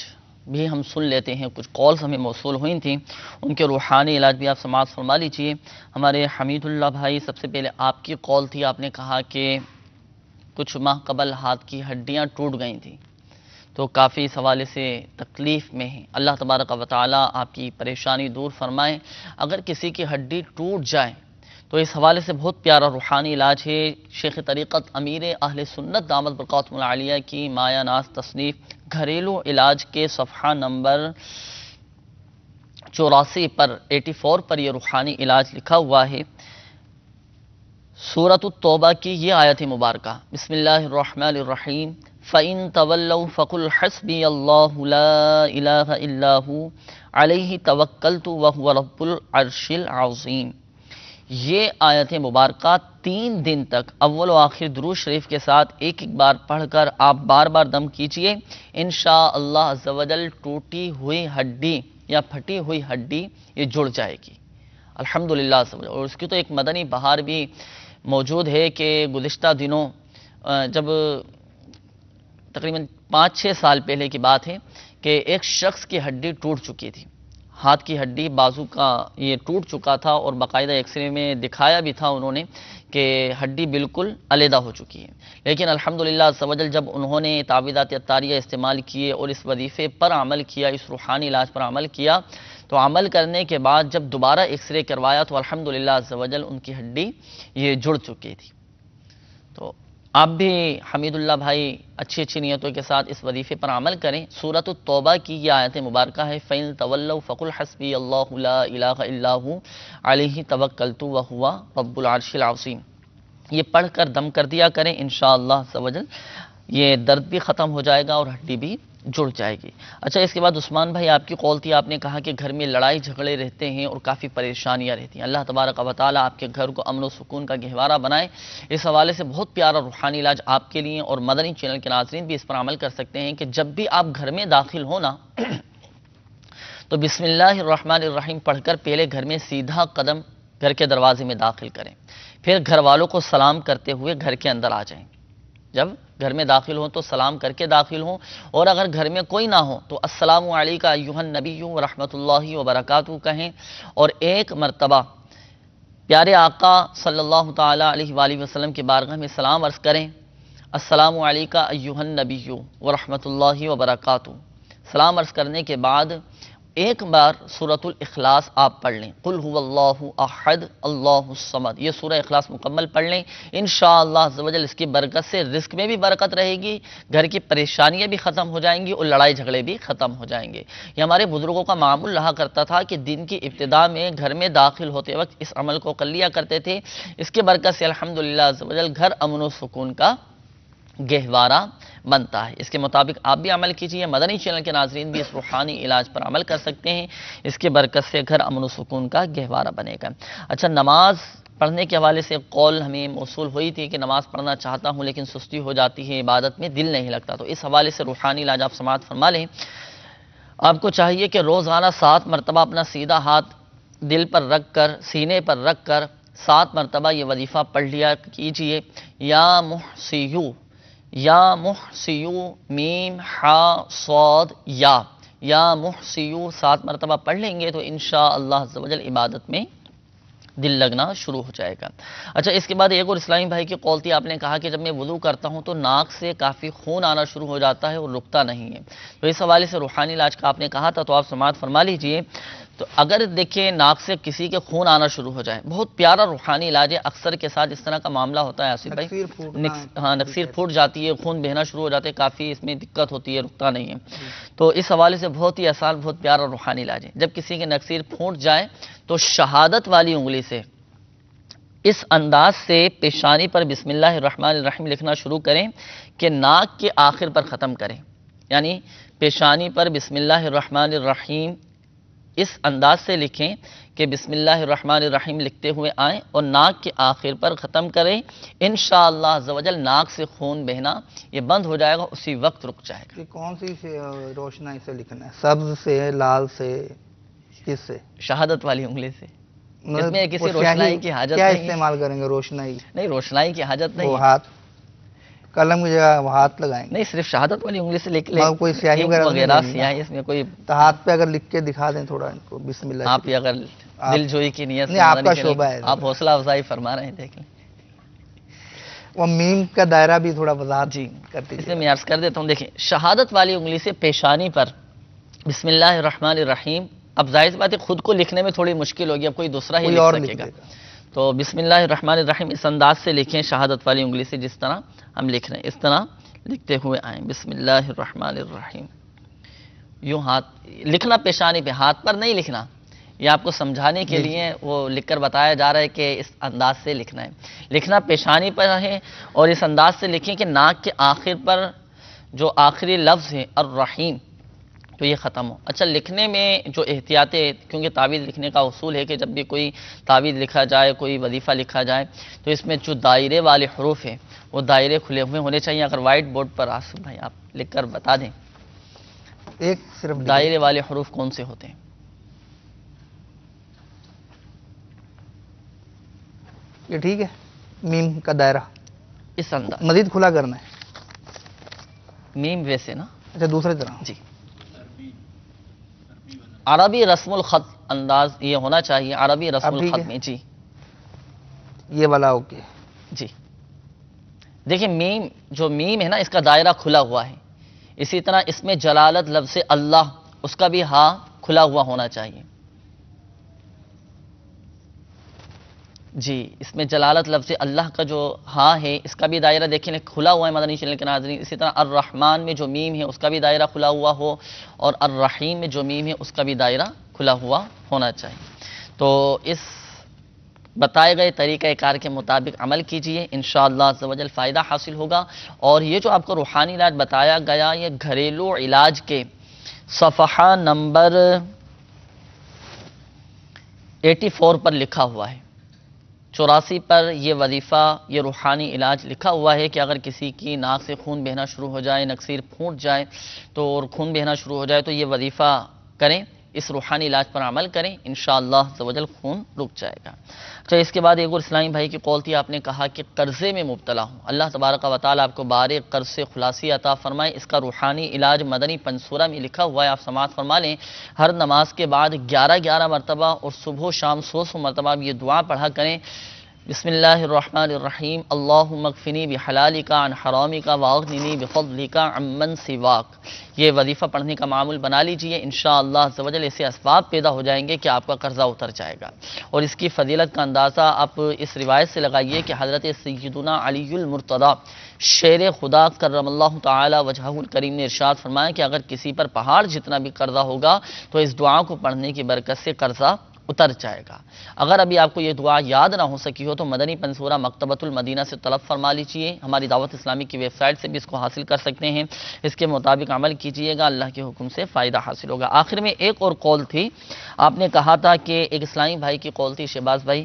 بھی ہم سن لیتے ہیں۔ کچھ کالز ہمیں موصول ہوئی تھیں، ان کے روحانی علاج بھی آپ سماعت فرما لیجیے۔ ہمارے حمید اللہ بھائی، سب سے پہلے آپ کی کال تھی، آپ نے کہا کہ کچھ ماہ قبل ہاتھ کی ہڈیاں ٹوٹ گئی تھیں، تو کافی اس حوالے سے تکلیف میں ہیں۔ اللہ تبارک و تعالیٰ آپ کی پریشانی دور فرمائے۔ اگر کسی کی ہڈی ٹوٹ جائے تو اس حوالے سے بہت پیارا روحانی علاج ہے۔ شیخ طریقت امیر اہل سنت دامت برکاتہم العالیہ کی مایا ناز تصنیف گھریلو علاج کے صفحہ نمبر 84 پر 84 پر یہ روحانی علاج لکھا ہوا ہے۔ سورۃ التوبہ کی یہ آیت مبارکہ، بسم اللہ الرحمن الرحیم، فَإِن تَوَلَّوْا فَقُلْ حَسْبِيَ اللَّهُ لَا إِلَٰهَ إِلَّا هُوَ عَلَيْهِ تَوَكَّلْتُ وَهُوَ رَبُّ الْعَرْشِ الْعَظِيمِ۔ یہ آیت مبارکہ 3 دن تک اول و آخر درود شریف کے ساتھ ایک ایک بار پڑھ کر آپ بار بار دم کیجئے، انشاءاللہ عز و جل ٹوٹی ہوئی ہڈی یا پھٹی ہوئی ہڈی یہ جڑ جائے گی الحمدللہ عز و جل۔ اور اس کی تو ایک مدنی بہار بھی موجود ہے کہ گزشتہ دنوں جب تقریباً 5-6 سال پہلے کی بات ہے کہ ایک شخص کی ہڈی ٹوٹ چکی تھی، ہاتھ کی ہڈی بازو کا یہ ٹوٹ چکا تھا، اور باقاعدہ ایکس رے میں دکھایا بھی تھا انہوں نے کہ ہڈی بالکل علیحدہ ہو چکی ہے۔ لیکن الحمدللہ عز و جل جب انہوں نے تعویذات عطاریہ استعمال کیے اور اس وظیفے پر عمل کیا، اس روحانی علاج پر عمل کیا، تو عمل کرنے کے بعد جب دوبارہ ایکس رے کروایا تو الحمدللہ عز و جل ان کی ہڈی یہ جڑ چکی تھی۔ تو آپ بھی حمید اللہ بھائی اچھی نیتوں کے ساتھ اس وظیفے پر عمل کریں۔ سورۃ التوبہ کی یہ آیت مبارکہ ہے، فَإِن تَوَلَّوْا فَقُلْ حَسْبِيَ اللَّهُ لَا إِلَٰهَ إِلَّا هُوَ عَلَيْهِ تَوَكَّلْتُ وَهُوَ رَبُّ الْعَرْشِ الْعَظِيمِ۔ یہ پڑھ کر دم کر دیا کریں، انشاءاللہ عز و جل یہ درد بھی ختم ہو جائے گا اور ہڈی بھی جڑ جائے گی۔ اچھا، اس کے بعد عثمان بھائی آپ کی قول تھی، آپ نے کہا کہ گھر میں لڑائی جھگڑے رہتے ہیں اور کافی پریشانیاں رہتی ہیں۔ اللہ تبارک و تعالیٰ آپ کے گھر کو امن و سکون کا گہوارہ بنائے۔ اس حوالے سے بہت پیارا روحانی علاج آپ کے لیے، اور مدنی چینل کے ناظرین بھی اس پر عمل کر سکتے ہیں کہ جب بھی آپ گھر میں داخل ہونا تو بسم اللہ الرحمن الرحیم پڑھ کر پہلے گھر میں سیدھا قدم گھر کے دروازے میں داخل کریں، پھر گھر والوں کو سلام کرتے ہوئے گھر کے اندر آ جائیں۔ جب گھر میں داخل ہوں تو سلام کر کے داخل ہوں، اور اگر گھر میں کوئی نہ ہو تو السلام علیکم ایھا النبی ورحمۃ اللہ وبرکاتہ کہیں، اور ایک مرتبہ پیارے آقا صلی اللہ تعالیٰ علیہ وآلہ وسلم کی بارگاہ میں سلام عرض کریں، السلام علیکم ایھا النبی ورحمۃ اللہ وبرکاتہ۔ سلام عرض کرنے کے بعد ایک بار سورۃ الاخلاص آپ پڑھ لیں، قل هو اللہ احد اللہ الصمد، یہ سورہ اخلاص مکمل پڑھ لیں، انشاءاللہ عز و جل اس کی برکت سے رزق میں بھی برکت رہے گی، گھر کی پریشانیاں بھی ختم ہو جائیں گی اور لڑائی جھگڑے بھی ختم ہو جائیں گے۔ یہ ہمارے بزرگوں کا معمول رہا کرتا تھا کہ دن کی ابتدا میں گھر میں داخل ہوتے وقت اس عمل کو کر لیا کرتے تھے۔ اس کی برکت سے الحمدللہ عز و جل گھر امن و سکون کا گہوارہ بنتا ہے۔ اس کے مطابق آپ بھی عمل کیجیے، مدنی چینل کے ناظرین بھی اس روحانی علاج پر عمل کر سکتے ہیں، اس کی برکت سے گھر امن و سکون کا گہوارہ بنے گا۔ اچھا، نماز پڑھنے کے حوالے سے قول ہمیں موصول ہوئی تھی کہ نماز پڑھنا چاہتا ہوں لیکن سستی ہو جاتی ہے، عبادت میں دل نہیں لگتا، تو اس حوالے سے روحانی علاج آپ سماعت فرما لیں۔ آپ کو چاہیے کہ روزانہ 7 مرتبہ اپنا سیدھا ہاتھ دل پر رکھ کر، سینے پر رکھ کر 7 مرتبہ یہ وظیفہ پڑھ لیا کیجیے، یا محصیو یا محسیو میم ہا صاد یا محسیو 7 مرتبہ پڑھ لیں گے تو انشاءاللہ عز و جل عبادت میں دل لگنا شروع ہو جائے گا۔ اچھا، اس کے بعد ایک اور اسلامی بھائی کی قول تھی، آپ نے کہا کہ جب میں وضو کرتا ہوں تو ناک سے کافی خون آنا شروع ہو جاتا ہے اور رکتا نہیں ہے، تو اس حوالے سے روحانی علاج کا آپ نے کہا تھا، تو آپ سماعت فرما لیجئے۔ تو اگر دیکھیں ناک سے کسی کے خون آنا شروع ہو جائے، بہت پیارا روحانی علاج ہے، اکثر کے ساتھ اس طرح کا معاملہ ہوتا ہے آصف بھائی، نکسیر پھوٹ جاتی ہے، خون بہنا شروع ہو جاتے ہے، کافی اس میں دقت ہوتی ہے، رکتا نہیں ہے، تو اس حوالے سے بہت ہی آسان، بہت پیارا روحانی علاج ہے۔ جب کسی کے نکسیر پھوٹ جائے تو شہادت والی انگلی سے اس انداز سے پیشانی پر بسم اللہ الرحمن الرحیم لکھنا شروع کریں کہ ناک کے آخر پر ختم کریں، یعنی پیشانی پر بسم اللہ الرحمن الرحیم اس انداز سے لکھیں کہ بسم اللہ الرحمن الرحیم لکھتے ہوئے آئیں اور ناک کے آخر پر ختم کریں، انشاءاللہ عز و جل ناک سے خون بہنا یہ بند ہو جائے گا، اسی وقت رک جائے گا۔ کہ کون سی روشنائی سے لکھنا ہے، سبز سے، لال سے، کس سے؟ شہادت والی انگلی سے، اس میں کسی روشنائی کی حاجت کیا نہیں، استعمال کریں گے روشنائی؟ نہیں، روشنائی کی حاجت نہیں، وہ ہاتھ، قلم کی جگہ وہ ہاتھ لگائیں گے، نہیں، صرف شہادت والی انگلی سے لکھ لیں، کوئی سیاہی وغیرہ سیاہی اس میں کوئی، تو ہاتھ پہ اگر لکھ کے دکھا دیں تھوڑا ان کو، بسم اللہ، آپ یہ اگر دل جوئی کی نیت سے، آپ کا شعبہ ہے، آپ حوصلہ افزائی فرما رہے ہیں، دیکھ لیں وہ میم کا دائرہ بھی تھوڑا وضاحت جی کرتی اس میں عرض کر دیتا ہوں۔ دیکھیں، شہادت والی انگلی سے پیشانی پر بسم اللہ الرحمن الرحیم، اب ظاہر سی بات ہے خود کو لکھنے میں تھوڑی مشکل ہوگی، اب کوئی دوسرا ہی لکھ سکے گا، تو بسم اللہ الرحمن الرحیم اس انداز سے لکھیں شہادت والی انگلی سے، جس طرح ہم لکھ رہے ہیں اس طرح لکھتے ہوئے آئیں، بسم اللہ الرحمن الرحیم، یوں ہاتھ لکھنا، پیشانی پہ، ہاتھ پر نہیں لکھنا، یہ آپ کو سمجھانے کے لیے وہ لکھ کر بتایا جا رہا ہے کہ اس انداز سے لکھنا ہے، لکھنا پیشانی پر ہے اور اس انداز سے لکھیں کہ ناک کے آخر پر جو آخری لفظ ہے الرحیم تو یہ ختم ہو۔ اچھا، لکھنے میں جو احتیاطیں، کیونکہ تعویذ لکھنے کا اصول ہے کہ جب بھی کوئی تعویذ لکھا جائے، کوئی وظیفہ لکھا جائے تو اس میں جو دائرے والے حروف ہیں وہ دائرے کھلے ہوئے ہونے چاہیے۔ اگر وائٹ بورڈ پر آصف بھائی آپ لکھ کر بتا دیں ایک صرف دائرے والے حروف کون سے ہوتے ہیں؟ یہ ٹھیک ہے، میم کا دائرہ اس انداز، مزید کھلا کرنا ہے، میم ویسے نا، اچھا دوسری طرح، جی عربی رسم الخط انداز یہ ہونا چاہیے، عربی رسم الخط میں، جی یہ والا اوکے، جی دیکھیں میم، جو میم ہے نا اس کا دائرہ کھلا ہوا ہے، اسی طرح اس میں جلالت لفظ اللہ، اس کا بھی ہاں کھلا ہوا ہونا چاہیے، جی اس میں جلالت لفظ اللہ کا جو ہاں ہے اس کا بھی دائرہ دیکھیں کھلا ہوا ہے مدنی چینل کے ناظرین۔ اسی طرح الرحمن میں جو میم ہے اس کا بھی دائرہ کھلا ہوا ہو، اور الرحیم میں جو میم ہے اس کا بھی دائرہ کھلا ہوا ہونا چاہیے۔ تو اس بتائے گئے طریقہ کار کے مطابق عمل کیجئے، انشاءاللہ عز و جل فائدہ حاصل ہوگا۔ اور یہ جو آپ کو روحانی علاج بتایا گیا یہ گھریلو علاج کے صفحہ نمبر 84 پر لکھا ہوا ہے، 84 پر یہ وظیفہ، یہ روحانی علاج لکھا ہوا ہے کہ اگر کسی کی ناک سے خون بہنا شروع ہو جائے، نکسیر پھوٹ جائے تو اور خون بہنا شروع ہو جائے تو یہ وظیفہ کریں، اس روحانی علاج پر عمل کریں، انشاءاللہ عز و جل خون رک جائے گا۔ اچھا، اس کے بعد ایک اور اسلامی بھائی کی قول تھی، آپ نے کہا کہ قرضے میں مبتلا ہوں، اللہ تبارک و تعالیٰ آپ کو بارے قرض سے خلاصی عطا فرمائے۔ اس کا روحانی علاج مدنی پنسورہ میں لکھا ہوا ہے، آپ سماعت فرما لیں۔ ہر نماز کے بعد 11 مرتبہ اور صبح و شام 100 مرتبہ یہ دعا پڑھا کریں، بسم اللہ الرحمن الرحیم، اللہم اکفنی بحلالک عن حرامک واغننی بفضلک عمن سواک۔ یہ وظیفہ پڑھنے کا معمول بنا لیجئے، انشاءاللہ عز و جل ایسے اسباب پیدا ہو جائیں گے کہ آپ کا قرضہ اتر جائے گا۔ اور اس کی فضیلت کا اندازہ آپ اس روایت سے لگائیے کہ حضرت سیدنا علی المرتضی شیر خدا کرم اللہ تعالی وجہہ الکریم نے ارشاد فرمایا کہ اگر کسی پر پہاڑ جتنا بھی قرضہ ہوگا تو اس دعا کو پڑھنے کی برکت سے قرضہ اتر جائے گا۔ اگر ابھی آپ کو یہ دعا یاد نہ ہو سکی ہو تو مدنی پنسورہ مکتبۃ المدینہ سے طلب فرما لیجئے، ہماری دعوت اسلامی کی ویب سائٹ سے بھی اس کو حاصل کر سکتے ہیں، اس کے مطابق عمل کیجئے گا، اللہ کے حکم سے فائدہ حاصل ہوگا۔ آخر میں ایک اور قول تھی، آپ نے کہا تھا کہ ایک اسلامی بھائی کی قول تھی، شہباز بھائی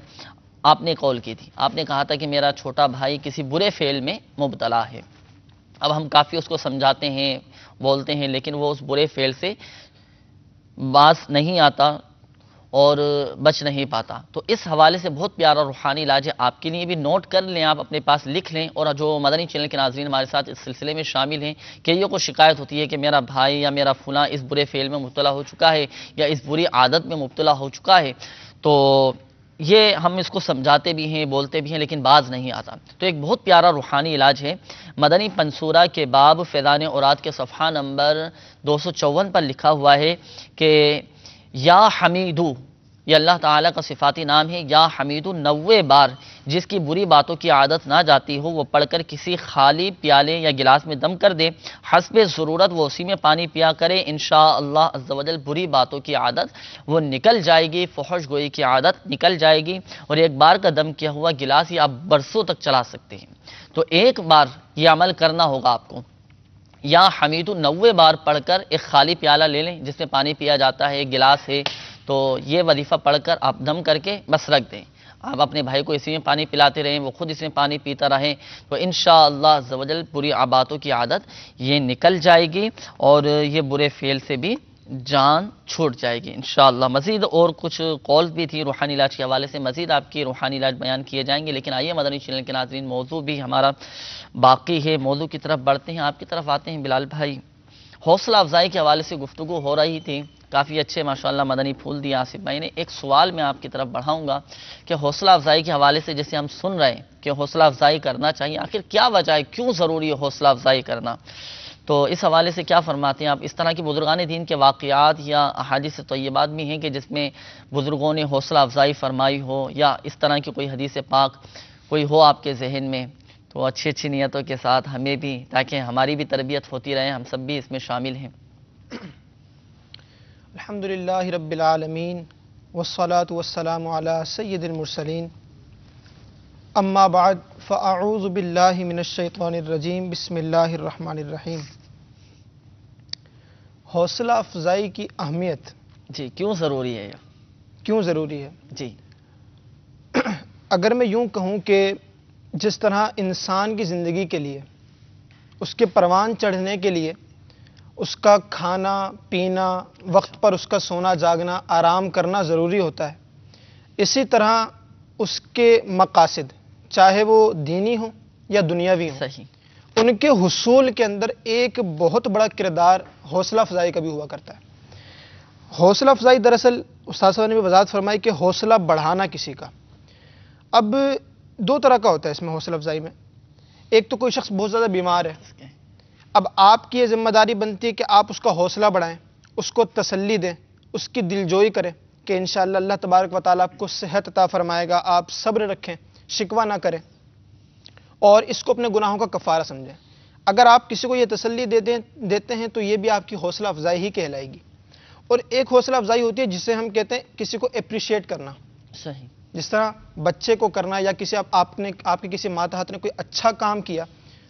آپ نے قول کی تھی، آپ نے کہا تھا کہ میرا چھوٹا بھائی کسی برے فعل میں مبتلا ہے، اب ہم کافی اس کو سمجھاتے ہیں، بولتے ہیں، لیکن وہ اس برے فعل سے باز نہیں آتا اور بچ نہیں پاتا. تو اس حوالے سے بہت پیارا روحانی علاج ہے، آپ کے لیے بھی نوٹ کر لیں، آپ اپنے پاس لکھ لیں. اور جو مدنی چینل کے ناظرین ہمارے ساتھ اس سلسلے میں شامل ہیں، کئیوں کو شکایت ہوتی ہے کہ میرا بھائی یا میرا فلاں اس برے فعل میں مبتلا ہو چکا ہے یا اس بری عادت میں مبتلا ہو چکا ہے، تو یہ ہم اس کو سمجھاتے بھی ہیں، بولتے بھی ہیں، لیکن باز نہیں آتا. تو ایک بہت پیارا روحانی علاج ہے. مدنی پنصورہ کے باب فیضان اوراد کے صفحہ نمبر 254 پر لکھا ہوا ہے کہ یا حمیدو، یہ اللہ تعالیٰ کا صفاتی نام ہے. یا حمیدو 90 بار جس کی بری باتوں کی عادت نہ جاتی ہو وہ پڑھ کر کسی خالی پیالے یا گلاس میں دم کر دے، حسب ضرورت وہ اسی میں پانی پیا کرے. انشاءاللہ عز و جل بری باتوں کی عادت وہ نکل جائے گی، فحش گوئی کی عادت نکل جائے گی. اور ایک بار کا دم کیا ہوا گلاس یہ آپ برسوں تک چلا سکتے ہیں. تو ایک بار یہ عمل کرنا ہوگا آپ کو. یا حمیدو 90 بار پڑھ کر ایک خالی پیالہ لے لیں جس میں پانی پیا جاتا ہے، ایک گلاس ہے، تو یہ وظیفہ پڑھ کر آپ دم کر کے بس رکھ دیں. آپ اپنے بھائی کو اسی میں پانی پلاتے رہیں، وہ خود اس میں پانی پیتا رہیں، تو انشاءاللہ عز و جل بری باتوں کی عادت یہ نکل جائے گی اور یہ برے فعل سے بھی جان چھوٹ جائے گی انشاءاللہ. مزید اور کچھ کالز بھی تھی روحانی علاج کے حوالے سے، مزید آپ کی روحانی علاج بیان کیے جائیں گے. لیکن آئیے مدنی چینل کے ناظرین، موضوع بھی ہمارا باقی ہے، موضوع کی طرف بڑھتے ہیں. آپ کی طرف آتے ہیں بلال بھائی. حوصلہ افزائی کے حوالے سے گفتگو ہو رہی تھی، کافی اچھے ماشاءاللہ مدنی پھول دیا آصف بھائی نے. ایک سوال میں آپ کی طرف بڑھاؤں گا کہ حوصلہ افزائی کے حوالے سے جیسے ہم سن رہے ہیں کہ حوصلہ افزائی کرنا چاہیے، آخر کیا وجہ ہے، کیوں ضروری ہے حوصلہ افزائی کرنا؟ تو اس حوالے سے کیا فرماتے ہیں آپ؟ اس طرح کی بزرگان دین کے واقعات یا احادیث طیبات بھی ہیں کہ جس میں بزرگوں نے حوصلہ افزائی فرمائی ہو، یا اس طرح کی کوئی حدیث پاک کوئی ہو آپ کے ذہن میں، تو اچھی اچھی نیتوں کے ساتھ ہمیں بھی، تاکہ ہماری بھی تربیت ہوتی رہے، ہم سب بھی اس میں شامل ہیں. الحمدللہ رب العالمین والصلاة والسلام علی سید المرسلین. اما بعد فاعوذ باللہ من الشیطان الرجیم. بسم اللہ الرحمن الرحیم. حوصلہ افزائی کی اہمیت، جی کیوں ضروری ہے؟ کیوں ضروری ہے؟ جی اگر میں یوں کہوں کہ جس طرح انسان کی زندگی کے لیے، اس کے پروان چڑھنے کے لیے اس کا کھانا پینا، وقت پر اس کا سونا جاگنا، آرام کرنا ضروری ہوتا ہے، اسی طرح اس کے مقاصد چاہے وہ دینی ہوں یا دنیاوی ہوں، ان کے حصول کے اندر ایک بہت بڑا کردار حوصلہ افزائی کا بھی ہوا کرتا ہے. حوصلہ افزائی دراصل استاد صاحب نے بھی وضاحت فرمائی کہ حوصلہ بڑھانا کسی کا. اب دو طرح کا ہوتا ہے اس میں حوصلہ افزائی میں. ایک تو کوئی شخص بہت زیادہ بیمار ہے، اب آپ کی یہ ذمہ داری بنتی ہے کہ آپ اس کا حوصلہ بڑھائیں، اس کو تسلی دیں، اس کی دلجوئی کریں کہ انشاءاللہ اللہ تبارک و تعالیٰ آپ کو صحت عطا فرمائے گا، آپ صبر رکھیں، شکوہ نہ کریں اور اس کو اپنے گناہوں کا کفارہ سمجھیں. اگر آپ کسی کو یہ تسلی دیتے ہیں تو یہ بھی آپ کی حوصلہ افزائی ہی کہلائے گی. اور ایک حوصلہ افزائی ہوتی ہے جسے ہم کہتے ہیں کسی کو اپریشیٹ کرنا. صحیح. جس طرح بچے کو کرنا یا کسی آپ کے کسی ماتحت نے کوئی اچھا کام کیا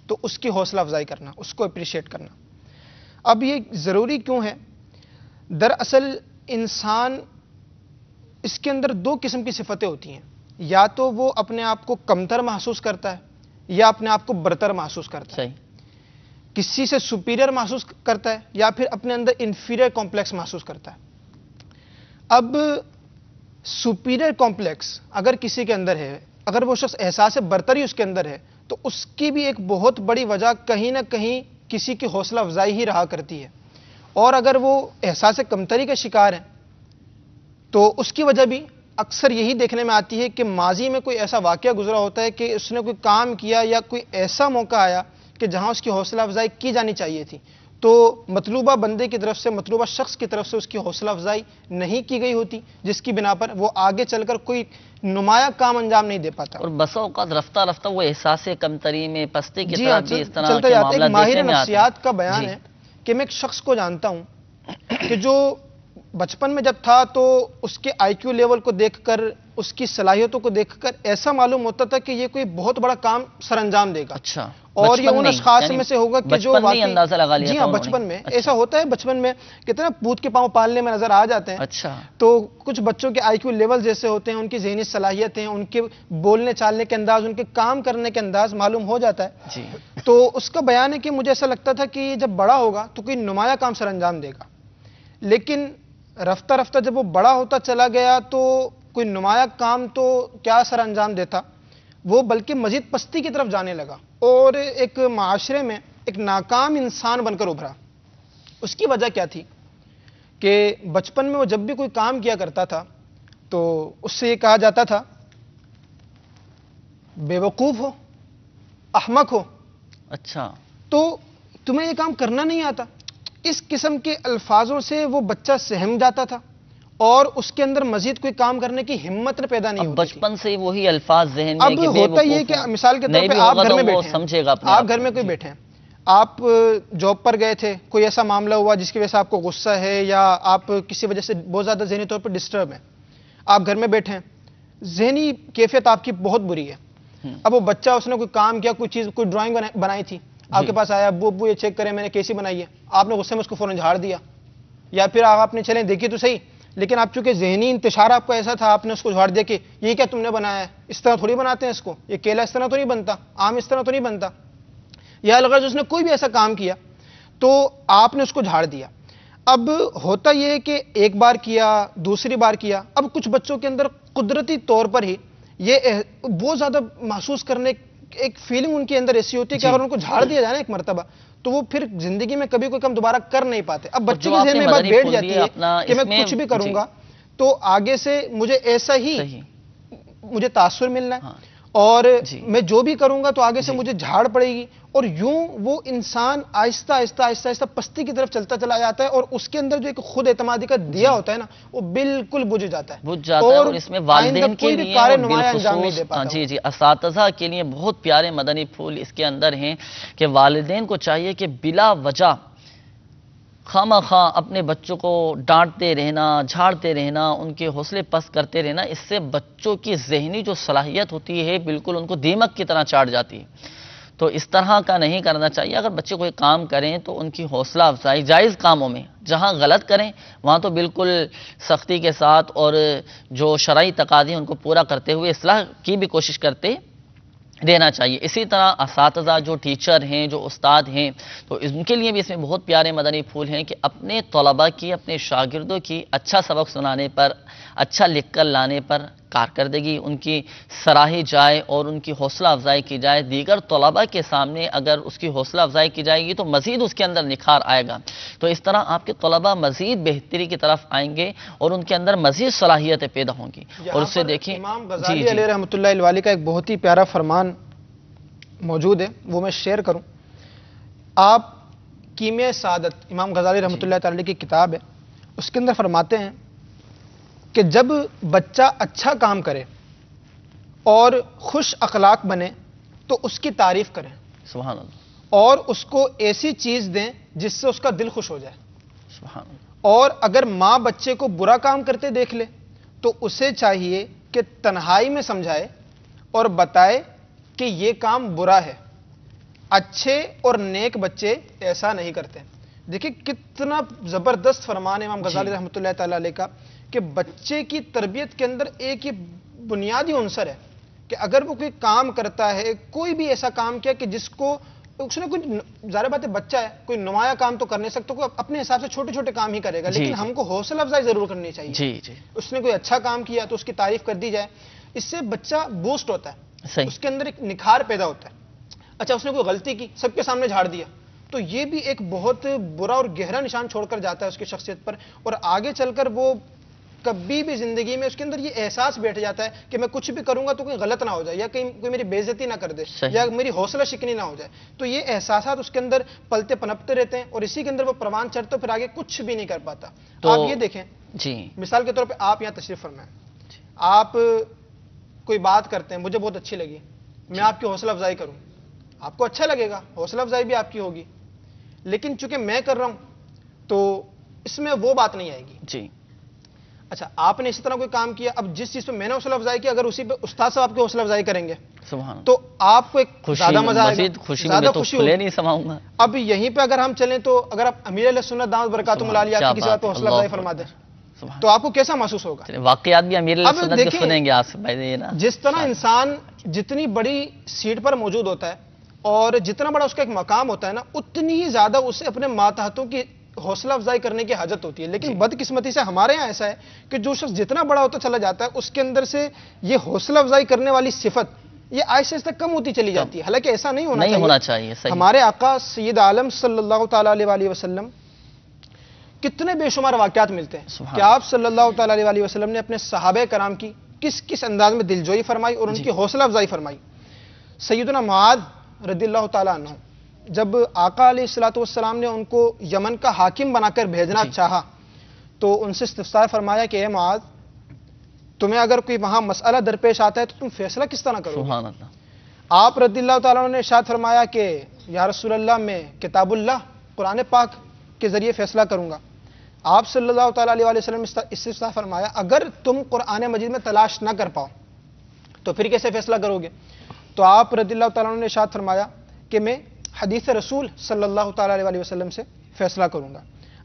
تو اس کی حوصلہ افزائی کرنا، اس کو اپریشیٹ کرنا. اب یہ ضروری کیوں ہے؟ دراصل انسان، اس کے اندر دو قسم کی صفتیں ہوتی ہیں، یا تو وہ اپنے آپ کو کمتر محسوس کرتا ہے یا اپنے آپ کو برتر محسوس کرتا ہے. کسی سے سپیریئر محسوس کرتا ہے یا پھر اپنے اندر انفیریئر کمپلیکس محسوس کرتا ہے. اب سپیریئر کمپلیکس اگر کسی کے اندر ہے، اگر وہ شخص احساس برتری اس کے اندر ہے، تو اس کی بھی ایک بہت بڑی وجہ کہیں نہ کہیں کسی کی حوصلہ افزائی ہی رہا کرتی ہے. اور اگر وہ احساس کمتری کا شکار ہے تو اس کی وجہ بھی اکثر یہی دیکھنے میں آتی ہے کہ ماضی میں کوئی ایسا واقعہ گزرا ہوتا ہے کہ اس نے کوئی کام کیا یا کوئی ایسا موقع آیا کہ جہاں اس کی حوصلہ افزائی کی جانی چاہیے تھی، تو مطلوبہ بندے کی طرف سے، مطلوبہ شخص کی طرف سے اس کی حوصلہ افزائی نہیں کی گئی ہوتی، جس کی بنا پر وہ آگے چل کر کوئی نمایاں کام انجام نہیں دے پاتا. اور بسا اوقات رفتہ رفتہ وہ احساس کمتری میں پستی کی جی طرف بھی اس طرح چلتا کے جاتا ہے. معاملات ایک ماہر دیکھنے میں آتے ہیں. نفسیات کا بیان ہے کہ میں ایک شخص کو جانتا ہوں کہ جو بچپن میں جب تھا تو اس کے آئی کیو لیول کو دیکھ کر، اس کی صلاحیتوں کو دیکھ کر ایسا معلوم ہوتا تھا کہ یہ کوئی بہت بڑا کام سر انجام دے گا. اچھا. اور یہ ان اشخاص میں سے ہوگا کہ جو اندازہ لگا لیا. جی ہاں، بچپن میں ایسا ہوتا ہے. بچپن میں کتنا پوت کے پاؤں پالنے میں نظر آ جاتے ہیں. اچھا. تو کچھ بچوں کے آئی کیو لیول جیسے ہوتے ہیں، ان کی ذہنی صلاحیتیں، ان کے بولنے چالنے کے انداز، ان کے کام کرنے کے انداز معلوم ہو جاتا ہے. جی. تو اس کا بیان ہے کہ مجھے ایسا لگتا تھا کہ جب بڑا ہوگا تو کوئی نمایاں کام سر انجام دے گا، لیکن رفتہ رفتہ جب وہ بڑا ہوتا چلا گیا تو کوئی نمایاں کام تو کیا سر انجام دیتا، وہ بلکہ مزید پستی کی طرف جانے لگا اور ایک معاشرے میں ایک ناکام انسان بن کر ابھرا۔ اس کی وجہ کیا تھی کہ بچپن میں وہ جب بھی کوئی کام کیا کرتا تھا تو اس سے یہ کہا جاتا تھا بے وقوف ہو، احمق ہو، اچھا تو تمہیں یہ کام کرنا نہیں آتا۔ اس قسم کے الفاظوں سے وہ بچہ سہم جاتا تھا اور اس کے اندر مزید کوئی کام کرنے کی ہمت پیدا نہیں ہوتی۔ بچپن سے وہی الفاظ ذہن میں اب ہوتا یہ کہ مثال کے طور پہ آپ گھر میں بیٹھے ہیں، آپ گھر میں کوئی بیٹھے ہیں، آپ جاب پر گئے تھے، کوئی ایسا معاملہ ہوا جس کی وجہ سے آپ کو غصہ ہے یا آپ کسی وجہ سے بہت زیادہ ذہنی طور پر ڈسٹرب ہیں، آپ گھر میں بیٹھے ہیں، ذہنی کیفیت آپ کی بہت بری ہے۔ اب وہ بچہ اس نے کوئی کام کیا، کوئی چیز، کوئی ڈرائنگ بنائی تھی، آپ کے پاس آیا، ابو یہ چیک کریں میں نے کیسی بنائی ہے، آپ نے غصے میں اس کو فوراً جھاڑ دیا، یا پھر آپ نے چلیں دیکھی تو صحیح، لیکن آپ چونکہ ذہنی انتشار آپ کو ایسا تھا، آپ نے اس کو جھاڑ دیا کہ یہ کیا تم نے بنایا ہے، اس طرح تھوڑی بناتے ہیں اس کو، یہ کیلا اس طرح تو نہیں بنتا، آم اس طرح تو نہیں بنتا، یا الغرض اس نے کوئی بھی ایسا کام کیا تو آپ نے اس کو جھاڑ دیا۔ اب ہوتا یہ ہے کہ ایک بار کیا، دوسری بار کیا، اب کچھ بچوں کے اندر قدرتی طور پر ہی یہ بہت زیادہ محسوس کرنے ایک فیلنگ ان کے اندر ایسی ہوتی ہے کہ اگر ان کو جھاڑ دیا جائے نا ایک مرتبہ تو وہ پھر زندگی میں کبھی کوئی کام دوبارہ کر نہیں پاتے۔ اب بچے کے ذہن میں بات بیٹھ جاتی ہے کہ میں کچھ بھی کروں گا تو آگے سے مجھے ایسا ہی مجھے تاثر ملنا ہے اور میں جو بھی کروں گا تو آگے سے مجھے جھاڑ پڑے گی، اور یوں وہ انسان آہستہ آہستہ آہستہ آہستہ پستی کی طرف چلتا چلا جاتا ہے اور اس کے اندر جو ایک خود اعتمادی کا دیا ہوتا ہے نا وہ بالکل بجھ جاتا ہے، اور اس میں والدین کے لیے بالخصوص جی اساتذہ کے لیے بہت پیارے مدنی پھول اس کے اندر ہیں کہ والدین کو چاہیے کہ بلا وجہ خواہ خواہ اپنے بچوں کو ڈانٹتے رہنا، جھاڑتے رہنا، ان کے حوصلے پست کرتے رہنا، اس سے بچوں کی ذہنی جو صلاحیت ہوتی ہے بالکل ان کو دیمک کی طرح چاٹ جاتی ہے۔ تو اس طرح کا نہیں کرنا چاہیے۔ اگر بچے کوئی کام کریں تو ان کی حوصلہ افزائی جائز کاموں میں، جہاں غلط کریں وہاں تو بالکل سختی کے ساتھ اور جو شرعی تقاضے ان کو پورا کرتے ہوئے اصلاح کی بھی کوشش کرتے دینا چاہیے۔ اسی طرح اساتذہ جو ٹیچر ہیں، جو استاد ہیں، تو ان کے لیے بھی اس میں بہت پیارے مدنی پھول ہیں کہ اپنے طلباء کی، اپنے شاگردوں کی اچھا سبق سنانے پر، اچھا لکھ کر لانے پر کارکردگی ان کی سراہی جائے اور ان کی حوصلہ افزائی کی جائے۔ دیگر طلباء کے سامنے اگر اس کی حوصلہ افزائی کی جائے گی تو مزید اس کے اندر نکھار آئے گا، تو اس طرح آپ کے طلباء مزید بہتری کی طرف آئیں گے اور ان کے اندر مزید صلاحیتیں پیدا ہوں گی۔ اور اس سے دیکھیں امام غزالی علیہ رحمۃ اللہ الوالی کا ایک بہت ہی پیارا فرمان موجود ہے، وہ میں شیئر کروں۔ آپ کیمیہ سعادت امام غزالی رحمۃ اللہ تعالی کی کتاب ہے، اس کے اندر فرماتے ہیں کہ جب بچہ اچھا کام کرے اور خوش اخلاق بنے تو اس کی تعریف کریں، سبحان اللہ، اور اس کو ایسی چیز دیں جس سے اس کا دل خوش ہو جائے، سبحان اللہ۔ اور اگر ماں بچے کو برا کام کرتے دیکھ لے تو اسے چاہیے کہ تنہائی میں سمجھائے اور بتائے کہ یہ کام برا ہے۔ اچھے اور نیک بچے ایسا نہیں کرتے۔ دیکھیں کتنا زبردست فرمان ہے امام غزالی رحمۃ اللہ تعالی علیہ کا کہ بچے کی تربیت کے اندر ایک یہ بنیادی عنصر ہے کہ اگر وہ کوئی کام کرتا ہے، کوئی بھی ایسا کام کیا کہ جس کو اس نے کوئی، ظاہر بات ہے بچہ ہے، کوئی نمایاں کام تو کر نہیں سکتا، کوئی اپنے حساب سے چھوٹے چھوٹے کام ہی کرے گا، لیکن ہم کو حوصلہ افزائی ضرور کرنی چاہیے۔ اس نے کوئی اچھا کام کیا تو اس کی تعریف کر دی جائے، اس سے بچہ بوسٹ ہوتا ہے، اس کے اندر ایک نکھار پیدا ہوتا ہے۔ اچھا اس نے کوئی غلطی کی، سب کے سامنے جھاڑ دیا، تو یہ بھی ایک بہت برا اور گہرا نشان چھوڑ کر جاتا ہے اس کی شخصیت پر، اور آگے چل کر وہ کبھی بھی زندگی میں اس کے اندر یہ احساس بیٹھ جاتا ہے کہ میں کچھ بھی کروں گا تو کوئی غلط نہ ہو جائے، یا کہیں کوئی میری بے عزتی نہ کر دے، یا میری حوصلہ شکنی نہ ہو جائے، تو یہ احساسات اس کے اندر پلتے پنپتے رہتے ہیں اور اسی کے اندر وہ پروان چڑھتا ہے، پھر آگے کچھ بھی نہیں کر پاتا۔ آپ یہ دیکھیں، مثال کے طور پہ آپ یہاں تشریف فرمائیں، آپ کوئی بات کرتے ہیں، مجھے بہت اچھی لگی، میں آپ کی حوصلہ افزائی کروں، آپ کو اچھا لگے گا، حوصلہ افزائی بھی آپ کی ہوگی، لیکن چونکہ میں کر رہا ہوں تو اس میں وہ بات نہیں آئے گی۔ اچھا آپ نے اسی طرح کوئی کام کیا، اب جس چیز پہ میں نے حوصلہ افزائی کی، اگر اسی پہ استاد صاحب آپ کی حوصلہ افزائی کریں گے تو آپ کو ایک زیادہ مزہ آئے گا، زیادہ خوشی ہوگی۔ اب یہیں پہ اگر ہم چلیں تو اگر آپ امیر علیہ سنت دامت برکاتہم العالیہ آپ کی کسی بات پہ حوصلہ افزائی فرما دیں تو آپ کو کیسا محسوس ہوگا؟ واقعات بھی امیر علیہ سنت کے سنیں گے آپ سے۔ جس طرح انسان جتنی بڑی سیٹ پر موجود ہوتا ہے اور جتنا بڑا اس کا ایک مقام ہوتا ہے نا، اتنی ہی زیادہ اسے اپنے ماتحتوں کی حوصلہ افزائی کرنے کی حاجت ہوتی ہے، لیکن بدقسمتی سے ہمارے ہاں ایسا ہے کہ جو شخص جتنا بڑا ہوتا چلا جاتا ہے اس کے اندر سے یہ حوصلہ افزائی کرنے والی صفت یہ آہستہ آہستہ کم ہوتی چلی جاتی ہے، حالانکہ ایسا نہیں ہونا چاہیے۔ صحیح۔ ہمارے آقا سید عالم صلی اللہ تعالیٰ علیہ وسلم کتنے بے شمار واقعات ملتے ہیں کہ آپ صلی اللہ تعالیٰ علیہ وسلم نے اپنے صحابہ کرام کی کس کس انداز میں دلجوئی فرمائی اور ان کی حوصلہ افزائی فرمائی۔ سیدنا معاذ رضی اللہ تعالیٰ عنہ جب آقا علیہ الصلوۃ والسلام نے ان کو یمن کا حاکم بنا کر بھیجنا چاہا تو ان سے استفسار فرمایا کہ اے معاذ، تمہیں اگر کوئی وہاں مسئلہ درپیش آتا ہے تو تم فیصلہ کس طرح کرو؟ سبحان اللہ۔ آپ رضی اللہ تعالیٰ عنہ نے ارشاد فرمایا کہ یا رسول اللہ، میں کتاب اللہ قرآن پاک کے ذریعے فیصلہ کروں گا۔ آپ صلی اللہ تعالیٰ علیہ وسلم استفسار فرمایا اگر تم قرآن مجید میں تلاش نہ کر پاؤ تو پھر کیسے فیصلہ کرو گے؟ تو آپ رضی اللہ تعالیٰ عنہ نے ارشاد فرمایا کہ میں حدیث رسول صلی اللہ تعالیٰ علیہ وسلم سے فیصلہ کروں گا۔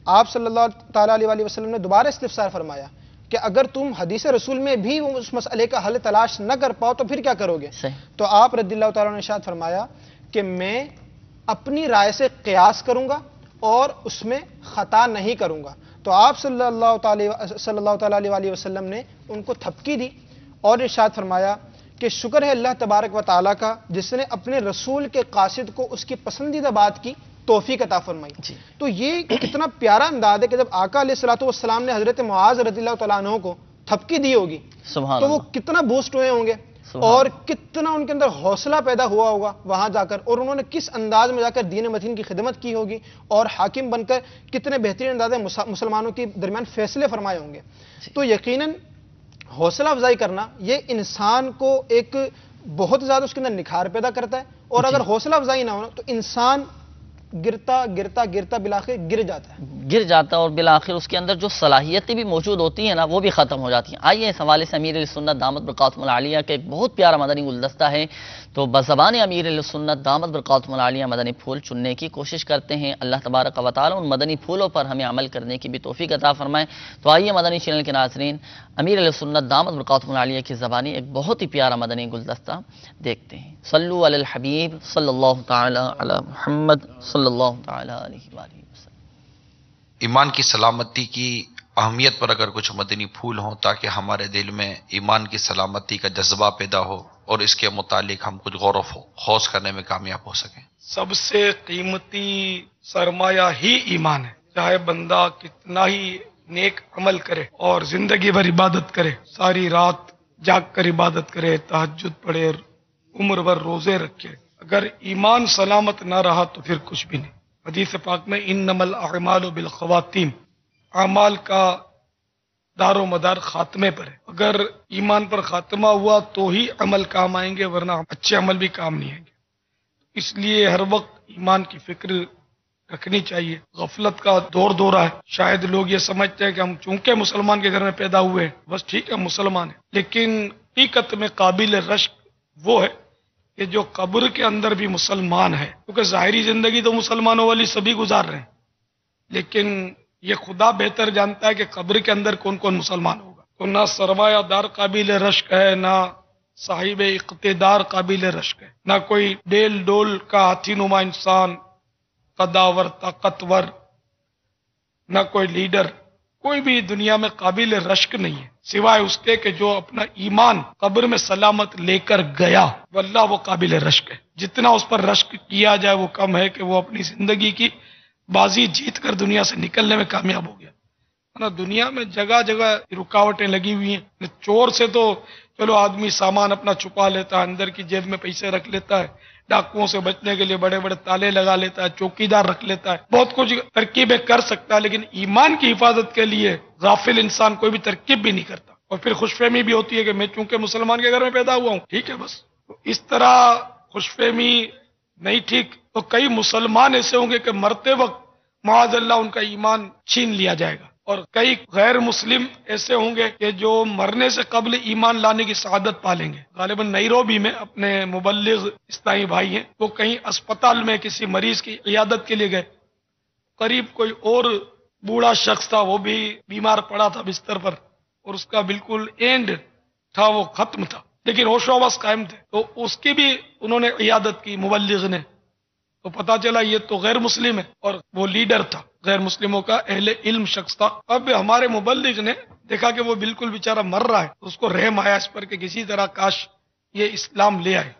آپ صلی اللہ تعالیٰ علیہ وسلم نے دوبارہ استفسار فرمایا کہ اگر تم حدیث رسول میں بھی اس مسئلے کا حل تلاش نہ کر پاؤ تو پھر کیا کرو گے؟ تو آپ رضی اللہ تعالیٰ نے ارشاد فرمایا کہ میں اپنی رائے سے قیاس کروں گا اور اس میں خطا نہیں کروں گا۔ تو آپ صلی اللہ تعالیٰ علیہ وسلم نے ان کو تھپکی دی اور ارشاد فرمایا کہ شکر ہے اللہ تبارک و تعالیٰ کا جس نے اپنے رسول کے قاصد کو اس کی پسندیدہ بات کی توفیق عطا فرمائی۔ تو یہ کتنا پیارا انداز ہے کہ جب آقا علیہ الصلوۃ والسلام نے حضرت معاذ رضی اللہ تعالیٰ عنہ کو تھپکی دی ہوگی تو وہ کتنا بوسٹ ہوئے ہوں گے اور کتنا ان کے اندر حوصلہ پیدا ہوا ہوگا وہاں جا کر، اور انہوں نے کس انداز میں جا کر دین متین کی خدمت کی ہوگی اور حاکم بن کر کتنے بہترین انداز میں مسلمانوں کے درمیان فیصلے فرمائے ہوں گے۔ تو یقیناً حوصلہ افزائی کرنا یہ انسان کو ایک بہت زیادہ اس کے اندر نکھار پیدا کرتا ہے، اور اگر حوصلہ افزائی نہ ہونا تو انسان گرتا گرتا گرتا بالآخر گر جاتا ہے اور بالآخر اس کے اندر جو صلاحیتیں بھی موجود ہوتی ہیں نا وہ بھی ختم ہو جاتی ہیں۔ آئیے اس حوالے سے امیر السنت دامت برکاتہم العالیہ کا ایک بہت پیارا مدنی گلدستہ ہے، تو بزبان امیر السنت دامت برکاتہم العالیہ مدنی پھول چننے کی کوشش کرتے ہیں۔ اللہ تبارک و تعالی ان مدنی پھولوں پر ہمیں عمل کرنے کی بھی توفیق عطا فرمائے۔ تو آئیے مدنی چینل کے ناظرین امیر السنت دامت برکاتہم العالیہ کی زبانی ایک بہت ہی پیارا مدنی گلدستہ دیکھتے ہیں۔ صلو علی الحبیب صلی اللہ تعالی علی محمد صلی اللہ تعالی علیہ وآلہ وسلم۔ ایمان کی سلامتی کی اہمیت پر اگر کچھ مدنی پھول ہوں تاکہ ہمارے دل میں ایمان کی سلامتی کا جذبہ پیدا ہو اور اس کے متعلق ہم کچھ غور و خوض کرنے میں کامیاب ہو سکیں۔ سب سے قیمتی سرمایہ ہی ایمان ہے، چاہے بندہ کتنا ہی نیک عمل کرے اور زندگی بھر عبادت کرے، ساری رات جاگ کر عبادت کرے، تہجد پڑھے، عمر بھر روزے رکھے، اگر ایمان سلامت نہ رہا تو پھر کچھ بھی نہیں۔ حدیث پاک میں انما الاعمال بالخواتیم، اعمال کا دار و مدار خاتمے پر ہے۔ اگر ایمان پر خاتمہ ہوا تو ہی عمل کام آئیں گے، ورنہ اچھے عمل بھی کام نہیں آئیں گے۔ اس لیے ہر وقت ایمان کی فکر رکھنی چاہیے۔ غفلت کا دور ہے، شاید لوگ یہ سمجھتے ہیں کہ ہم چونکہ مسلمان کے گھر میں پیدا ہوئے ہیں بس ٹھیک ہے مسلمان ہیں، لیکن حقیقت میں قابل رشک وہ ہے کہ جو قبر کے اندر بھی مسلمان ہے، کیونکہ ظاہری زندگی تو مسلمانوں والی سبھی گزار رہے ہیں، لیکن یہ خدا بہتر جانتا ہے کہ قبر کے اندر کون کون مسلمان ہوگا۔ تو نہ سرمایہ دار قابل رشک ہے، نہ صاحب اقتدار قابل رشک ہے، نہ کوئی ڈیل ڈول کا ہاتھی نما انسان، قداور، طاقتور، نہ کوئی لیڈر، کوئی بھی دنیا میں قابل رشک نہیں ہے سوائے اس کے کہ جو اپنا ایمان قبر میں سلامت لے کر گیا، واللہ وہ قابل رشک ہے۔ جتنا اس پر رشک کیا جائے وہ کم ہے کہ وہ اپنی زندگی کی بازی جیت کر دنیا سے نکلنے میں کامیاب ہو گیا۔ دنیا میں جگہ جگہ رکاوٹیں لگی ہوئی ہیں۔ چور سے تو چلو آدمی سامان اپنا چھپا لیتا ہے، اندر کی جیب میں پیسے رکھ لیتا ہے، ڈاکوؤں سے بچنے کے لیے بڑے بڑے تالے لگا لیتا ہے، چوکیدار رکھ لیتا ہے، بہت کچھ ترکیبیں کر سکتا ہے، لیکن ایمان کی حفاظت کے لیے غافل انسان کوئی بھی ترکیب بھی نہیں کرتا، اور پھر خوش فہمی بھی ہوتی ہے کہ میں چونکہ مسلمان کے گھر میں پیدا ہوا ہوں ٹھیک ہے بس۔ تو اس طرح خوش فہمی نہیں ٹھیک، تو کئی مسلمان ایسے ہوں گے کہ مرتے وقت معاذ اللہ ان کا ایمان چھین لیا جائے گا، اور کئی غیر مسلم ایسے ہوں گے کہ جو مرنے سے قبل ایمان لانے کی سعادت پالیں گے۔ غالباً نیروبی میں اپنے مبلغ اسلامی بھائی ہیں، وہ کہیں اسپتال میں کسی مریض کی عیادت کے لیے گئے، قریب کوئی اور بوڑھا شخص تھا، وہ بھی بیمار پڑا تھا بستر پر، اور اس کا بالکل اینڈ تھا، وہ ختم تھا، لیکن ہوش و حواس قائم تھے، تو اس کی بھی انہوں نے عیادت کی مبلغ نے۔ تو پتا چلا یہ تو غیر مسلم ہے، اور وہ لیڈر تھا، غیر مسلموں کا اہل علم شخص تھا۔ اب ہمارے مبلغ نے دیکھا کہ وہ بالکل بیچارہ مر رہا ہے، اس کو رحم آیا اس پر کہ کسی طرح کاش یہ اسلام لے آئے،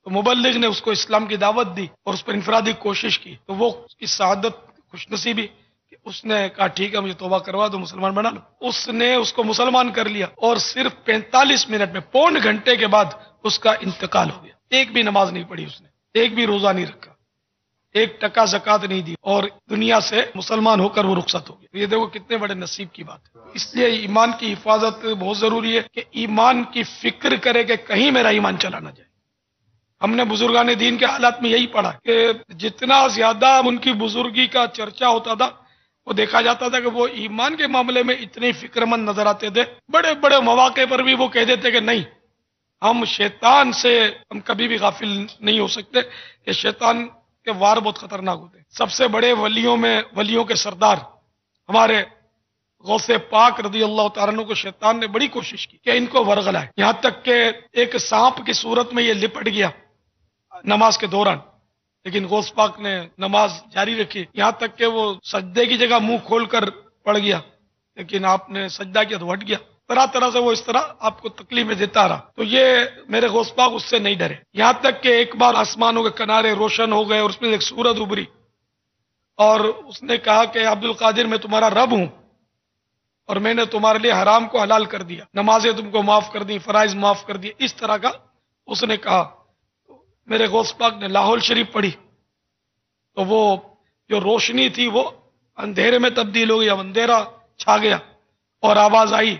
تو مبلغ نے اس کو اسلام کی دعوت دی اور اس پر انفرادی کوشش کی، تو وہ اس سعادت خوش نصیبی کہ اس نے کہا ٹھیک ہے مجھے توبہ کروا دو، مسلمان بنا لو۔ اس نے اس کو مسلمان کر لیا اور صرف 45 منٹ میں، پون گھنٹے کے بعد اس کا انتقال ہو گیا۔ ایک بھی نماز نہیں پڑھی اس نے، ایک بھی روزہ نہیں رکھا، 1 ٹکا زکوٰۃ نہیں دی، اور دنیا سے مسلمان ہو کر وہ رخصت ہو گیا۔ یہ دیکھو کتنے بڑے نصیب کی بات ہے۔ اس لیے ایمان کی حفاظت بہت ضروری ہے کہ ایمان کی فکر کرے کہ کہیں میرا ایمان چلا نہ جائے۔ ہم نے بزرگان دین کے حالات میں یہی پڑھا کہ جتنا زیادہ ان کی بزرگی کا چرچا ہوتا تھا، وہ دیکھا جاتا تھا کہ وہ ایمان کے معاملے میں اتنے فکر مند نظر آتے تھے۔ بڑے بڑے مواقع پر بھی وہ کہہ دیتے کہ نہیں، ہم شیطان سے ہم کبھی بھی غافل نہیں ہو سکتے، کہ شیطان کے وار بہت خطرناک ہوتے ہیں۔ سب سے بڑے ولیوں میں ولیوں کے سردار ہمارے غوث پاک رضی اللہ تعالیٰ عنہ کو شیطان نے بڑی کوشش کی کہ ان کو ورغلائے، یہاں تک کہ ایک سانپ کی صورت میں یہ لپٹ گیا نماز کے دوران، لیکن غوث پاک نے نماز جاری رکھی، یہاں تک کہ وہ سجدے کی جگہ منہ کھول کر پڑ گیا، لیکن آپ نے سجدہ کیا تو ہٹ گیا۔ طرح طرح سے وہ اس طرح آپ کو تکلیفیں دیتا رہا، تو یہ میرے غوث پاک اس سے نہیں ڈرے، یہاں تک کہ ایک بار آسمانوں کے کنارے روشن ہو گئے اور اس میں ایک سورج ابھری، اور اس نے کہا کہ عبد القادر میں تمہارا رب ہوں اور میں نے تمہارے لیے حرام کو حلال کر دیا، نمازیں تم کو معاف کر دی، فرائض معاف کر دیے، اس طرح کا اس نے کہا۔ میرے غوث پاک نے لاہور شریف پڑھی تو وہ جو روشنی تھی وہ اندھیرے میں تبدیل ہو گئی، اب اندھیرا چھا گیا، اور آواز آئی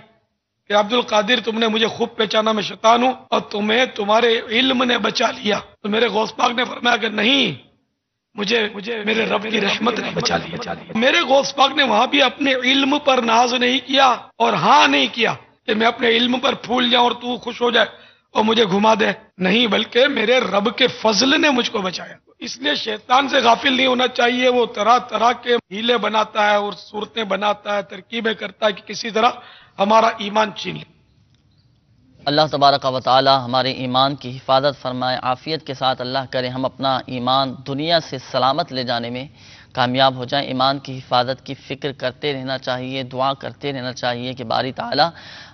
کہ عبد القادر تم نے مجھے خوب پہچانا میں شیطان ہوں اور تمہیں تمہارے علم نے بچا لیا۔ تو میرے غوث پاک نے فرمایا کہ نہیں، مجھے میرے رب کی رحمت نے بچا لیا۔ میرے غوث پاک نے وہاں بھی اپنے علم پر ناز نہیں کیا اور ہاں نہیں کیا کہ میں اپنے علم پر پھول جاؤں اور تو خوش ہو جائے اور مجھے گھما دے، نہیں، بلکہ میرے رب کے فضل نے مجھ کو بچایا۔ اس لیے شیطان سے غافل نہیں ہونا چاہیے، وہ طرح طرح کے ہیلے بناتا ہے اور صورتیں بناتا ہے، ترکیبیں کرتا ہے کہ کسی طرح ہمارا ایمان چھین لے۔ اللہ تبارک و تعالی ہمارے ایمان کی حفاظت فرمائے، عافیت کے ساتھ اللہ کرے ہم اپنا ایمان دنیا سے سلامت لے جانے میں کامیاب ہو جائیں۔ ایمان کی حفاظت کی فکر کرتے رہنا چاہیے، دعا کرتے رہنا چاہیے کہ باری تعالی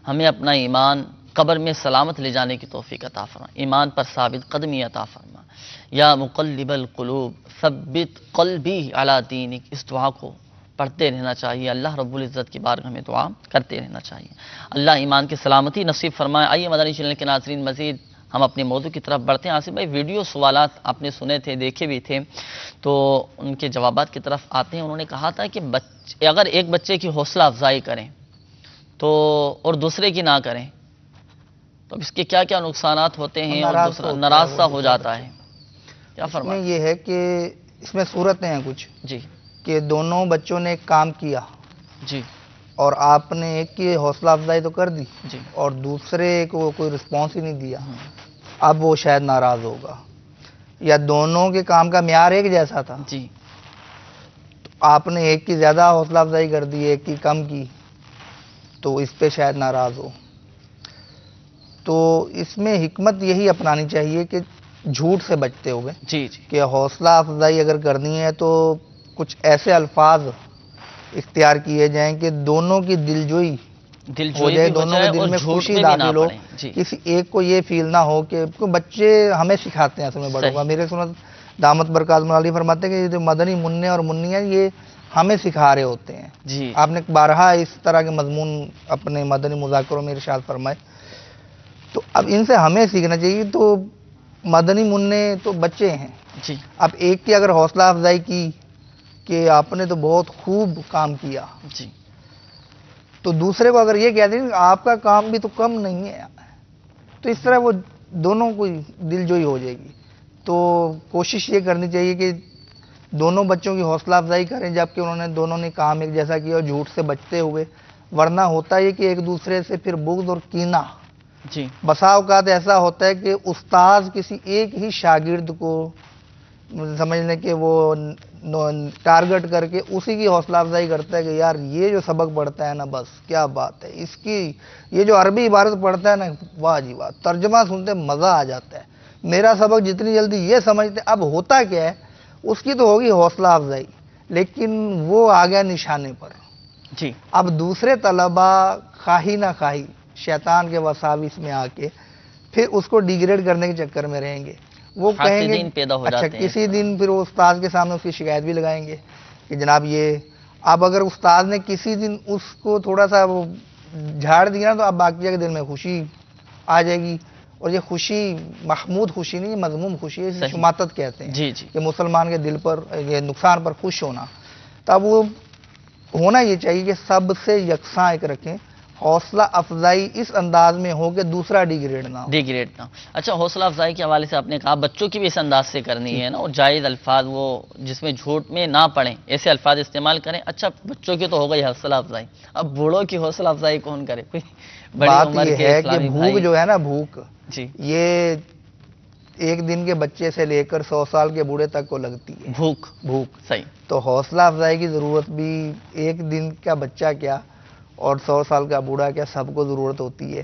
ہمیں اپنا ایمان قبر میں سلامت لے جانے کی توفیق عطا فرما، ایمان پر ثابت قدمی عطا فرما۔ یا مقلب القلوب ثبت قلبی علی دینک، اس دعا کو پڑھتے رہنا چاہیے، اللہ رب العزت کی بارگاہ میں دعا کرتے رہنا چاہیے، اللہ ایمان کی سلامتی نصیب فرمائے۔ آئیے مدنی چینل کے ناظرین، مزید ہم اپنے موضوع کی طرف بڑھتے ہیں۔ آصف بھائی، ویڈیو سوالات آپ نے سنے تھے، دیکھے بھی تھے، تو ان کے جوابات کی طرف آتے ہیں۔ انہوں نے کہا تھا کہ اگر ایک بچے کی حوصلہ افزائی کریں تو اور دوسرے کی نہ کریں تو اس کے کیا کیا نقصانات ہوتے ہیں اور دوسرا ناراض سا ہو جاتا ہے، کیا فرمائیں؟ یہ ہے کہ اس میں صورتیں ہیں کچھ جی کہ دونوں بچوں نے ایک کام کیا جی اور آپ نے ایک کی حوصلہ افزائی تو کر دی جی اور دوسرے کو کوئی رسپانس ہی نہیں دیا، اب وہ شاید ناراض ہوگا، یا دونوں کے کام کا معیار ایک جیسا تھا جی، تو آپ نے ایک کی زیادہ حوصلہ افزائی کر دی، ایک کی کم کی، تو اس پہ شاید ناراض ہو۔ تو اس میں حکمت یہی اپنانی چاہیے کہ جھوٹ سے بچتے ہوئے جی جی کہ حوصلہ افزائی اگر کرنی ہے تو کچھ ایسے الفاظ اختیار کیے جائیں کہ دونوں کی دلجوئی ہو جائے، دونوں کے دل میں خوشی داخل ہو، کسی ایک کو یہ فیل نہ ہو کہ بچے ہمیں سکھاتے ہیں اصل میں بڑوں کا، میرے سنت دامت برکات ملالی فرماتے ہیں کہ یہ جو مدنی منع اور منیاں یہ ہمیں سکھا رہے ہوتے ہیں جی۔ آپ نے بارہا اس طرح کے مضمون اپنے مدنی مذاکروں میں ارشاد فرمائے، تو اب ان سے ہمیں سیکھنا چاہیے۔ تو مدنی منع تو بچے ہیں جی، اب ایک کی اگر حوصلہ افزائی کی کہ آپ نے تو بہت خوب کام کیا جی، تو دوسرے کو اگر یہ کہہ دیں کہ آپ کا کام بھی تو کم نہیں ہے، تو اس طرح وہ دونوں کو دل جوئی ہو جائے گی۔ تو کوشش یہ کرنی چاہیے کہ دونوں بچوں کی حوصلہ افزائی کریں جبکہ انہوں نے دونوں نے کام ایک جیسا کیا اور جھوٹ سے بچتے ہوئے، ورنہ ہوتا یہ کہ ایک دوسرے سے پھر بغض اور کینہ، جی، بسا اوقات ایسا ہوتا ہے کہ استاذ کسی ایک ہی شاگرد کو سمجھ لیں کہ وہ ٹارگٹ کر کے اسی کی حوصلہ افزائی کرتا ہے کہ یار یہ جو سبق پڑھتا ہے نا، بس کیا بات ہے، اس کی یہ جو عربی عبارت پڑھتا ہے نا، واہ جی واہ، ترجمہ سنتے مزہ آ جاتا ہے، میرا سبق جتنی جلدی یہ سمجھتے۔ اب ہوتا کیا ہے، اس کی تو ہوگی حوصلہ افزائی، لیکن وہ آ گیا نشانے پر۔ جی اب دوسرے طلبہ خواہی نہ خواہی شیطان کے وساوس میں آ کے پھر اس کو ڈیگریڈ کرنے کے چکر میں رہیں گے، وہ کہیں گے حاسدین پیدا ہو اچھا جاتے ہیں۔ کسی دن پھر وہ استاد کے سامنے اس کی شکایت بھی لگائیں گے کہ جناب یہ، اب اگر استاد نے کسی دن اس کو تھوڑا سا وہ جھاڑ دیا تو اب باقیہ کے دل میں خوشی آ جائے گی، اور یہ خوشی محمود خوشی نہیں، یہ مذموم خوشی ہے، اسے شماتت کہتے ہیں جی جی کہ مسلمان کے دل پر یہ نقصان پر خوش ہونا۔ تب وہ ہونا یہ چاہیے کہ سب سے یکساں ایک رکھیں، حوصلہ افزائی اس انداز میں ہو کہ دوسرا ڈیگریڈ نہ ہو۔ ڈیگریڈ نہ ہو۔ اچھا حوصلہ افزائی کے حوالے سے آپ نے کہا بچوں کی بھی اس انداز سے کرنی ہے نا، اور جائز الفاظ وہ جس میں جھوٹ میں نہ پڑیں ایسے الفاظ استعمال کریں۔ اچھا بچوں کی تو ہو گئی حوصلہ افزائی، اب بوڑھوں کی حوصلہ افزائی کون کرے؟ کوئی بڑی بات عمر یہ کے ہے کہ اسلامی بھوک بھائی۔ جو ہے نا، بھوک جی یہ ایک دن کے بچے سے لے کر 100 سال کے بوڑھے تک کو لگتی ہے، بھوک صحیح۔ تو حوصلہ افزائی کی ضرورت بھی ایک دن کا بچہ کیا اور 100 سال کا بوڑھا کیا، سب کو ضرورت ہوتی ہے۔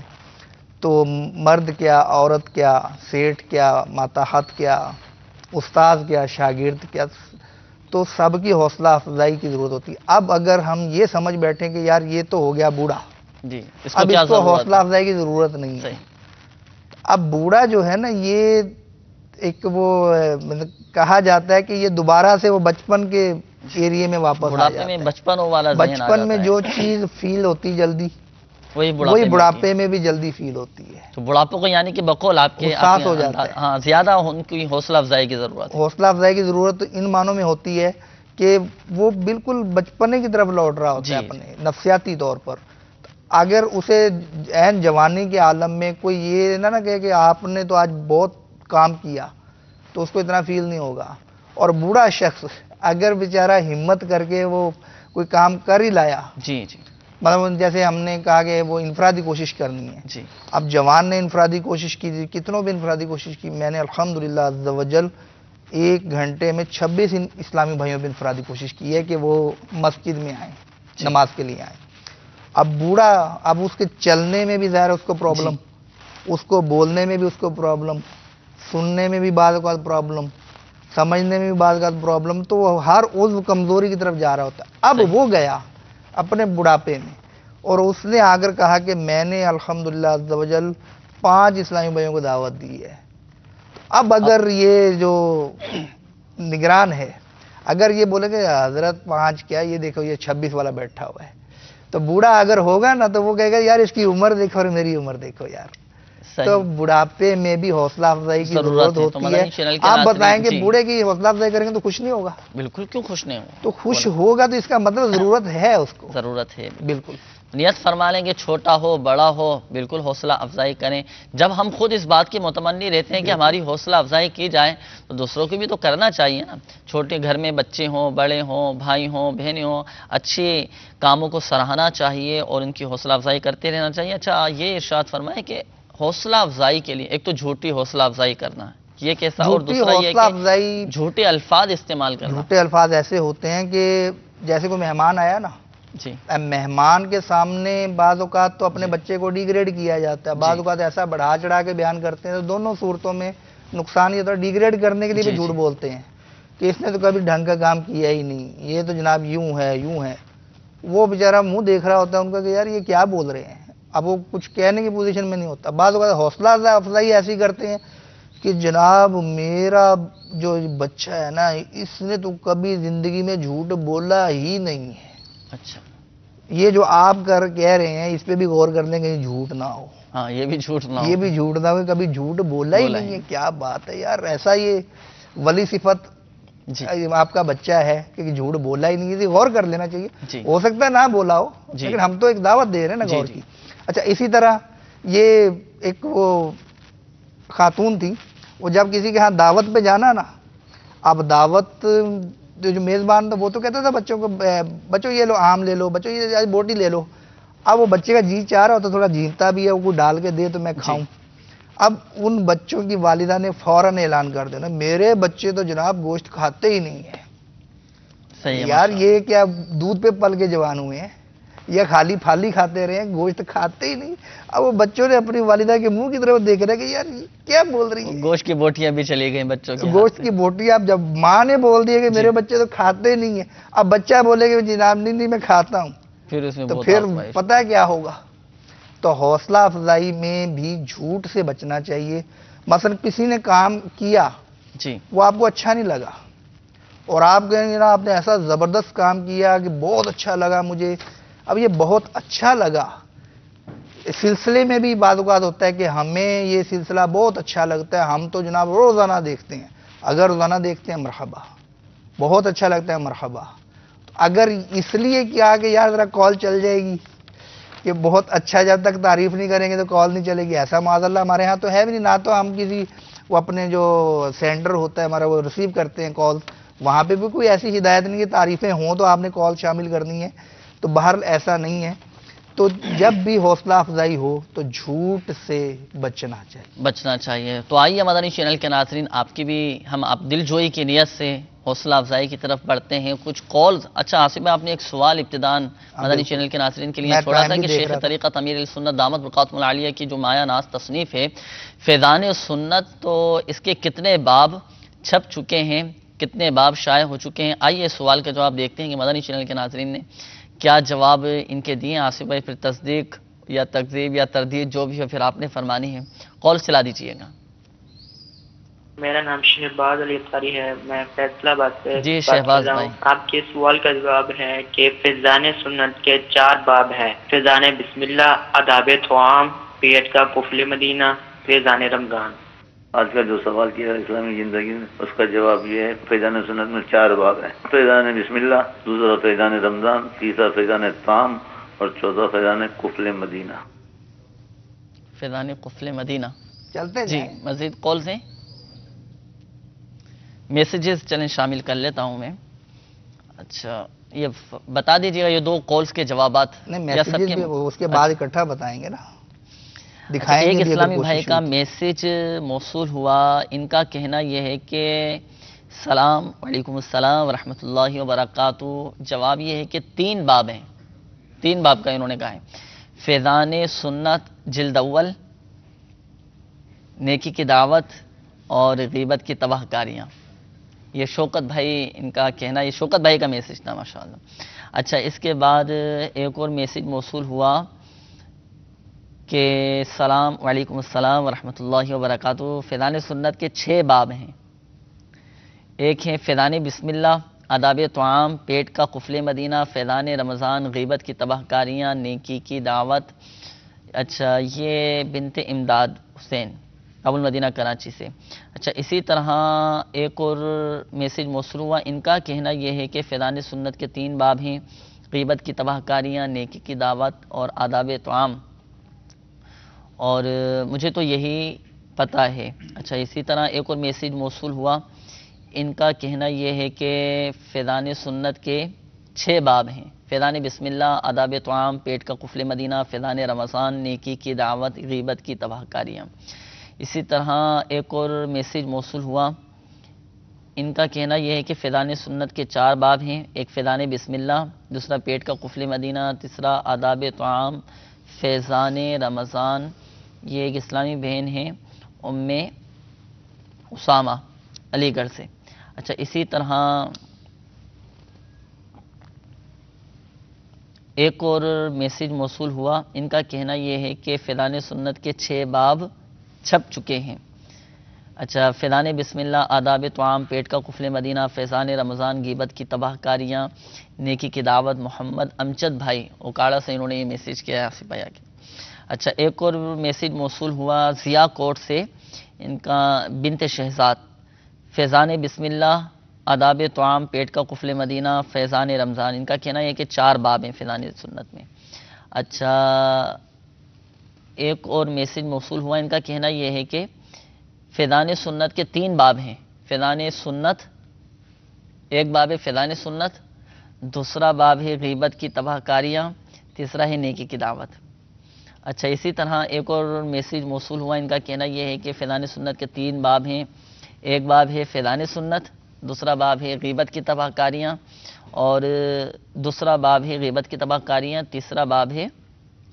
تو مرد کیا، عورت کیا، سیٹھ کیا، ماتحت کیا، استاد کیا، شاگرد کیا، تو سب کی حوصلہ افزائی کی ضرورت ہوتی ہے۔ اب اگر ہم یہ سمجھ بیٹھیں کہ یار یہ تو ہو گیا بوڑھا، جی اب اس کو حوصلہ افزائی کی ضرورت نہیں ہے، اب بوڑھا جو ہے نا یہ ایک وہ کہا جاتا ہے کہ یہ دوبارہ سے وہ بچپن کے ایریے میں واپس آ جاتا ہے۔ بچپن والا ذہن آ جاتا بچپن میں ہے۔ جو چیز فیل ہوتی جلدی وہی بڑھاپے میں بھی جلدی فیل ہوتی ہے۔ تو بڑھاپے کو یعنی کہ بقول آپ کے احساس ہو جاتا ہے۔ ہاں زیادہ ان کی حوصلہ افزائی کی ضرورت ہے۔ حوصلہ افزائی کی ضرورت ان معنوں میں ہوتی ہے کہ وہ بالکل بچپنے کی طرف لوٹ رہا ہوتا ہے اپنے نفسیاتی طور پر۔ اگر اسے عین جوانی کے عالم میں کوئی یہ نہ کہے کہ آپ نے تو آج بہت کام کیا، تو اس کو اتنا فیل نہیں ہوگا۔ اور بوڑھا شخص اگر بیچارہ ہمت کر کے وہ کوئی کام کر ہی لایا، جی جی مطلب جیسے ہم نے کہا کہ وہ انفرادی کوشش کرنی ہے، جی اب جوان نے انفرادی کوشش کی تھی، کتنوں بھی انفرادی کوشش کی، میں نے الحمدللہ عز و جل 1 گھنٹے میں 26 اسلامی بھائیوں پہ انفرادی کوشش کی ہے کہ وہ مسجد میں آئیں، نماز کے لیے آئیں۔ اب بوڑھا، اب اس کے چلنے میں بھی ظاہر اس کو پرابلم، اس کو بولنے میں بھی اس کو پرابلم، سننے میں بھی بعض اوقات پرابلم، سمجھنے میں بھی بعض اوقات پرابلم، تو وہ ہر عضو کمزوری کی طرف جا رہا ہوتا ہے۔ اب وہ گیا اپنے بڑھاپے میں اور اس نے آ کر کہا کہ میں نے الحمدللہ عز و جل 5 اسلامی بھائیوں کو دعوت دی ہے۔ اب اگر یہ جو نگران ہے اگر یہ بولے کہ حضرت 5 کیا، یہ دیکھو یہ 26 والا بیٹھا ہوا ہے، تو بوڑھا اگر ہوگا نا تو وہ کہے گا یار اس کی عمر دیکھو اور میری عمر دیکھو یار۔ تو بڑھاپے میں بھی حوصلہ افزائی کی ضرورت ہوتی ہے۔ آپ بتائیں کہ بوڑھے کی حوصلہ افزائی کریں گے تو خوش نہیں ہوگا؟ بالکل، کیوں خوش نہیں ہوگا؟ تو خوش ہوگا تو اس کا مطلب ضرورت ہے اس کو، ضرورت ہے بالکل۔ نیت فرما لیں کہ چھوٹا ہو بڑا ہو بالکل حوصلہ افزائی کریں۔ جب ہم خود اس بات کی متمنی رہتے ہیں کہ ہماری حوصلہ افزائی کی جائے تو دوسروں کی بھی تو کرنا چاہیے نا۔ چھوٹے گھر میں بچے ہوں، بڑے ہوں، بھائی ہوں، بہنیں ہوں، اچھے کاموں کو سراہنا چاہیے اور ان کی حوصلہ افزائی کرتے رہنا چاہیے۔ اچھا یہ ارشاد فرمائیں کہ حوصلہ افزائی کے لیے ایک تو جھوٹی حوصلہ افزائی کرنا ہے، یہ کیسا؟ اور دوسرا یہ کہ جھوٹے الفاظ استعمال کرنا۔ جھوٹے الفاظ ایسے ہوتے ہیں کہ جیسے کوئی مہمان آیا نا، جی مہمان کے سامنے بعض اوقات تو اپنے بچے کو ڈیگریڈ کیا جاتا ہے، بعض اوقات ایسا بڑھا چڑھا کے بیان کرتے ہیں، تو دونوں صورتوں میں نقصان یہ ہوتا ہے۔ ڈیگریڈ کرنے کے لیے بھی جھوٹ بولتے ہیں کہ اس نے تو کبھی ڈھنگ کا کام کیا ہی نہیں، یہ تو جناب یوں ہے یوں ہے۔ وہ بیچارہ منہ دیکھ رہا ہوتا ہے ان کا کہ یار یہ کیا بول رہے ہیں، اب وہ کچھ کہنے کی پوزیشن میں نہیں ہوتا۔ بعض اوقات حوصلہ افزائی ایسی کرتے ہیں کہ جناب میرا جو بچہ ہے نا اس نے تو کبھی زندگی میں جھوٹ بولا ہی نہیں ہے۔ اچھا یہ جو آپ کہہ رہے ہیں اس پہ بھی غور کر لیں کہ جھوٹ نہ ہو، ہاں یہ بھی جھوٹ نہ ہو، یہ بھی جھوٹ نہ ہو، کبھی جھوٹ بولا ہی نہیں ہے۔ کیا بات ہے یار، ایسا یہ ولی صفت آپ کا بچہ ہے کہ جھوٹ بولا ہی نہیں ہے، غور کر لینا چاہیے۔ ہو سکتا ہے نہ بولا ہو لیکن ہم تو ایک دعوت دے رہے ہیں نا غور کی۔ اچھا اسی طرح یہ ایک وہ خاتون تھی، وہ جب کسی کے ہاں دعوت پہ جانا نا، اب دعوت جو میزبان تھا وہ تو کہتا تھا بچوں کو بچوں یہ لو آم لے لو، بچوں یہ بوٹی لے لو۔ اب وہ بچے کا جی چاہ رہا ہوتا، تھوڑا جھینتا بھی ہے، وہ ڈال کے دے تو میں کھاؤں۔ اب ان بچوں کی والدہ نے فوراً اعلان کر دینا میرے بچے تو جناب گوشت کھاتے ہی نہیں ہیں۔ یار یہ کیا دودھ پہ پل کے جوان ہوئے ہیں، یا خالی پھالی کھاتے رہے ہیں، گوشت کھاتے ہی نہیں. اب وہ بچوں نے اپنی والدہ کے منہ کی طرف دیکھ رہے کہ یار کیا بول رہی ہے. گوشت کی بوٹیاں بھی چلی گئی بچوں کی. گوشت کی بوٹی اب جب ماں نے بول دیا کہ میرے بچے تو کھاتے نہیں ہیں، اب بچہ بولے کہ جناب نہیں میں کھاتا ہوں، پھر اس میں تو پھر پتہ ہے کیا ہوگا. تو حوصلہ افزائی میں بھی جھوٹ سے بچنا چاہیے. مثلا کسی نے کام کیا جی وہ آپ کو اچھا نہیں لگا اور آپ کہیں گے نا آپ نے ایسا زبردست کام کیا کہ بہت اچھا لگا مجھے. اب یہ بہت اچھا لگا اس سلسلے میں بھی بعض اوقات ہوتا ہے کہ ہمیں یہ سلسلہ بہت اچھا لگتا ہے، ہم تو جناب روزانہ دیکھتے ہیں. اگر روزانہ دیکھتے ہیں مرحبا، بہت اچھا لگتا ہے مرحبا. تو اگر اس لیے کیا کہ یار ذرا کال چل جائے گی کہ بہت اچھا، جب تک تعریف نہیں کریں گے تو کال نہیں چلے گی، ایسا معاذ اللہ ہمارے ہاں تو ہے بھی نہیں. نہ تو ہم کسی وہ اپنے جو سینڈر ہوتا ہے ہمارا وہ ریسیو کرتے ہیں کال، وہاں پہ بھی کوئی ایسی ہدایت نہیں ہے تعریفیں ہوں تو آپ نے کال شامل کرنی ہے. تو بہرحال ایسا نہیں ہے. تو جب بھی حوصلہ افزائی ہو تو جھوٹ سے بچنا چاہیے. تو آئیے مدنی چینل کے ناظرین، آپ کی بھی ہم آپ دل جوئی کی نیت سے حوصلہ افزائی کی طرف بڑھتے ہیں. کچھ کالز. اچھا آصف بھائی، آپ نے ایک سوال ابتدان مدنی چینل کے ناظرین کے لیے چھوڑا تھا کہ شیخ طریقت امیر السنت دامت برکاتہم العالیہ کی جو مایہ ناز تصنیف ہے فیضان سنت، تو اس کے کتنے باب چھپ چکے ہیں، کتنے باب شائع ہو چکے ہیں؟ آئیے سوال کا جواب دیکھتے ہیں کہ مدنی چینل کے ناظرین نے کیا جواب ان کے دیے. آصف بھائی پھر تصدیق یا تکذیب یا تردید جو بھی ہو پھر آپ نے فرمانی ہے. کال چلا دیجئے گا. میرا نام شہباز علی افطاری ہے، میں فیصلہ آباد سے جی شہباز بھائی، آپ کے سوال کا جواب ہے کہ فیضان سنت کے 4 باب ہیں. فیضان بسم اللہ، آداب طعام، پیٹ کا قفل مدینہ، فیضان رمضان. آج کا جو سوال کیا ہے اسلامی زندگی میں، اس کا جواب یہ ہے فیضان سنت میں 4 باب ہیں. فیضان بسم اللہ، دوسرا فیضان رمضان، تیسرا فیضان طعام اور چوتھا فیضان قفل مدینہ. فیضان قفل مدینہ. چلتے جی مزید کالز ہیں، میسیجز چلیں شامل کر لیتا ہوں میں. اچھا یہ بتا دیجیے گا یہ 2 کالز کے جوابات اس کے بعد اکٹھا بتائیں گے نا، دکھائیں گے. ایک اسلامی بھائی کا میسیج موصول ہوا، ان کا کہنا یہ ہے کہ سلام، وعلیکم السلام ورحمۃ اللہ وبرکاتہ. جواب یہ ہے کہ 3 باب ہیں، 3 باب کا انہوں نے کہا ہے. فیضان سنت جلد اول، نیکی کی دعوت اور غیبت کی تباہ کاریاں. یہ شوکت بھائی ان کا کہنا، یہ شوکت بھائی کا میسیج تھا ماشاءاللہ. اچھا اس کے بعد ایک اور میسیج موصول ہوا کہ سلام، وعلیکم السلام ورحمۃ اللہ وبرکاتہ. فیضان سنت کے 6 باب ہیں. ایک ہے فیضان بسم اللہ، آداب طعام، پیٹ کا قفل مدینہ، فیضان رمضان، غیبت کی تباہ کاریاں، نیکی کی دعوت. اچھا یہ بنت امداد حسین ابو المدینہ کراچی سے. اچھا اسی طرح ایک اور میسیج موصول ہوا، ان کا کہنا یہ ہے کہ فیضان سنت کے 3 باب ہیں، غیبت کی تباہ کاریاں، نیکی کی دعوت اور آداب طعام، اور مجھے تو یہی پتہ ہے. اچھا اسی طرح ایک اور میسیج موصول ہوا، ان کا کہنا یہ ہے کہ فیضان سنت کے 6 باب ہیں، فیضان بسم اللہ، آداب طعام، پیٹ کا قفل مدینہ، فیضان رمضان، نیکی کی دعوت، غیبت کی تباہ کاریاں. اسی طرح ایک اور میسیج موصول ہوا، ان کا کہنا یہ ہے کہ فیضان سنت کے 4 باب ہیں، ایک فیضان بسم اللہ، دوسرا پیٹ کا قفل مدینہ، تیسرا آداب طعام، فیضان رمضان. یہ ایک اسلامی بہن ہیں ام اسامہ علی گڑھ سے. اچھا اسی طرح ایک اور میسیج موصول ہوا، ان کا کہنا یہ ہے کہ فیضان سنت کے 6 باب چھپ چکے ہیں. اچھا فیضان بسم اللہ، آداب طعام، پیٹ کا قفل مدینہ، فیضان رمضان، غیبت کی تباہ کاریاں، نیکی کی دعوت. محمد امجد بھائی اوکاڑا سے انہوں نے یہ میسیج کیا ہے آصف بھائی کے. اچھا ایک اور میسیج موصول ہوا ضیاء کوٹ سے، ان کا بنت شہزاد، فیضان بسم اللہ، آداب طعام، پیٹ کا قفل مدینہ، فیضان رمضان. ان کا کہنا ہے کہ 4 باب ہیں فیضان سنت میں. اچھا ایک اور میسیج موصول ہوا، ان کا کہنا یہ ہے کہ فیضان سنت کے 3 باب ہیں، فیضان سنت ایک باب ہے فیضان سنت، دوسرا باب ہے غیبت کی تباہ کاریاں، تیسرا ہے نیکی کی دعوت. اچھا اسی طرح ایک اور میسیج موصول ہوا، ان کا کہنا یہ ہے کہ فیضان سنت کے 3 باب ہیں، ایک باب ہے فیضان سنت، دوسرا باب ہے غیبت کی تباہ کاریاں، اور دوسرا باب ہے غیبت کی تباہ کاریاں، تیسرا باب ہے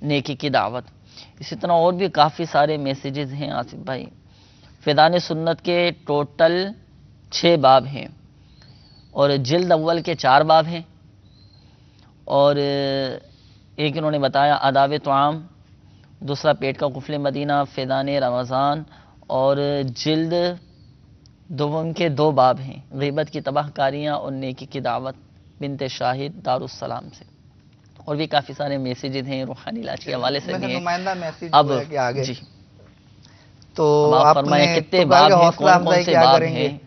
نیکی کی دعوت۔ اسی طرح اور بھی کافی سارے میسیجز ہیں آصف بھائی۔ فیضان سنت کے ٹوٹل 6 باب ہیں، اور جلد اول کے 4 باب ہیں، اور ایک انہوں نے بتایا آداب طعام، دوسرا پیٹ کا قفل مدینہ، فیضان رمضان، اور جلد دوم کے 2 باب ہیں، غیبت کی تباہ کاریاں اور نیکی کی دعوت، بنت شاہد دارالسلام سے۔ اور بھی کافی سارے میسیجز ہیں روحانی علاج کے حوالے سے بھی ہیں۔ نمائندہ میسیج اب کہ آگے جی تو اب آپ فرمائیں کتنے تو باب ہیں، حوصلہ کون کون افزائی سے کیا باب کریں گے؟ ہیں؟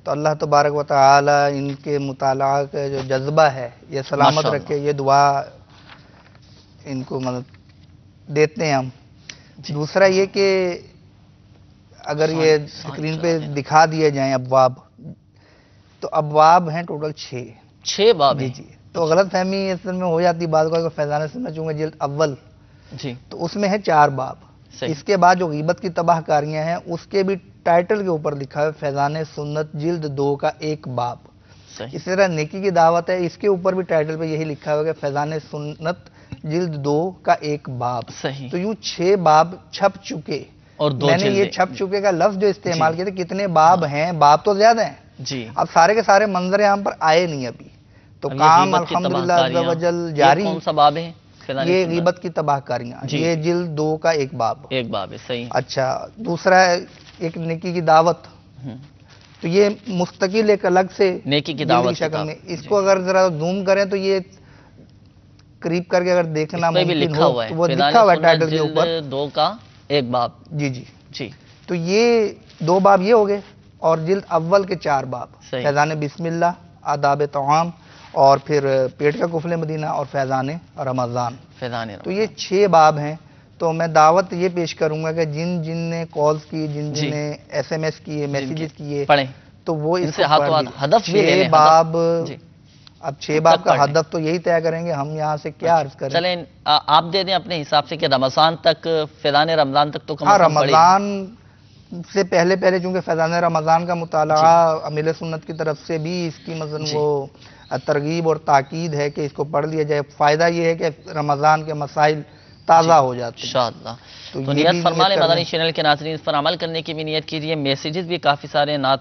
تو اللہ تبارک و تعالی ان کے مطالعہ کا جو جذبہ ہے یہ سلامت ماشاء رکھے، یہ دعا ان کو مدد دیتے ہیں ہم۔ دوسرا یہ کہ اگر یہ اسکرین پہ دکھا دیے جائیں ابواب، تو ابواب ہیں ٹوٹل 6 باب جی ہیں۔ جی تو غلط فہمی اصل میں ہو جاتی بعض کا، فیضان سنت چونکہ جلد اول جی تو اس میں ہے 4 باب۔ صحیح۔ اس کے بعد جو غیبت کی تباہ کاریاں ہیں اس کے بھی ٹائٹل کے اوپر لکھا ہے فیضان سنت جلد 2 کا 1 باب۔ صحیح۔ اسی طرح نیکی کی دعوت ہے، اس کے اوپر بھی ٹائٹل پہ یہی لکھا ہوا کہ فیضان سنت جلد 2 کا 1 باب۔ صحیح۔ تو یوں 6 باب چھپ چکے، اور 2 میں نے یہ جلدیں۔ چھپ چکے کا لفظ جو استعمال کیا تھا، کتنے باب ہیں؟ باب تو زیادہ ہیں، جی اب سارے کے سارے منظر عام پر آئے نہیں ابھی، تو اب یہ کام غیبت کی الحمدللہ تباہ عز و کاریاں، جل یہ جاری۔ کون سا باب ہے؟ فیضان یہ سنت۔ غیبت کی تباہ کاریاں، جی۔ یہ جلد 2 کا 1 باب۔ 1 باب ہے، صحیح۔ اچھا دوسرا ہے ایک نیکی کی دعوت، تو یہ مستقل ایک الگ سے نیکی کی جلد دعوت شکل کتاب۔ میں، اس کو اگر ذرا زوم کریں تو یہ قریب کر کے اگر دیکھنا اس پہ بھی ممکن لکھا ہو ہوا ہے تو وہ فیضان لکھا ہوا ہے سنت ٹائٹل کے جلد اوپر 2 کا 1 باب۔ جی جی جی تو یہ 2 باب یہ ہو گئے، اور جلد اول کے 4 باب، صحیح۔ فیضان بسم اللہ، آداب طعام، اور پھر پیٹ کا قفل مدینہ، اور فیضان رمضان۔ فیضان تو یہ 6 باب ہیں۔ تو میں دعوت یہ پیش کروں گا کہ جن نے کالز کی، جن جی۔ نے ایس ایم ایس کیے، میسیجز کیے، پڑھیں تو وہ ان اس سے کو ہاتھوں پڑھ ہاتھ لیجیے۔ ہدف بھی لے لیں، 6 باب جی۔ اب 6 باب تک کا پڑھ لیں۔ ہدف تو یہی طے کریں گے ہم یہاں سے کیا عرض کریں۔ چلیں آپ دے دیں اپنے حساب سے کہ رمضان تک، فیضان رمضان تک تو کم ہاں از کم پڑھیں۔ رمضان سے پہلے چونکہ فیضان رمضان کا مطالعہ امیل سنت کی طرف سے بھی اس کی مثلا وہ ترغیب اور تاکید ہے کہ اس کو پڑھ لیا جائے۔ فائدہ یہ ہے کہ رمضان کے مسائل تازہ ہو جاتے ہیں انشاءاللہ۔ تو یہ نیت بھی فرما لیں کر مدنی چینل کے ناظرین، اس پر عمل کرنے کی بھی نیت کیجیے۔ میسیجز بھی کافی سارے نعت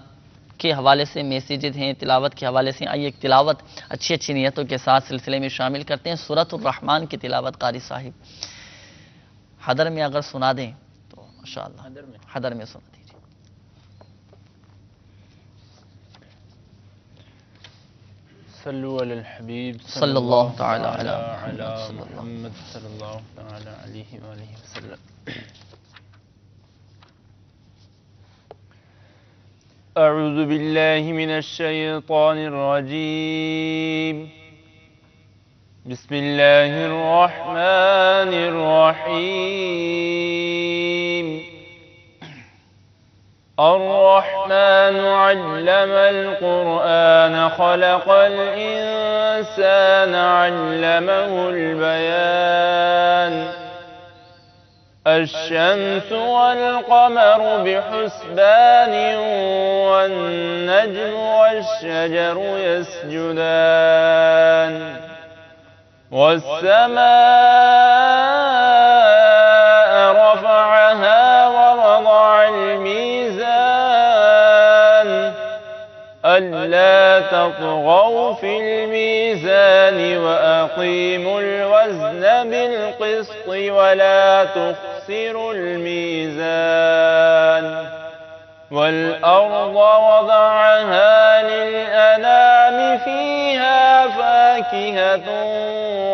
کے حوالے سے میسیجز ہیں، تلاوت کے حوالے سے۔ آئیے ایک تلاوت اچھی نیتوں کے ساتھ سلسلے میں شامل کرتے ہیں۔ سورۃ الرحمن کی تلاوت قاری صاحب حدر میں اگر سنا دیں تو ماشاءاللہ حدر میں سنا دیجیے۔ صلو علی الحبیب صلی اللہ تعالی علی محمد صلی اللہ تعالی علیہ وآلہ وسلم۔ اعوذ باللہ من الشیطان الرجیم، بسم اللہ الرحمن الرحیم۔ الرحمن علم القرآن خلق الإنسان علمه البيان۔ الشمس والقمر بحسبان والنجم والشجر يسجدان والسماء رفعها ووضع الميزان ألا تطغوا في الميزان وأقيموا الوزن بالقسط ولا تخسروا الميزان والأرض وضعها للأنام فيها فاكهة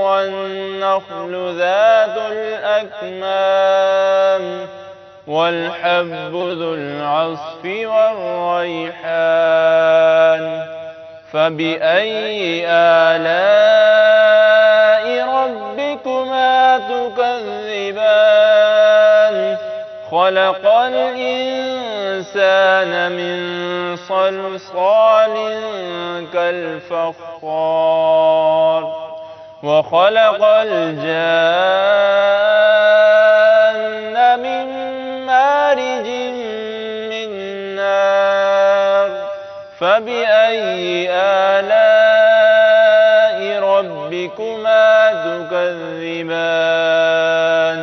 والنخل ذات الأكمام والحب ذو العصف والريحان فبأي آلاء ربكما تكذبان خلق الإنسان من صلصال كالفخار وخلق الجان من مارج من نار فبأي آلاء ربكما تكذبان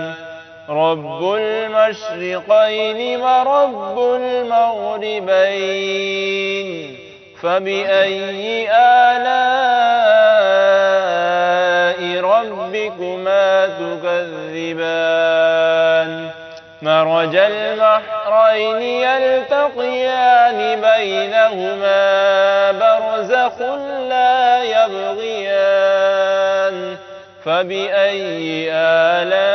رب المشرقين ورب المغربين فبأي آلاء ربكما تكذبان مرج البحرين يلتقيان بينهما برزخ لا يبغيان فبأي آلاء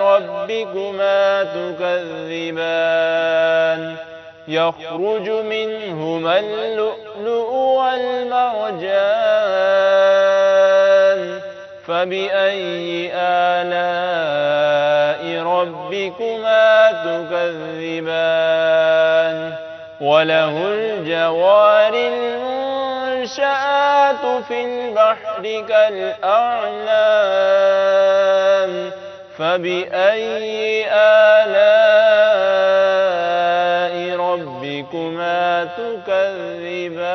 ربكما تكذبان يخرج منهما اللؤلؤ والمرجان فبأي آلاء ربكما تكذبان وله الجوار المنشآت في البحر كالأعلام فبأي آلاء ربكما تكذبان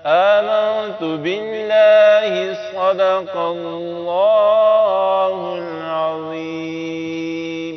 آمنت بالله صدق الله العظيم